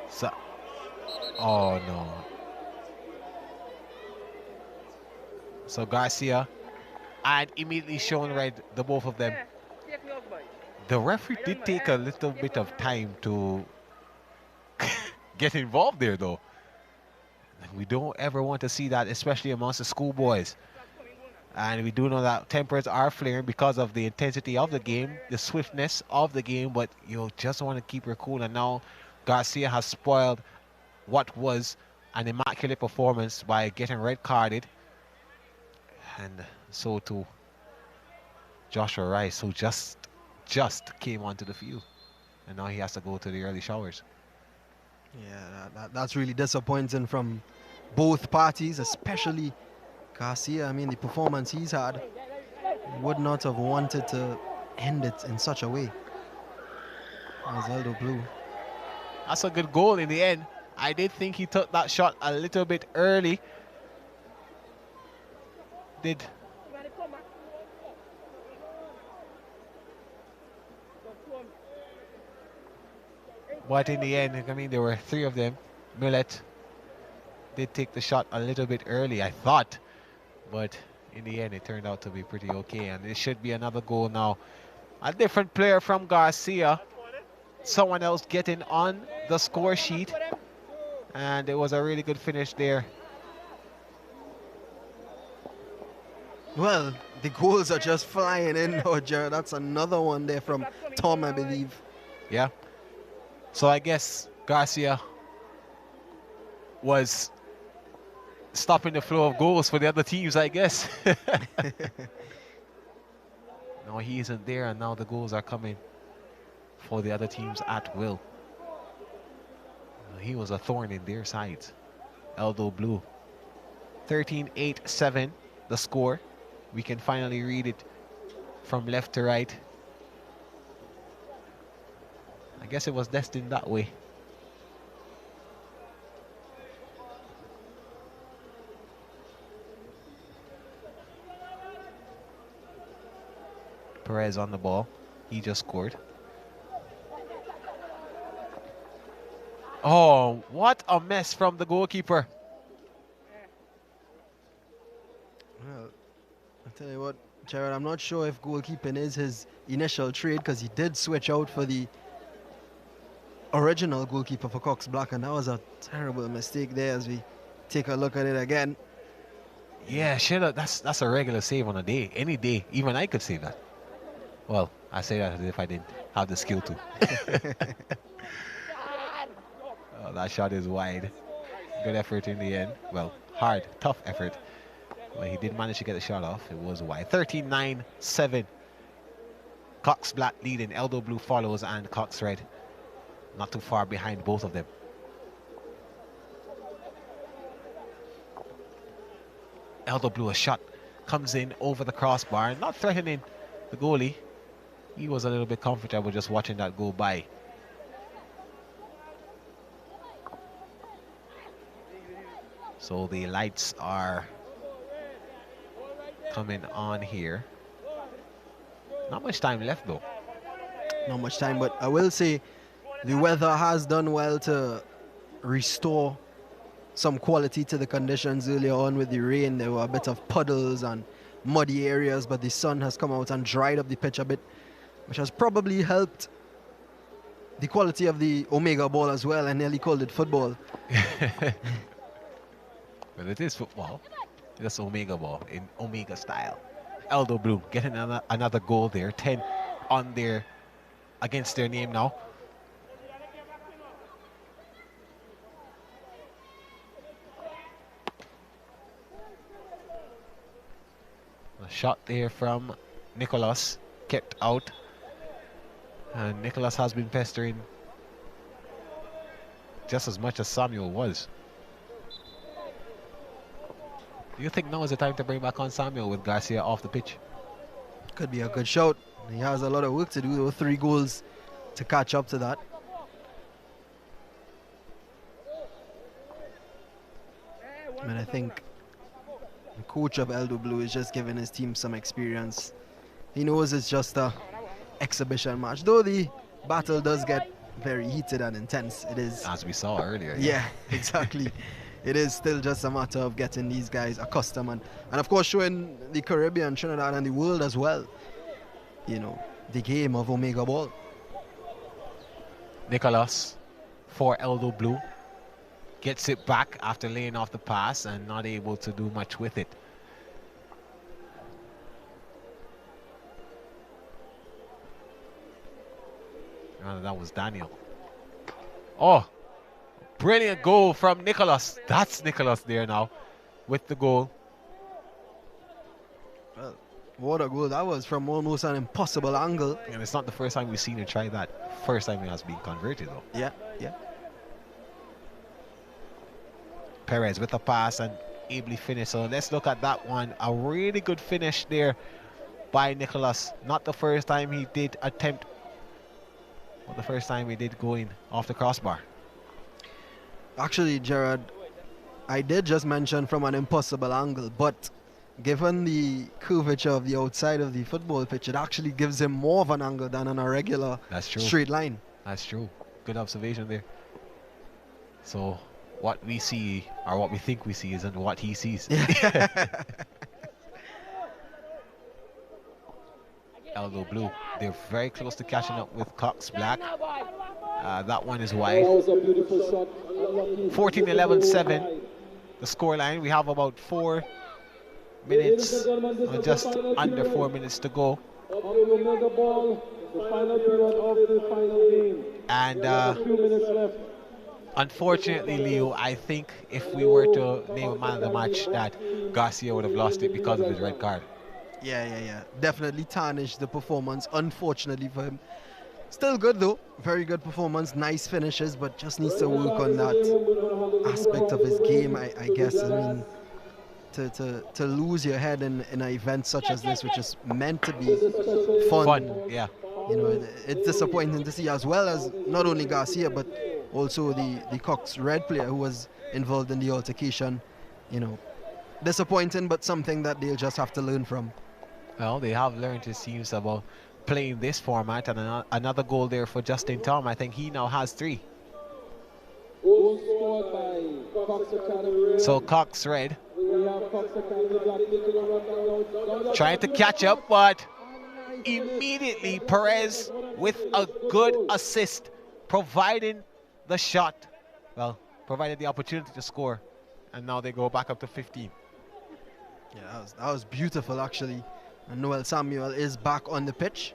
So, oh no. So Garcia, and immediately showing red, the both of them. The referee did take a little bit of time to get involved there though. We don't ever want to see that, especially amongst the schoolboys. And we do know that tempers are flaring because of the intensity of the game, the swiftness of the game, but you just want to keep your cool. And now Garcia has spoiled what was an immaculate performance by getting red carded. And so too Joshua Rice, who just came onto the field. And now he has to go to the early showers. Yeah, that's really disappointing from both parties, especially Garcia. I mean, the performance he's had, would not have wanted to end it in such a way. As Eldo Blue. That's a good goal in the end. I did think he took that shot a little bit early. But in the end, I mean, there were 3 of them. Millet did take the shot a little bit early, I thought. But in the end, it turned out to be pretty okay. And it should be another goal now. A different player from Garcia. Someone else getting on the score sheet. And it was a really good finish there. Well, the goals are just flying in now, Jared. That's another one there from Tom, I believe. Yeah. So I guess Garcia was stopping the flow of goals for the other teams, I guess. No, he isn't there, and now the goals are coming for the other teams at will. He was a thorn in their sides. Eldo Blue. 13-8-7, the score. We can finally read it from left to right. I guess it was destined that way. Perez on the ball. He just scored. Oh, what a mess from the goalkeeper. Well, I tell you what, Jared, I'm not sure if goalkeeping is his initial trade, because he did switch out for the original goalkeeper for Cox Black, and that was a terrible mistake there as we take a look at it again. Yeah, shit, that's a regular save on a day. Any day, even I could save that. Well, I say that as if I didn't have the skill to. Oh, that shot is wide. Good effort in the end. Well, hard, tough effort. But he did manage to get the shot off. It was wide. 13-9-7. Cox Black leading. Eldo Blue follows, and Cox Red not too far behind both of them. Eldo Blue, a shot comes in over the crossbar, not threatening the goalie. He was a little bit comfortable just watching that go by. So the lights are coming on here. Not much time left though. Not much time, but I will say the weather has done well to restore some quality to the conditions. Earlier on with the rain, there were a bit of puddles and muddy areas, but the sun has come out and dried up the pitch a bit, which has probably helped the quality of the Omega ball as well. I nearly called it football. Well, it is football. That's Omega ball in Omega style. Eldo Blue getting another goal there. 10 on their against their name now. A shot there from Nicholas, kept out. And Nicholas has been pestering just as much as Samuel was. Do you think now is the time to bring back on Samuel with Garcia off the pitch? Could be a good shout. He has a lot of work to do. There were 3 goals to catch up to that. I mean, I think the coach of Eldo Blue is just giving his team some experience. He knows it's just a exhibition match, though the battle does get very heated and intense. It is, as we saw earlier. Yeah, exactly. It is still just a matter of getting these guys accustomed and of course showing the Caribbean, Trinidad and the world as well, you know, the game of Omega Ball. Nicholas for Eldo Blue gets it back after laying off the pass and not able to do much with it. That was Daniel. Oh, brilliant goal from Nicholas. That's Nicholas there now with the goal. Well, what a goal that was from almost an impossible angle. And it's not the first time we've seen him try that. First time he has been converted though. Yeah, yeah. Perez with the pass and ably finished. So let's look at that one. A really good finish there by Nicholas. Not the first time he did attempt, but the first time he did go in off the crossbar. Actually, Gerard, I did just mention from an impossible angle, but given the curvature of the outside of the football pitch, it actually gives him more of an angle than on a regular straight line. That's true. Good observation there. So what we see, or what we think we see, isn't what he sees. Eldo Blue, they're very close to catching up with Cox Black. That one is wide. 14-11-7 the scoreline. We have about 4 minutes, or just under 4 minutes to go. And unfortunately, Leo, I think if we were to name a man of the match, that Garcia would have lost it because of his red card. Yeah. Definitely tarnished the performance, unfortunately for him. Still good though, very good performance, nice finishes, but just needs to work on that aspect of his game, I guess. I mean, to lose your head in an event such as this, which is meant to be fun. Yeah. You know, it's disappointing to see, as well as not only Garcia, but also the Cox Red player who was involved in the altercation. You know, disappointing, but something that they'll just have to learn from. Well, they have learned, it seems, about playing this format, and another goal there for Justin Tom. I think he now has 3. Goal scored by Cox Academy Red. So Cox Red We have Cox Academy Black making a run down. trying to catch up, but immediately Perez with a good assist, providing the shot. Well, provided the opportunity to score. And now they go back up to 15. Yeah, that was beautiful, actually. And Noel Samuel is back on the pitch.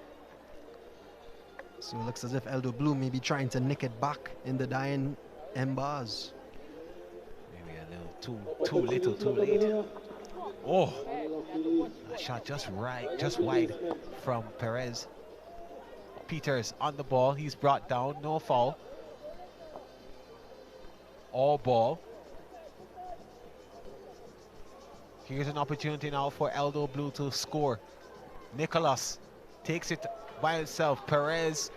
So it looks as if Eldo Blue may be trying to nick it back in the dying embers. Maybe a little too little, too late. Oh, a shot just wide from Perez. Peters on the ball. He's brought down. No foul. All ball. Here's an opportunity now for Eldo Blue to score. Nicholas takes it by himself. Perez,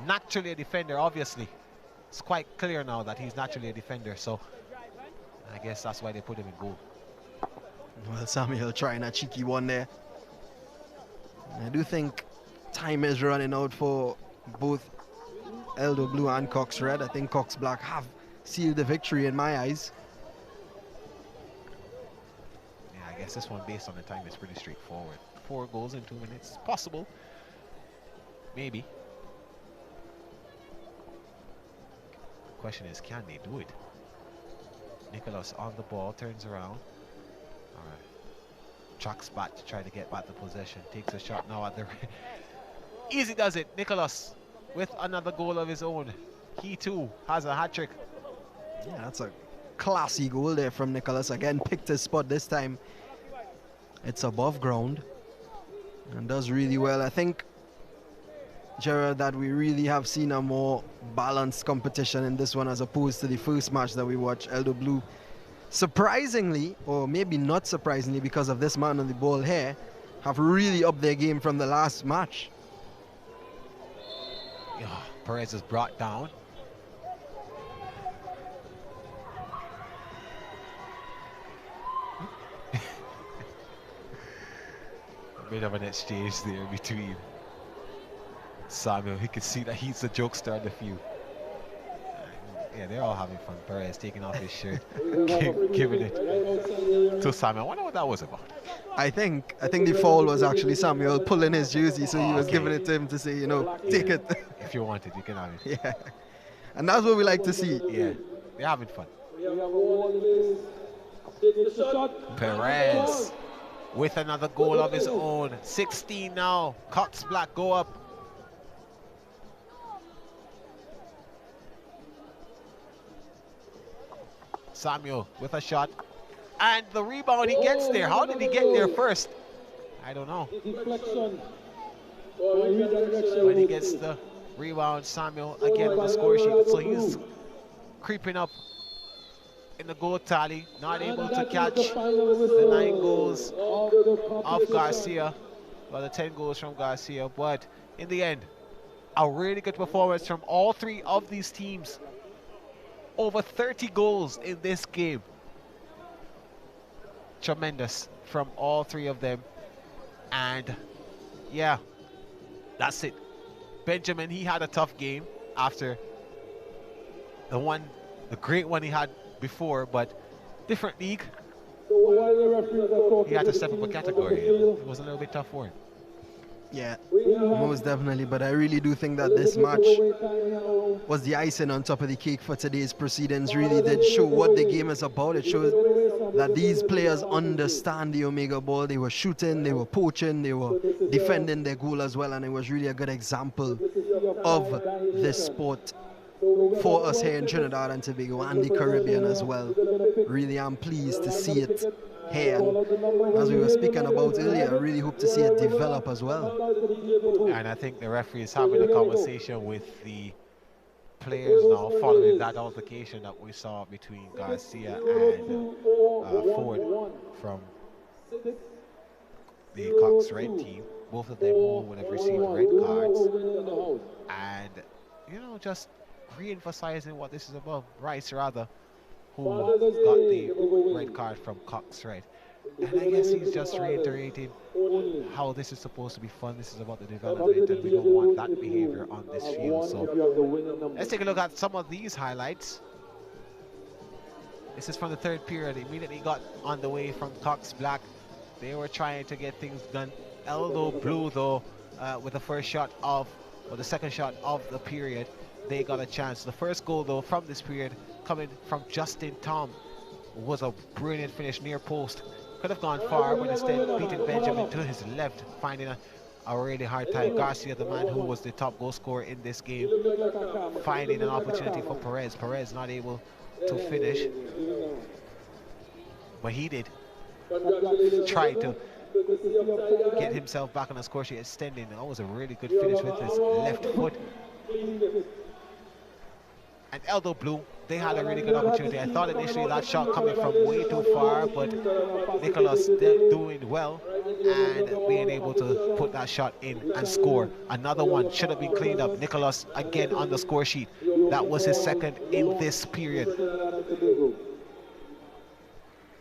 naturally a defender, obviously. It's quite clear now that he's naturally a defender, so I guess that's why they put him in goal. Well, Samuel trying a cheeky one there. I do think time is running out for both Eldo Blue and Cox Red. I think Cox Black have sealed the victory in my eyes. I guess this one, based on the time, is pretty straightforward. 4 goals in 2 minutes. Possible. Maybe. The question is, can they do it? Nicholas on the ball, turns around. Alright. Tracks back to try to get back the possession. Takes a shot now at the... Easy does it. Nicholas with another goal of his own. He too has a hat-trick. Yeah, that's a classy goal there from Nicholas. Again, picked his spot this time. It's above ground and does really well. I think, Gerard, that we really have seen a more balanced competition in this one as opposed to the first match that we watched. Eldo Blue, surprisingly, or maybe not surprisingly because of this man on the ball here, have really upped their game from the last match. Yeah, Perez is brought down. A bit of an exchange there between Samuel. He can see that he's the jokester on the field. Yeah, they're all having fun. Perez taking off his shirt, giving it to Samuel. I wonder what that was about. I think the foul was actually Samuel pulling his jersey, so he was giving it to him to say, you know, take it. If you want it, you can have it. Yeah, and that's what we like to see. Yeah, they're having fun. Perez with another goal of his own. 16 now. Cox Black go up. Samuel with a shot. And the rebound, he gets there. How did he get there first? I don't know. When he gets the rebound, Samuel again on the score sheet. So he's creeping up in the goal tally, not able to catch the 9 goals of Garcia, well, the 10 goals from Garcia, but in the end, a really good performance from all 3 of these teams. Over 30 goals in this game. Tremendous from all 3 of them. And yeah, that's it. Benjamin, he had a tough game after the great one he had before, but different league. He had to step up a category. It was a little bit tough for him. Yeah, most definitely, but I really do think that this match was the icing on top of the cake for today's proceedings. Really did show what the game is about. It showed that these players understand the Omega Ball. They were shooting, they were poaching, they were defending their goal as well, and it was really a good example of this sport for us here in Trinidad and Tobago and the Caribbean as well. Really am pleased to see it here. And as we were speaking about earlier, I really hope to see it develop as well. And I think the referee is having a conversation with the players now following that altercation that we saw between Garcia and Ford from the Cox Red team. Both of them all would have received red cards. And, you know, just re-emphasizing what this is about. Rice, rather, who got the red card from Cox Red. And I guess he's just reiterating how this is supposed to be fun. This is about the development, and we don't want that behavior on this field. So let's take a look at some of these highlights. This is from the third period. Immediately got on the way from Cox Black. They were trying to get things done. Eldo Blue, though, with the first shot of, or the second shot of the period, they got a chance. The first goal, though, from this period, coming from Justin Tom, was a brilliant finish near post. Could have gone far, but instead beating Benjamin to his left, finding a really hard time. Garcia, the man who was the top goal scorer in this game, finding an opportunity for Perez. Perez not able to finish, but he did try to get himself back on the score sheet, extending. That was a really good finish with his left foot. And Eldo Blue, they had a really good opportunity. I thought initially that shot coming from way too far, but Nicholas still doing well and being able to put that shot in and score. Another one should have been cleaned up. Nicholas again on the score sheet. That was his second in this period.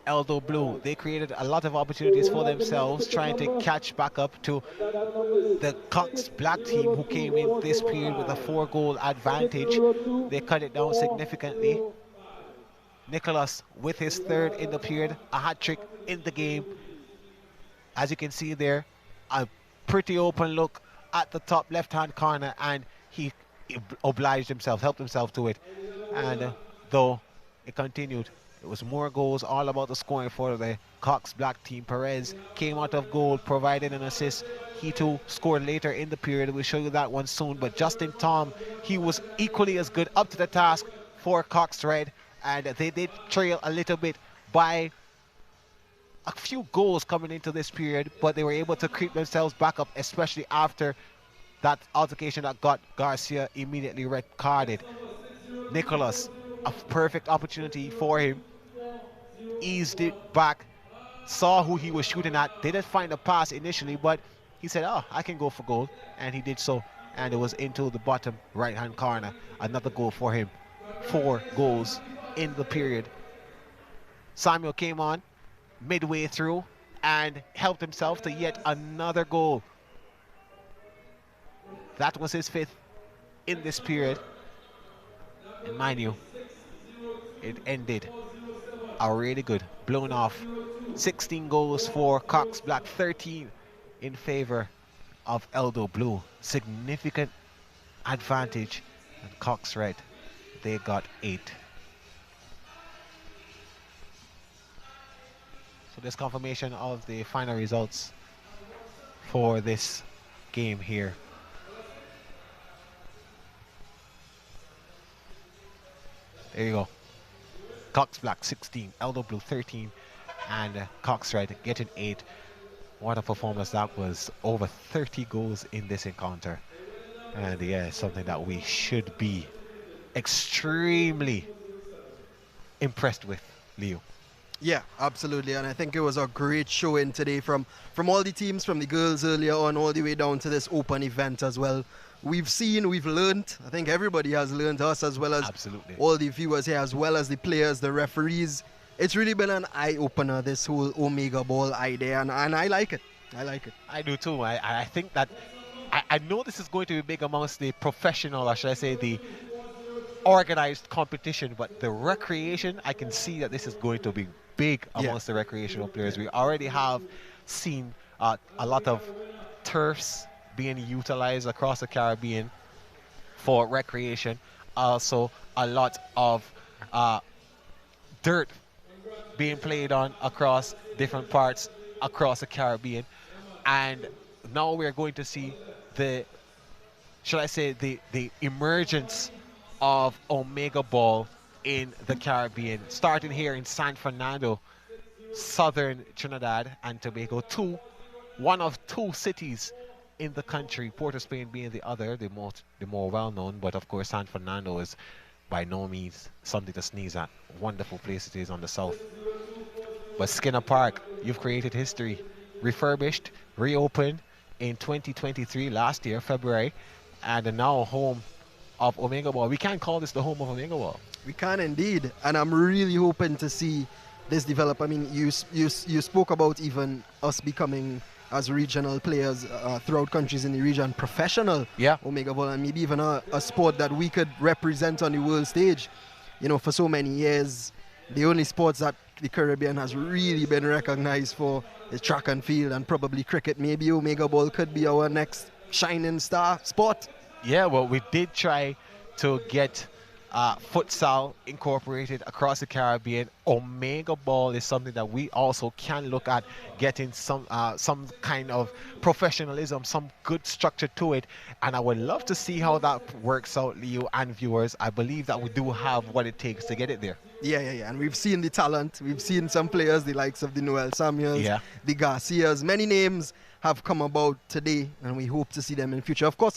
Eldo Blue, they created a lot of opportunities for themselves, trying to catch back up to the Cox Black team, who came in this period with a 4-goal advantage. They cut it down significantly. Nicholas with his third in the period, a hat-trick in the game. As you can see there, a pretty open look at the top left-hand corner, and he obliged himself, helped himself to it. And though it continued, it was more goals, all about the scoring for the Cox Black team. Perez came out of goal, provided an assist. He too scored later in the period. We'll show you that one soon. But Justin Tom, he was equally as good, up to the task for Cox Red. And they did trail a little bit by a few goals coming into this period, but they were able to creep themselves back up, especially after that altercation that got Garcia immediately red carded. Nicholas, a perfect opportunity for him, eased it back, saw who he was shooting at, didn't find a pass initially, but he said, oh, I can go for goal, and he did so, and it was into the bottom right-hand corner. Another goal for him. 4 goals in the period. Samuel came on midway through and helped himself to yet another goal. That was his 5th in this period, and mind you, it ended a really good blown off. 16 goals for Cox Black, 13 in favor of Eldo Blue. Significant advantage, and Cox Red, they got 8. So there's confirmation of the final results for this game here. There you go. Cox Black 16, Eldo Blue 13, and Cox Red getting 8. What a performance that was. Over 30 goals in this encounter. And yeah, something that we should be extremely impressed with, Leo. Yeah, absolutely, and I think it was a great showing today from all the teams, from the girls earlier on all the way down to this open event as well. We've seen, we've learned. I think everybody has learned, us as well as absolutely all the viewers here, as well as the players, the referees. It's really been an eye-opener, this whole OmegaBall idea, and I like it. I like it. I do too. I think that, I know this is going to be big amongst the professional, or should I say the organized competition, but the recreation, I can see that this is going to be big amongst the recreational players. We already have seen a lot of turfs being utilized across the Caribbean for recreation. Also, a lot of dirt being played on across different parts across the Caribbean. And now we're going to see the, should I say, the emergence of OmegaBall in the Caribbean, starting here in San Fernando, southern Trinidad and Tobago, one of 2 cities in the country, Port of Spain being the other, the more well-known, but of course San Fernando is by no means something to sneeze at. Wonderful place it is on the south. But Skinner Park, you've created history. Refurbished, reopened in 2023, last year, February, and now home of OmegaBall. We can call this the home of OmegaBall. We can indeed, and I'm really hoping to see this develop. I mean, you spoke about even us becoming, as regional players throughout countries in the region, professional OmegaBall, and maybe even a sport that we could represent on the world stage. You know, for so many years, the only sports that the Caribbean has really been recognized for is track and field and probably cricket. Maybe OmegaBall could be our next shining star sport. Yeah, well, we did try to get futsal incorporated across the Caribbean. OmegaBall is something that we also can look at getting some kind of professionalism, some good structure to it, and I would love to see how that works out, Leo and viewers. I believe that we do have what it takes to get it there. Yeah, and we've seen the talent. We've seen some players, the likes of the Noel Samuels, the Garcias. Many names have come about today, and we hope to see them in future. Of course,